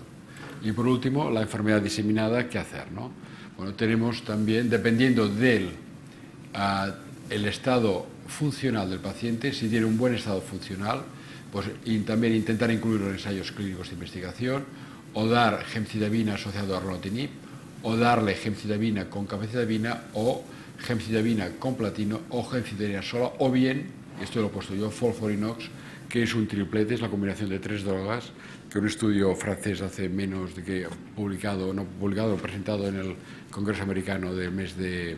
Y por último, la enfermedad diseminada, ¿qué hacer, no? Bueno, tenemos también, dependiendo del el estado funcional del paciente, si tiene un buen estado funcional, pues también intentar incluirlo en ensayos clínicos de investigación, o dar gemcitabina asociado a erlotinib, o darle gemcitabina con capecitabina, o gemcitabina con platino, o gemcitabina sola, o bien, esto lo he puesto yo, folfirinox, que es un triplete, es la combinación de 3 drogas, que un estudio francés hace menos de que presentado en el Congreso Americano del mes de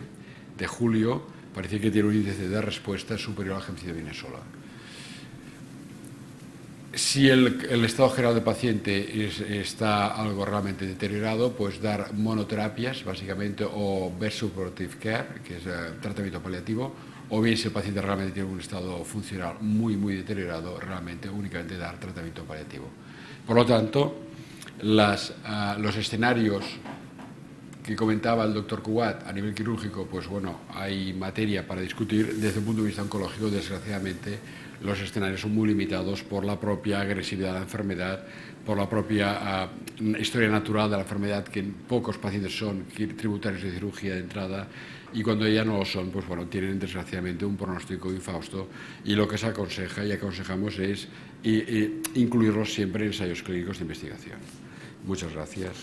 julio, parece que tiene un índice de respuesta superior a la gemcitabina sola. Si el estado general del paciente está algo realmente deteriorado, pues dar monoterapias, básicamente, o best supportive care, que es tratamiento paliativo, o bien si el paciente realmente tiene un estado funcional muy deteriorado, realmente únicamente dar tratamiento paliativo. Por lo tanto, los escenarios que comentaba el doctor Cugat a nivel quirúrgico, pues bueno, hay materia para discutir. Desde el punto de vista oncológico, desgraciadamente, los escenarios son muy limitados por la propia agresividad de la enfermedad, por la propia historia natural de la enfermedad, que pocos pacientes son tributarios de cirugía de entrada, y cuando ya no lo son, pues bueno, tienen desgraciadamente un pronóstico infausto, y lo que se aconseja y aconsejamos es incluirlos siempre en ensayos clínicos de investigación. Muchas gracias.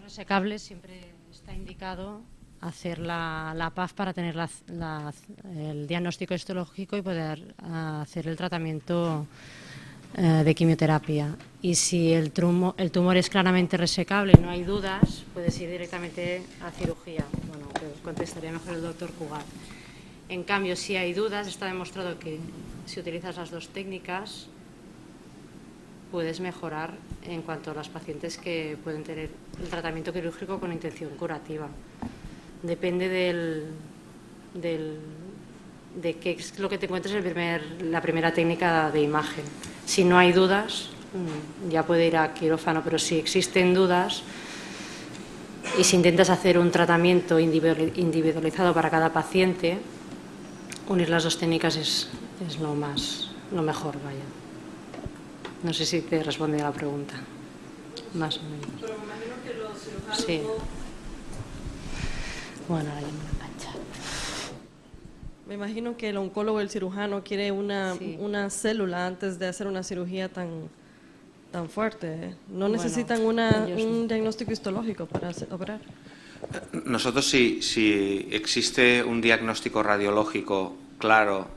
Resecable, siempre está indicado hacer la PAF para tener el diagnóstico histológico y poder hacer el tratamiento de quimioterapia. Y si el tumor es claramente resecable y no hay dudas, puedes ir directamente a cirugía. Bueno, que contestaría mejor el doctor Cugat. En cambio, si hay dudas, está demostrado que si utilizas las 2 técnicas puedes mejorar en cuanto a los pacientes que pueden tener el tratamiento quirúrgico con intención curativa. Depende de qué es lo que te encuentres la primera técnica de imagen. Si no hay dudas, ya puede ir a quirófano, pero si existen dudas y si intentas hacer un tratamiento individualizado para cada paciente, unir las 2 técnicas es lo mejor, vaya. No sé si te responde a la pregunta, más o menos. Pero me imagino que los cirujanos... Sí. Bueno, ahora ya me lo cancha. Me imagino que el oncólogo, el cirujano, quiere una célula antes de hacer una cirugía tan fuerte. ¿Eh? No necesitan un diagnóstico histológico para operar. Nosotros, si existe un diagnóstico radiológico claro,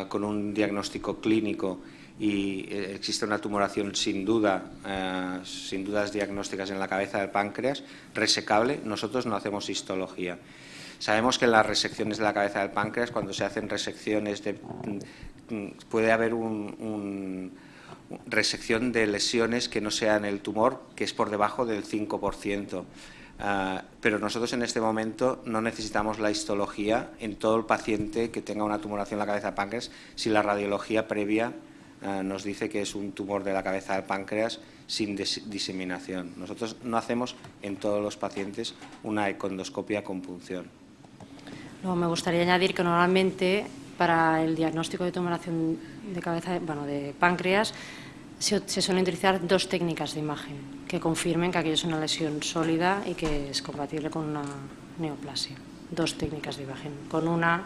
con un diagnóstico clínico, y existe una tumoración sin dudas diagnósticas en la cabeza del páncreas, resecable, nosotros no hacemos histología. Sabemos que en las resecciones de la cabeza del páncreas, cuando se hacen resecciones, puede haber resección de lesiones que no sean el tumor, que es por debajo del 5%. Pero nosotros en este momento no necesitamos la histología en todo el paciente que tenga una tumoración en la cabeza del páncreas, si la radiología previa nos dice que es un tumor de la cabeza del páncreas sin diseminación. Nosotros no hacemos en todos los pacientes una ecoendoscopia con punción. Luego me gustaría añadir que normalmente para el diagnóstico de tumoración de cabeza, de páncreas, se suelen utilizar 2 técnicas de imagen que confirmen que aquello es una lesión sólida y que es compatible con una neoplasia. 2 técnicas de imagen. Con una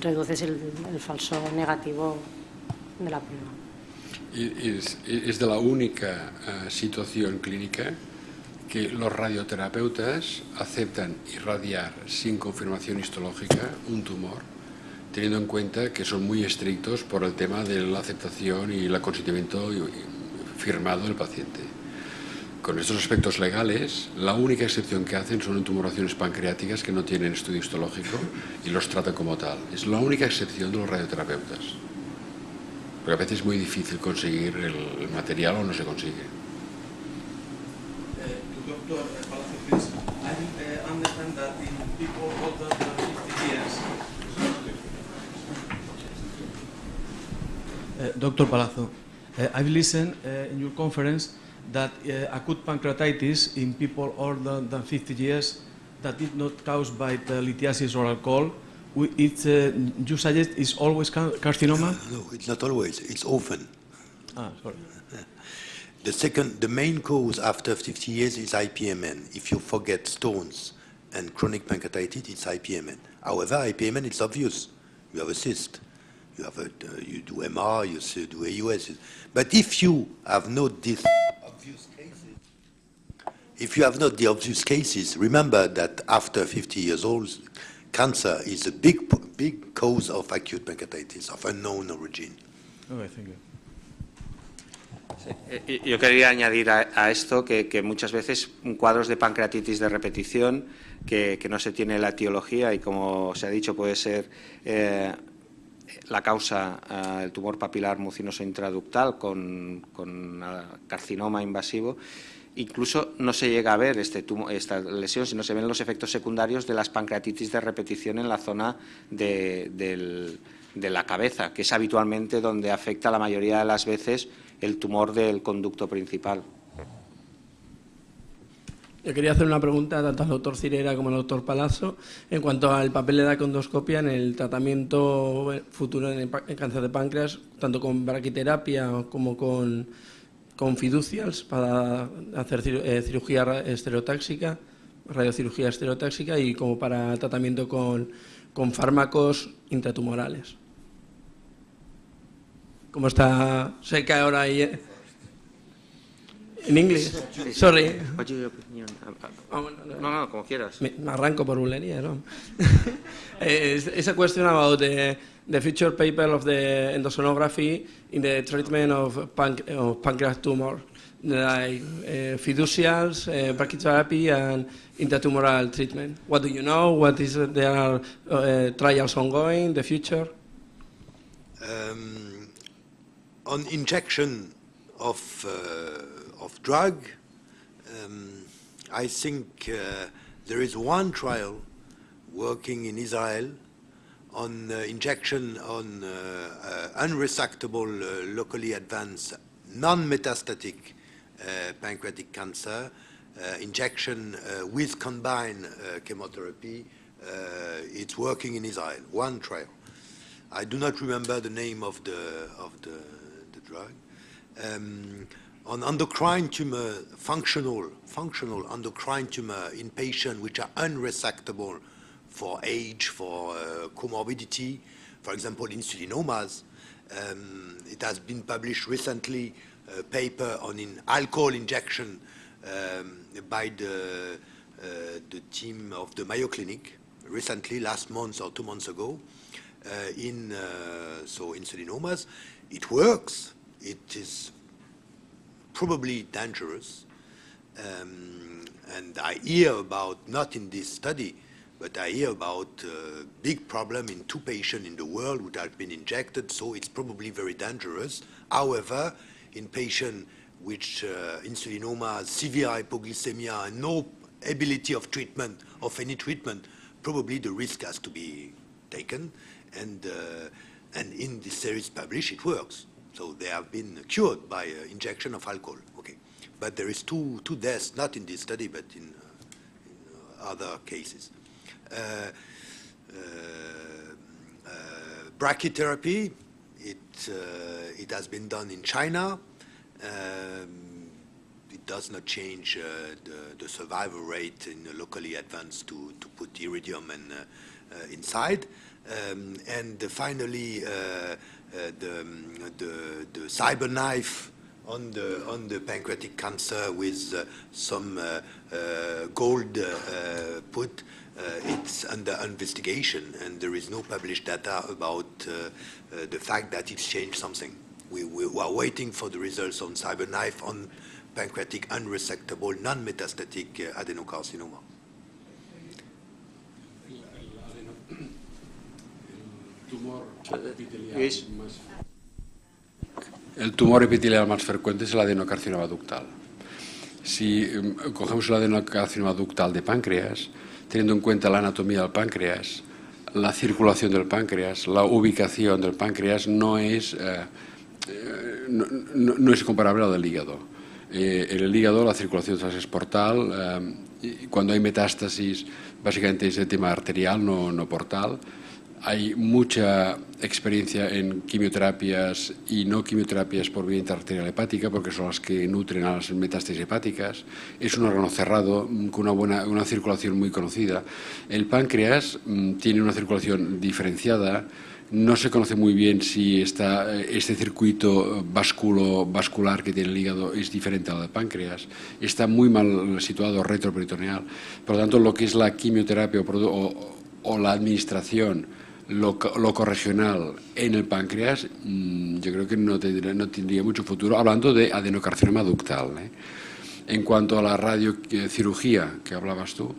reduces el falso negativo de la prueba. Es de la única situación clínica que los radioterapeutas aceptan irradiar sin confirmación histológica un tumor teniendo en cuenta que son muy estrictos por el tema de la aceptación y el consentimiento firmado del paciente. Con estos aspectos legales, la única excepción que hacen son en tumoraciones pancreáticas que no tienen estudio histológico y los tratan como tal. Es la única excepción de los radioterapeutas. Porque a veces es muy difícil conseguir el material o no se consigue. Dr. L.Palazzo, please. I understand that in people older than 50 years. Dr. Palazzo, I've listened in your conference that acute pancreatitis in people older than 50 years that is not caused by the lithiasis or alcohol. You suggest it's always carcinoma? No, it's not always. It's often. Sorry. The main cause after 50 years is IPMN. If you forget stones and chronic pancreatitis, it's IPMN. However, IPMN is obvious. You have a cyst. You do MR, you do AUS. But if you have not these obvious cases, the obvious cases, remember that after 50 years old, cancer is a big cause of acute pancreatitis of unknown origin. Okay, thank you. Yo quería añadir a esto que muchas veces cuadros de pancreatitis de repetición que no se tiene la etiología y, como se ha dicho, puede ser la causa el tumor papilar mucinoso intraductal con carcinoma invasivo. Incluso no se llega a ver esta lesión, sino se ven los efectos secundarios de las pancreatitis de repetición en la zona de la cabeza, que es habitualmente donde afecta la mayoría de las veces el tumor del conducto principal. Yo quería hacer una pregunta tanto al doctor Cirera como al doctor Palazzo en cuanto al papel de la econdoscopia en el tratamiento futuro en cáncer de páncreas, tanto con braquiterapia como con fiducials para hacer cirugía estereotáxica, radiocirugía estereotáxica y como para tratamiento con fármacos intratumorales. ¿Cómo está? Sé que ahora hay... ¿En inglés? Sorry. No, como quieras. Me arranco por bulería, ¿no? It's a question about the future paper of the endosonography in the treatment of pancreas tumor, like fiducials, brachytherapy, and intratumoral treatment. What do you know? What is there are trials ongoing? The future? On injection of drug, I think there is one trial working in Israel on injection on unresectable, locally advanced, non-metastatic pancreatic cancer, injection with combined chemotherapy. It's working in Israel, one trial. I do not remember the name of the drug. On endocrine tumor, functional endocrine tumor in patients which are unresectable for age, for comorbidity, for example, insulinomas. It has been published recently, a paper on alcohol injection by the team of the Mayo Clinic, recently, last month or 2 months ago, so insulinomas. It works. It is probably dangerous, and I hear about, not in this study, but I hear about a big problem in 2 patients in the world who have been injected, so it's probably very dangerous. However, in patients which insulinoma, severe hypoglycemia, and no ability of treatment, of any treatment, probably the risk has to be taken, and in this series published, it works. So they have been cured by injection of alcohol. Okay, but there is two deaths, not in this study, but in other cases. Brachytherapy, it has been done in China. It does not change the survival rate in locally advanced to put iridium and inside. And finally, the cyber knife on the pancreatic cancer with some gold put. It's under investigation, and there is no published data about the fact that it's changed something. We are waiting for the results on CyberKnife on pancreatic unresectable non-metastatic adenocarcinoma. El tumor epitelial más frecuente es el adenocarcinoma ductal. Si cogemos el adenocarcinoma ductal de páncreas, teniendo en cuenta la anatomía del páncreas, la circulación del páncreas, la ubicación del páncreas, no es comparable a la del hígado. En el hígado la circulación es portal, cuando hay metástasis básicamente es de tema arterial, no portal. Hay mucha experiencia en quimioterapias y no quimioterapias por vía intraarterial hepática, porque son las que nutren a las metástasis hepáticas. Es un órgano cerrado con una circulación muy conocida. El páncreas tiene una circulación diferenciada. No se conoce muy bien si este circuito vascular que tiene el hígado es diferente al del páncreas. Está muy mal situado retroperitoneal. Por lo tanto, lo que es la quimioterapia o la administración locorregional en el páncreas, yo creo que no tendría mucho futuro, hablando de adenocarcinoma ductal. En cuanto a la radiocirugía que hablabas tú,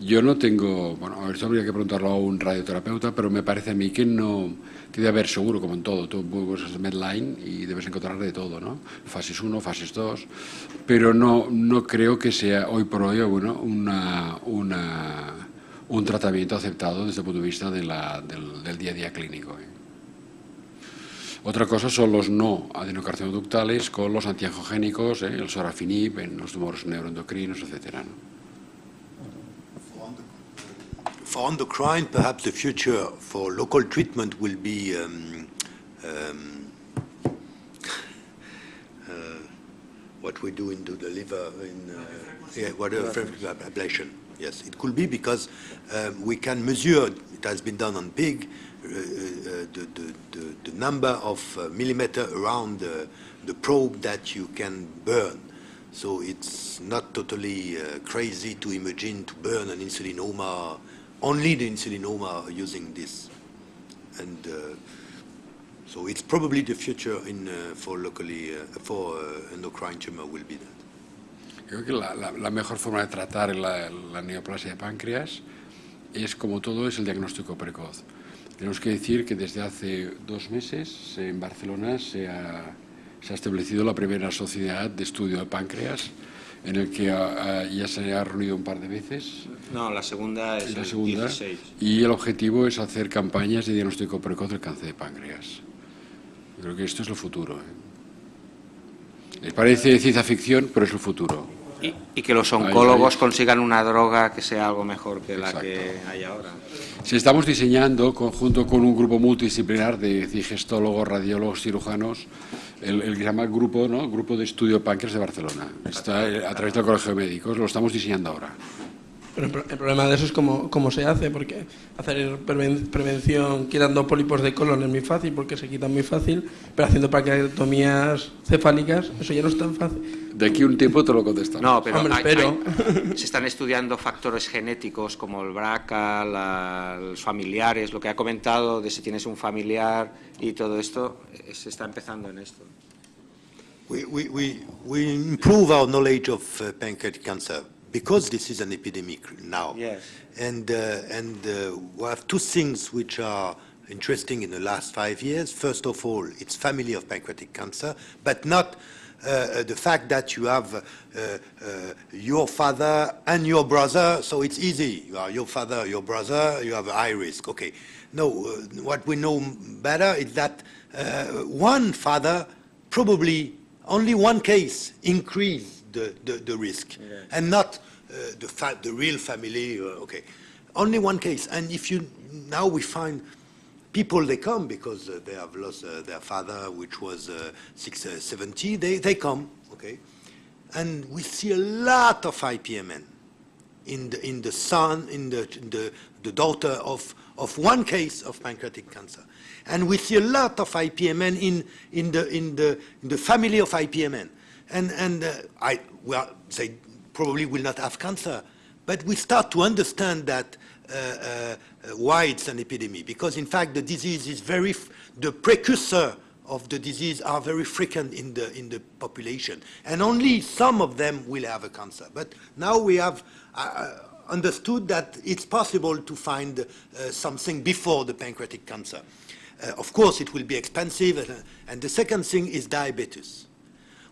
yo no tengo, bueno, esto habría que preguntarlo a un radioterapeuta, pero me parece a mí que debe haber seguro, como en todo, tú buscas Medline y debes encontrar de todo, ¿no? Fases 1, fases 2, pero no creo que sea hoy por hoy, bueno, un tratamiento aceptado desde el punto de vista del día a día clínico. Otra cosa son los no adenocarcinoductales con los antiangiogénicos, el sorafenib en los tumores neuroendocrinos, etc. For endocrine, perhaps the future for local treatment will be what we do into the liver ablation. Yes, it could be because we can measure, it has been done on pig, the number of millimeter around the probe that you can burn. So it's not totally crazy to imagine to burn an insulinoma, only the insulinoma using this. And so it's probably the future for endocrine tumor will be that. Creo que la mejor forma de tratar la neoplasia de páncreas es, como todo, es el diagnóstico precoz. Tenemos que decir que desde hace 2 meses en Barcelona se ha establecido la primera sociedad de estudio de páncreas, en el que ya se ha reunido un par de veces. No, la segunda es el 16. Y el objetivo es hacer campañas de diagnóstico precoz del cáncer de páncreas. Yo creo que esto es el futuro. Les parece ciencia ficción, pero es el futuro. Y que los oncólogos consigan una droga que sea algo mejor que la que hay ahora. Si estamos diseñando, junto con un grupo multidisciplinar de digestólogos, radiólogos, cirujanos, el que se llama grupo, ¿no? Grupo de Estudio Páncreas de Barcelona. Está a través del Colegio de Médicos, lo estamos diseñando ahora. Pero el problema de eso es cómo se hace, porque hacer prevención quitando pólipos de colon es muy fácil, porque se quitan muy fácil, pero haciendo pancreatomías cefálicas, eso ya no es tan fácil. De aquí un tiempo te lo contestamos. No, pero, se están estudiando factores genéticos como el BRCA, los familiares, lo que ha comentado de si tienes un familiar y todo esto, se está empezando en esto. We improve our knowledge of pancreatic cancer. Because this is an epidemic now, yes. And we have 2 things which are interesting in the last 5 years. First of all, it's family of pancreatic cancer, but not the fact that you have your father and your brother, so it's easy. You are your father, your brother, you have a high risk. Okay. No, what we know better is that one father, probably only one case, increase the risk, yes. And not the real family. Okay, only one case. And if now we find people, they come because they have lost their father, which was 70. They come, okay, and we see a lot of IPMN in the son, in the daughter of of one case of pancreatic cancer. And we see a lot of IPMN in the family of IPMN. They probably will not have cancer, but we start to understand that why it's an epidemic, because in fact the disease is the precursor of the disease are very frequent in the population, and only some of them will have a cancer. But now we have understood that it's possible to find something before the pancreatic cancer. Of course, it will be expensive, and the second thing is diabetes.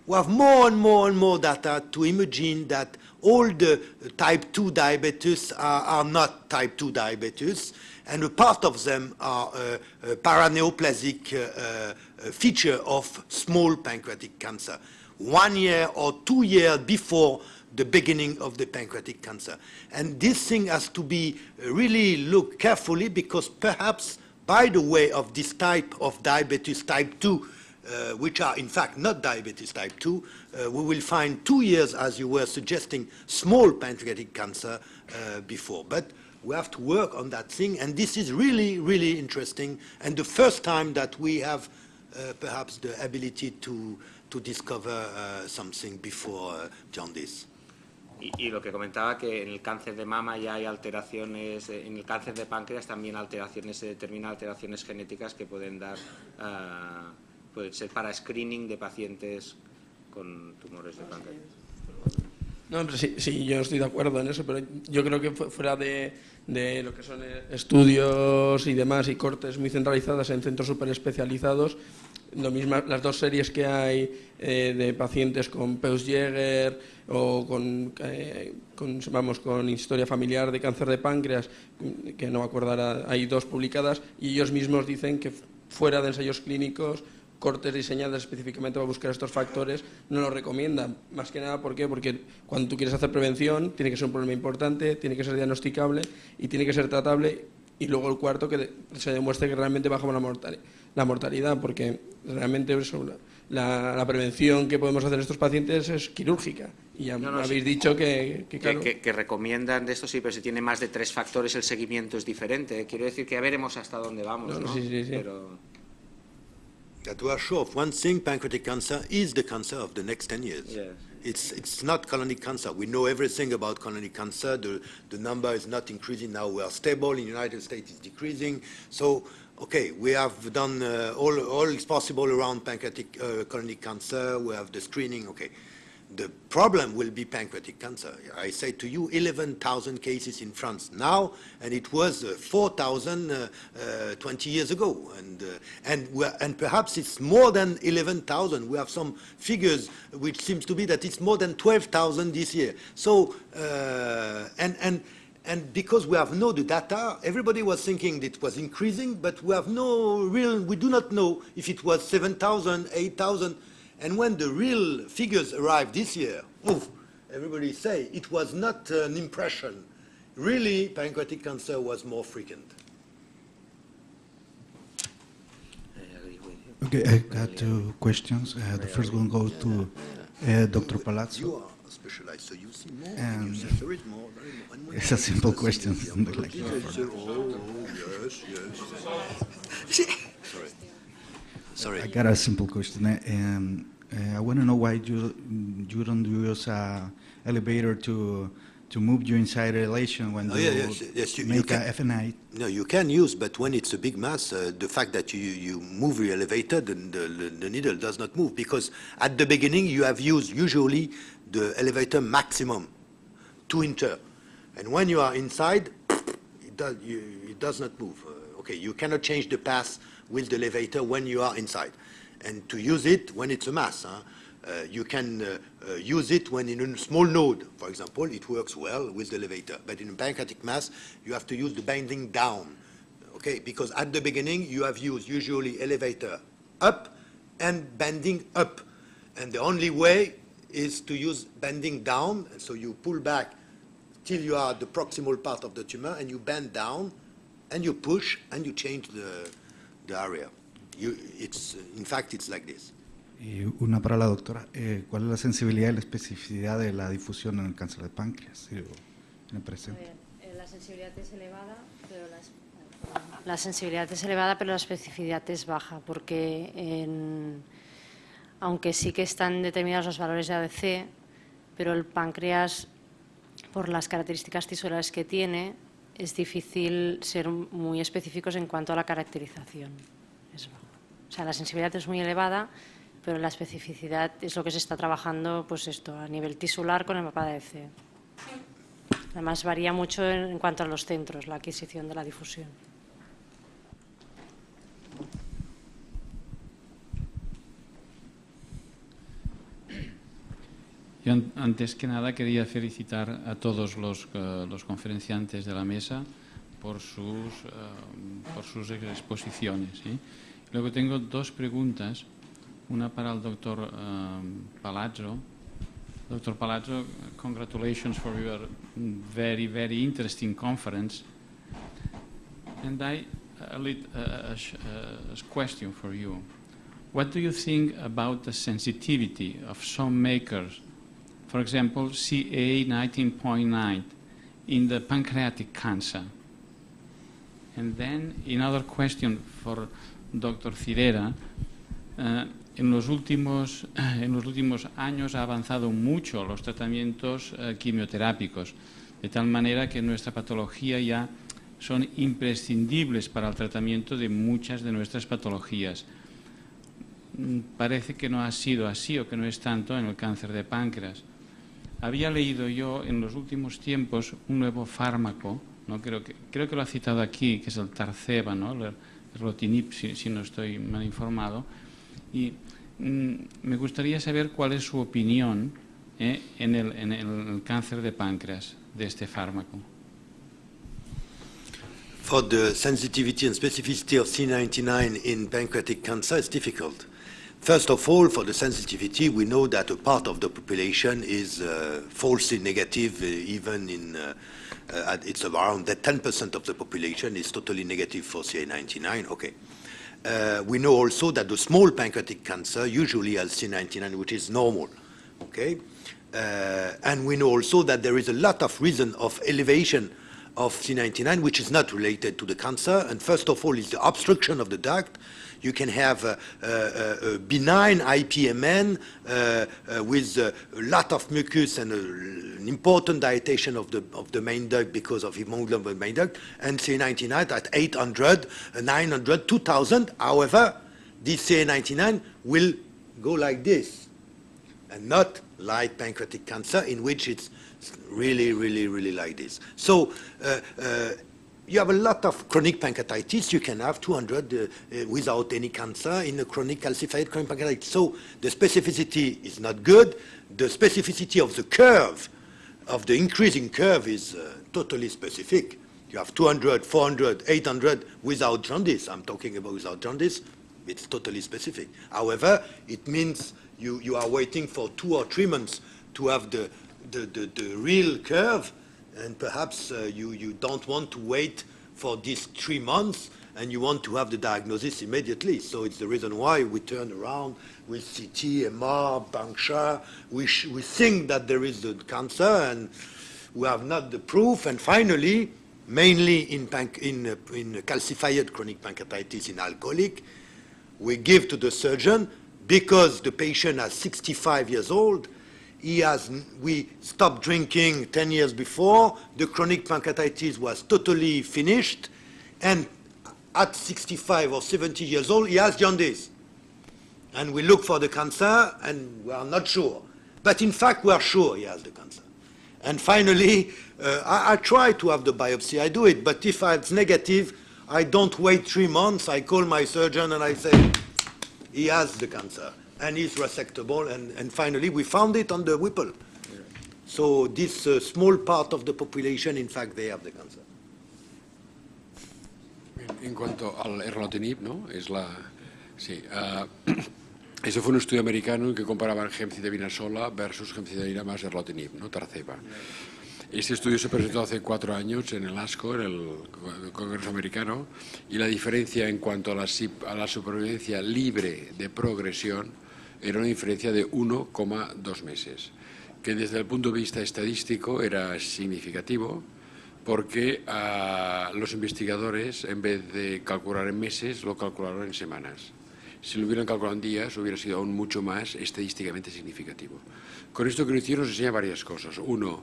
We have more and more and more data to imagine that all the type 2 diabetes are not type 2 diabetes, and a part of them are paraneoplastic feature of small pancreatic cancer, 1 year or 2 years before the beginning of the pancreatic cancer. And this thing has to be really looked carefully, because perhaps by the way of this type of diabetes type 2, which are in fact not diabetes type 2, we will find 2 years, as you were suggesting, small pancreatic cancer before. But we have to work on that thing, and this is really, really interesting, and the first time that we have perhaps the ability to discover something before jaundice. Y lo que comentaba, que en el cáncer de mama ya hay alteraciones, en el cáncer de páncreas también alteraciones, se determinan alteraciones genéticas que pueden dar, pueden ser para screening de pacientes con tumores de páncreas. No, pero sí, yo estoy de acuerdo en eso, pero yo creo que fuera de lo que son estudios y demás y cortes muy centralizadas en centros súper especializados, lo mismo, las dos series que hay de pacientes con Peus-Jäger o con historia familiar de cáncer de páncreas, que no me acuerdo ahora, hay dos publicadas, y ellos mismos dicen que fuera de ensayos clínicos, cortes diseñados específicamente para buscar estos factores, no lo recomiendan. Más que nada, ¿por qué? Porque cuando tú quieres hacer prevención, tiene que ser un problema importante, tiene que ser diagnosticable y tiene que ser tratable. Y luego el cuarto, que se demuestre que realmente bajamos la mortalidad, porque realmente eso, la prevención que podemos hacer en estos pacientes es quirúrgica. Y ya habéis dicho que claro. Que recomiendan de esto, sí, pero si tiene más de 3 factores el seguimiento es diferente. Quiero decir que ya veremos hasta dónde vamos, ¿no? Sí. Pero... That we are sure of one thing: pancreatic cancer is the cancer of the next 10 years. Yes. It's not colonic cancer. We know everything about colonic cancer. The number is not increasing now. We are stable. In the United States, it's decreasing. So, okay, we have done all is possible around pancreatic colonic cancer. We have the screening. Okay. The problem will be pancreatic cancer. I say to you, 11,000 cases in France now, and it was 4,000 20 years ago. And perhaps it's more than 11,000. We have some figures which seems to be that it's more than 12,000 this year. So, and because we have no the data, everybody was thinking it was increasing, but we have we do not know if it was 7,000, 8,000. And when the real figures arrived this year, everybody say it was not an impression. Really, pancreatic cancer was more frequent. Okay, I got 2 questions. The first one goes to Dr. Palazzo. You are specialized, so you see more. And you see more. it's a simple question. Sorry. I got a simple question. I want to know why you don't use an elevator to move you inside elation when you make a FNI. No, you can use, but when it's a big mass, the fact that you move the elevator, the needle does not move, because at the beginning you have used usually the elevator maximum, 2 inter, and when you are inside, it does not move. Okay, you cannot change the path with the elevator when you are inside. And to use it when it's a mass, you can use it when in a small node, for example, it works well with the elevator. But in a pancreatic mass, you have to use the bending down, okay? Because at the beginning, you have used usually elevator up and bending up. And the only way is to use bending down, and so you pull back till you are at the proximal part of the tumor, and you bend down, and you push, and you change the area. In fact, it's like this. Y una para la doctora. ¿Cuál es la sensibilidad y la especificidad de la difusión en el cáncer de páncreas? En el presente. La sensibilidad es elevada, pero La sensibilidad es elevada, pero la especificidad es baja, porque aunque sí que están determinados los valores de ADC, pero el páncreas, por las características tisulares que tiene, es difícil ser muy específicos en cuanto a la caracterización. O sea, la sensibilidad es muy elevada, pero la especificidad es lo que se está trabajando, pues esto, a nivel tisular con el mapa de ADC. Además, varía mucho en cuanto a los centros, la adquisición de la difusión. Yo antes que nada quería felicitar a todos los conferenciantes de la mesa por sus exposiciones, ¿sí? Luego tengo dos preguntas, una para el doctor Palazzo. Dr. Palazzo, congratulations for your very, very interesting conference. And a question for you. What do you think about the sensitivity of some makers, for example, CA 19.9 in the pancreatic cancer? And then another question for Dr. Cirera. En los últimos años ha avanzado mucho los tratamientos quimioterápicos, de tal manera que nuestra patología ya son imprescindibles para el tratamiento de muchas de nuestras patologías. Parece que no ha sido así o que no es tanto en el cáncer de páncreas. Había leído yo en los últimos tiempos un nuevo fármaco, ¿no? Creo que lo ha citado aquí, que es el Tarceva, ¿no? El Rotinib, si no estoy mal informado. Y me gustaría saber cuál es su opinión en el cáncer de páncreas de este fármaco. For the sensitivity and specificity of C99 in pancreatic cancer, it's difficult. First of all, for the sensitivity, we know that a part of the population is falsely negative, even in, it's around that 10% of the population is totally negative for CA99. Okay. We know also that the small pancreatic cancer usually has C99, which is normal. Okay. And we know also that there is a lot of reason of elevation of C99, which is not related to the cancer. And first of all is the obstruction of the duct. You can have a benign IPMN with a lot of mucus and an important dilatation of the main duct because of hemoglobin of the main duct, and CA99 at 800, 900, 2000. However, this CA99 will go like this, and not like pancreatic cancer, in which it's really, really, really like this. So you have a lot of chronic pancreatitis. You can have 200 without any cancer in a chronic calcified chronic pancreatitis. So the specificity is not good. The specificity of the curve, of the increasing curve, is totally specific. You have 200, 400, 800 without jaundice. I'm talking about without jaundice. It's totally specific. However, it means you are waiting for 2 or 3 months to have the real curve, and perhaps you don't want to wait for these 3 months, and you want to have the diagnosis immediately. So it's the reason why we turn around with CT, MR, puncture. We think that there is the cancer, and we have not the proof. And finally, mainly in calcified chronic pancreatitis in alcoholic, we give to the surgeon, because the patient is 65 years old, we stopped drinking 10 years before, the chronic pancreatitis was totally finished, and at 65 or 70 years old, he has jaundice. And we look for the cancer, and we are not sure. But in fact, we are sure he has the cancer. And finally, I try to have the biopsy, I do it, but if it's negative, I don't wait 3 months, I call my surgeon and I say, he has the cancer. And is resectable, and finally we found it on the Whipple. Yeah. So this small part of the population, in fact, they have the cancer. En cuanto al erlotinib, ¿no? Eso fue un estudio americano en que comparaban gemcitabina sola versus gemcitabina más erlotinib, ¿no? Tarceva. Este estudio se presentó hace 4 años en el ASCO, en el Congreso Americano, y la diferencia en cuanto a la supervivencia libre de progresión era una diferencia de 1,2 meses, que desde el punto de vista estadístico era significativo, porque los investigadores, en vez de calcular en meses, lo calcularon en semanas. Si lo hubieran calculado en días, hubiera sido aún mucho más estadísticamente significativo. Con esto que lo hicieron nos enseña varias cosas. Uno,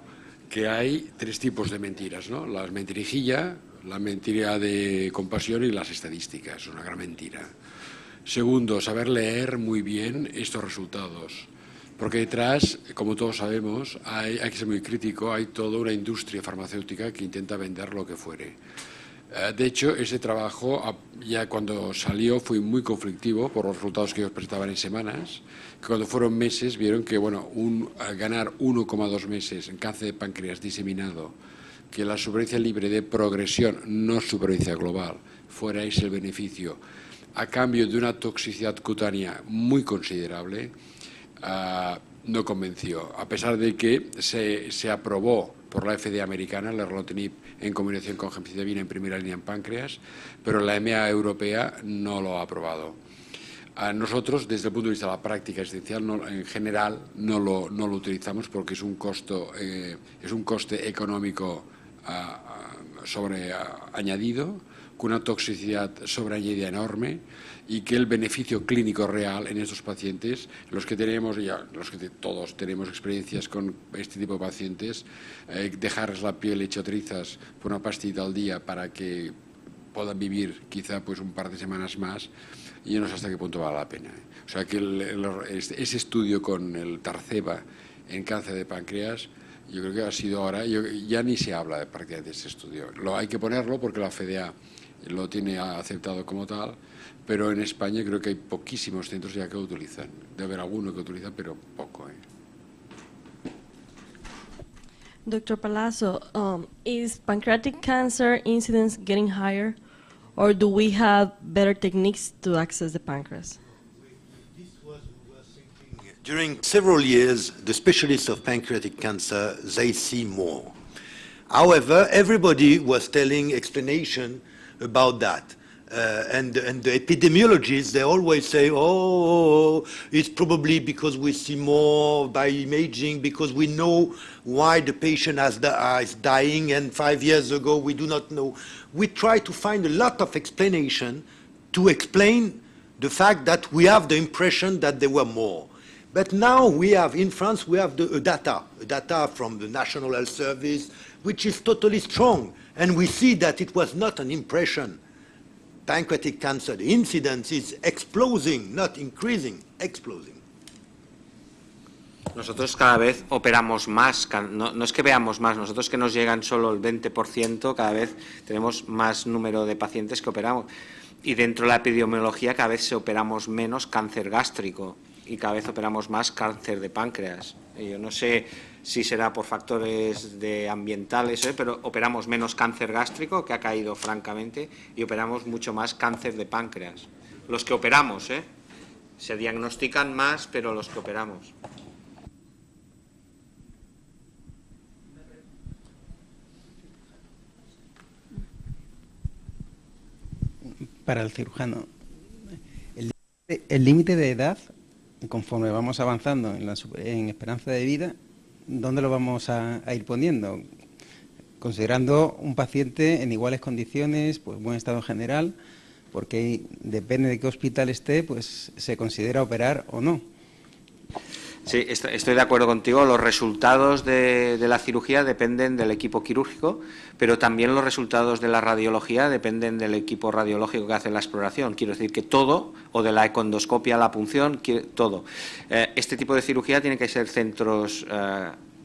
que hay 3 tipos de mentiras, ¿no? La mentirijilla, la mentira de compasión y las estadísticas, una gran mentira. Segundo, saber leer muy bien estos resultados. Porque detrás, como todos sabemos, hay que ser muy crítico, hay toda una industria farmacéutica que intenta vender lo que fuere. De hecho, ese trabajo, ya cuando salió, fue muy conflictivo por los resultados que ellos presentaban en semanas, que cuando fueron meses vieron que, bueno, ganar 1,2 meses en cáncer de páncreas diseminado, que la supervivencia libre de progresión, no supervivencia global, fuera ese el beneficio, a cambio de una toxicidad cutánea muy considerable, no convenció, a pesar de que se aprobó por la FDA americana el erlotinib en combinación con gemcitabina en primera línea en páncreas, pero la EMEA europea no lo ha aprobado. Nosotros, desde el punto de vista de la práctica asistencial, en general no lo utilizamos porque es un coste económico añadido, con una toxicidad sobreañadida enorme, y que el beneficio clínico real en estos pacientes, los que todos tenemos experiencias con este tipo de pacientes, dejarles la piel hecha trizas por una pastilla al día para que puedan vivir quizá pues un par de semanas más, y yo no sé hasta qué punto vale la pena. O sea que ese estudio con el Tarceva en cáncer de páncreas, yo creo que ha sido ahora, ya ni se habla prácticamente de ese estudio. Hay que ponerlo porque la FDA lo tiene aceptado como tal, pero en España creo que hay poquísimos centros ya que lo utilizan. Debe haber alguno que utiliza, pero poco. Dr. Palazzo, is pancreatic cancer incidence getting higher, or do we have better techniques to access the pancreas? During several years, the specialists of pancreatic cancer, they see more. However, everybody was telling explanation about that. And the epidemiologists, they always say, oh, it's probably because we see more by imaging, because we know why the patient is dying, and 5 years ago we do not know. We try to find a lot of explanation to explain the fact that we have the impression that there were more. But now we have, in France, we have the data from the National Health Service, which is totally strong. And we see that it was not an impression. Pancreatic cancer, the incidence is exploding, not increasing, exploding. Nosotros cada vez operamos más, no es que veamos más, nosotros que nos llegan solo el 20%, cada vez tenemos más número de pacientes que operamos. Y dentro de la epidemiología cada vez operamos menos cáncer gástrico y cada vez operamos más cáncer de páncreas. Yo no sé si será por factores ambientales, pero operamos menos cáncer gástrico, que ha caído francamente, y operamos mucho más cáncer de páncreas. Los que operamos, se diagnostican más, pero los que operamos. Para el cirujano, el límite de edad, conforme vamos avanzando en esperanza de vida, ¿dónde lo vamos a ir poniendo? Considerando un paciente en iguales condiciones, pues buen estado general, porque depende de qué hospital esté, pues se considera operar o no. Sí, estoy de acuerdo contigo. Los resultados de la cirugía dependen del equipo quirúrgico, pero también los resultados de la radiología dependen del equipo radiológico que hace la exploración. Quiero decir que todo, o de la ecoendoscopia a la punción, todo. Este tipo de cirugía tiene que ser centros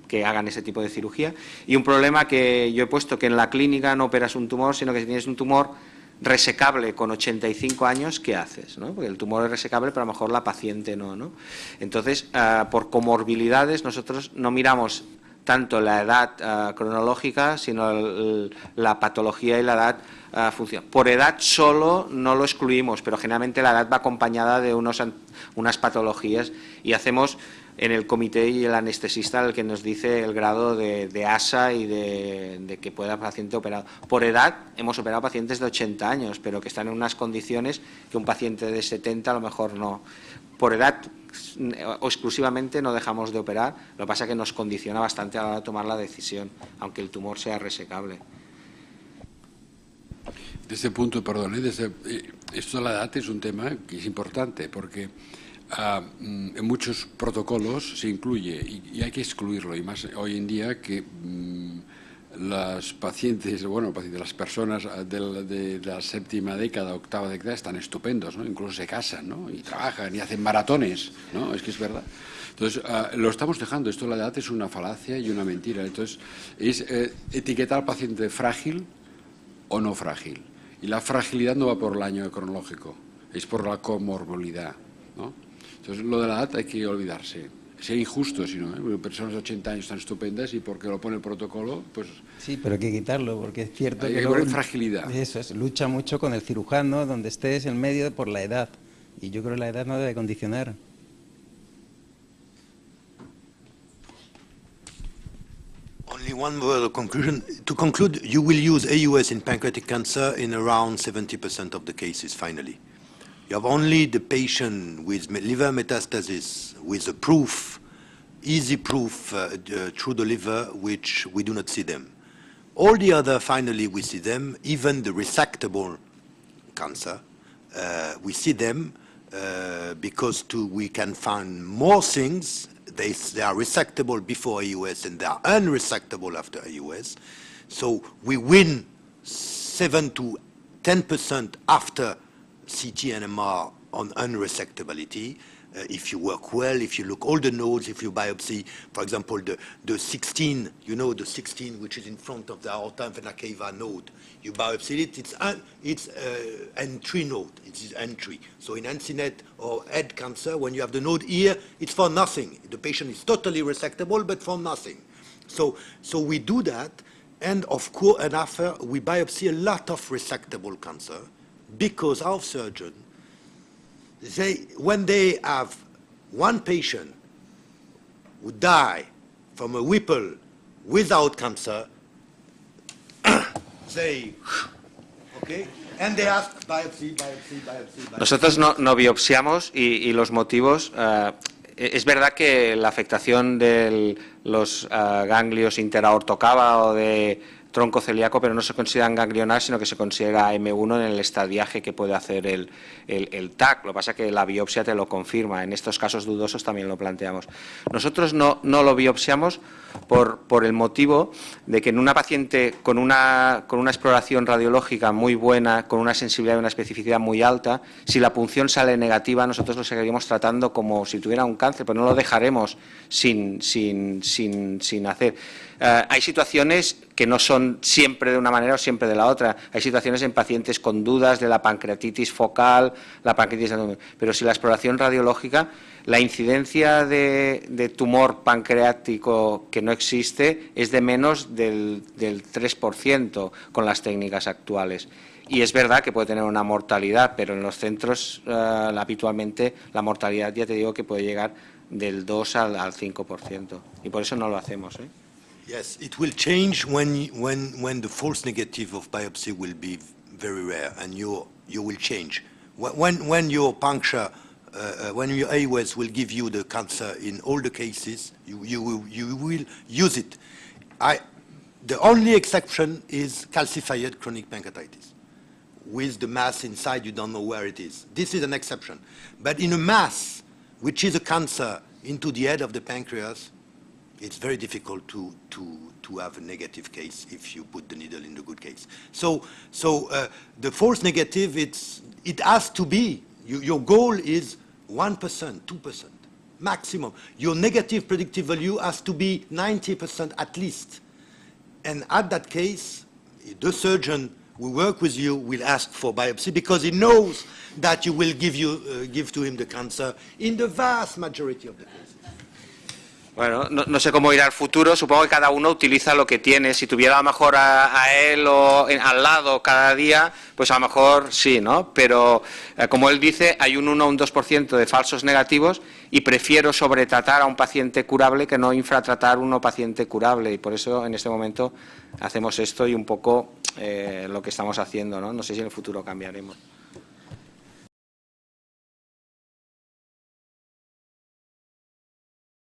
que hagan ese tipo de cirugía. Y un problema que yo he puesto, que en la clínica no operas un tumor, sino que si tienes un tumor resecable con 85 años, ¿qué haces? ¿No? Porque el tumor es resecable, pero a lo mejor la paciente no. Entonces, por comorbilidades, nosotros no miramos tanto la edad cronológica, sino la patología y la edad función. Por edad solo no lo excluimos, pero generalmente la edad va acompañada de unas patologías, y hacemos en el comité y el anestesista el que nos dice el grado de ASA y de que pueda paciente operado. Por edad hemos operado pacientes de 80 años, pero que están en unas condiciones que un paciente de 70 a lo mejor no. Por edad o exclusivamente no dejamos de operar, lo que pasa es que nos condiciona bastante a la hora de tomar la decisión, aunque el tumor sea resecable. Desde el punto, perdón, esto de la edad es un tema que es importante porque en muchos protocolos se incluye y hay que excluirlo, y más hoy en día que las pacientes, las personas de la séptima década, octava década están estupendos, ¿no? Incluso se casan, ¿no? Y trabajan y hacen maratones, ¿no? Es que es verdad. Entonces, lo estamos dejando. Esto de la edad es una falacia y una mentira. Entonces, es etiquetar al paciente frágil o no frágil. Y la fragilidad no va por el año cronológico, es por la comorbilidad, ¿no? Entonces, lo de la edad hay que olvidarse. Sería injusto, si no, personas de 80 años están estupendas y porque lo pone el protocolo, pues... Sí, pero hay que quitarlo, porque es cierto que... Hay que fragilidad. Eso es, lucha mucho con el cirujano, donde estés en medio por la edad. Y yo creo que la edad no debe condicionar. Only one word of conclusion. To conclude, you will use AUS in pancreatic cancer in around 70% of the cases, finally. You have only the patient with liver metastasis with a proof, easy proof through the liver, which we do not see them. All the other, finally, we see them, even the resectable cancer, we see them because we can find more things. They are resectable before AUS and they are unresectable after AUS. So we win 7 to 10% after CT and MR on unresectability. If you work well, if you look all the nodes, if you biopsy, for example, the 16, you know, the 16 which is in front of the aorta vena cava node, you biopsy it, it's entry node, it's entry. So in NCNet or head cancer, when you have the node here, it's for nothing. The patient is totally resectable, but for nothing. So we do that, and of course, and after we biopsy a lot of resectable cancer, because our surgeon, when they have one patient who die from a Whipple without cancer, they, okay, and they ask biopsy. Nosotros no biopsiamos y los motivos, es verdad que la afectación de los ganglios interaortocava o de tronco celíaco, pero no se consideran ganglionar, sino que se considera M1 en el estadiaje que puede hacer el TAC. Lo que pasa es que la biopsia te lo confirma. En estos casos dudosos también lo planteamos. Nosotros no lo biopsiamos por el motivo de que en una paciente con una exploración radiológica muy buena, con una sensibilidad y una especificidad muy alta, si la punción sale negativa, nosotros lo seguiríamos tratando como si tuviera un cáncer, pero no lo dejaremos sin hacer. Hay situaciones que no son siempre de una manera o siempre de la otra. Hay situaciones en pacientes con dudas de la pancreatitis focal, la pancreatitis abdominal. Pero si la exploración radiológica, la incidencia de tumor pancreático que no existe es de menos del 3% con las técnicas actuales. Y es verdad que puede tener una mortalidad, pero en los centros habitualmente la mortalidad, ya te digo, que puede llegar del 2 al 5%. Y por eso no lo hacemos, ¿eh? Yes, it will change when the false negative of biopsy will be very rare, and you will change. When your puncture, when your AUS will give you the cancer in all the cases, you will use it. The only exception is calcified chronic pancreatitis. With the mass inside, you don't know where it is. This is an exception. But in a mass, which is a cancer into the head of the pancreas, it's very difficult to have a negative case if you put the needle in the good case. So the false negative, it has to be, your goal is 1%, 2%, maximum. Your negative predictive value has to be 90% at least. And at that case, the surgeon who work with you will ask for biopsy because he knows that you will give to him the cancer in the vast majority of the cases. Bueno, no sé cómo irá al futuro, supongo que cada uno utiliza lo que tiene. Si tuviera a lo mejor a él o al lado cada día, pues a lo mejor sí, ¿no? Pero como él dice, hay un 1 o un 2% de falsos negativos y prefiero sobretratar a un paciente curable que no infratratar a un paciente curable. Y por eso en este momento hacemos esto y un poco lo que estamos haciendo, ¿no? No sé si en el futuro cambiaremos.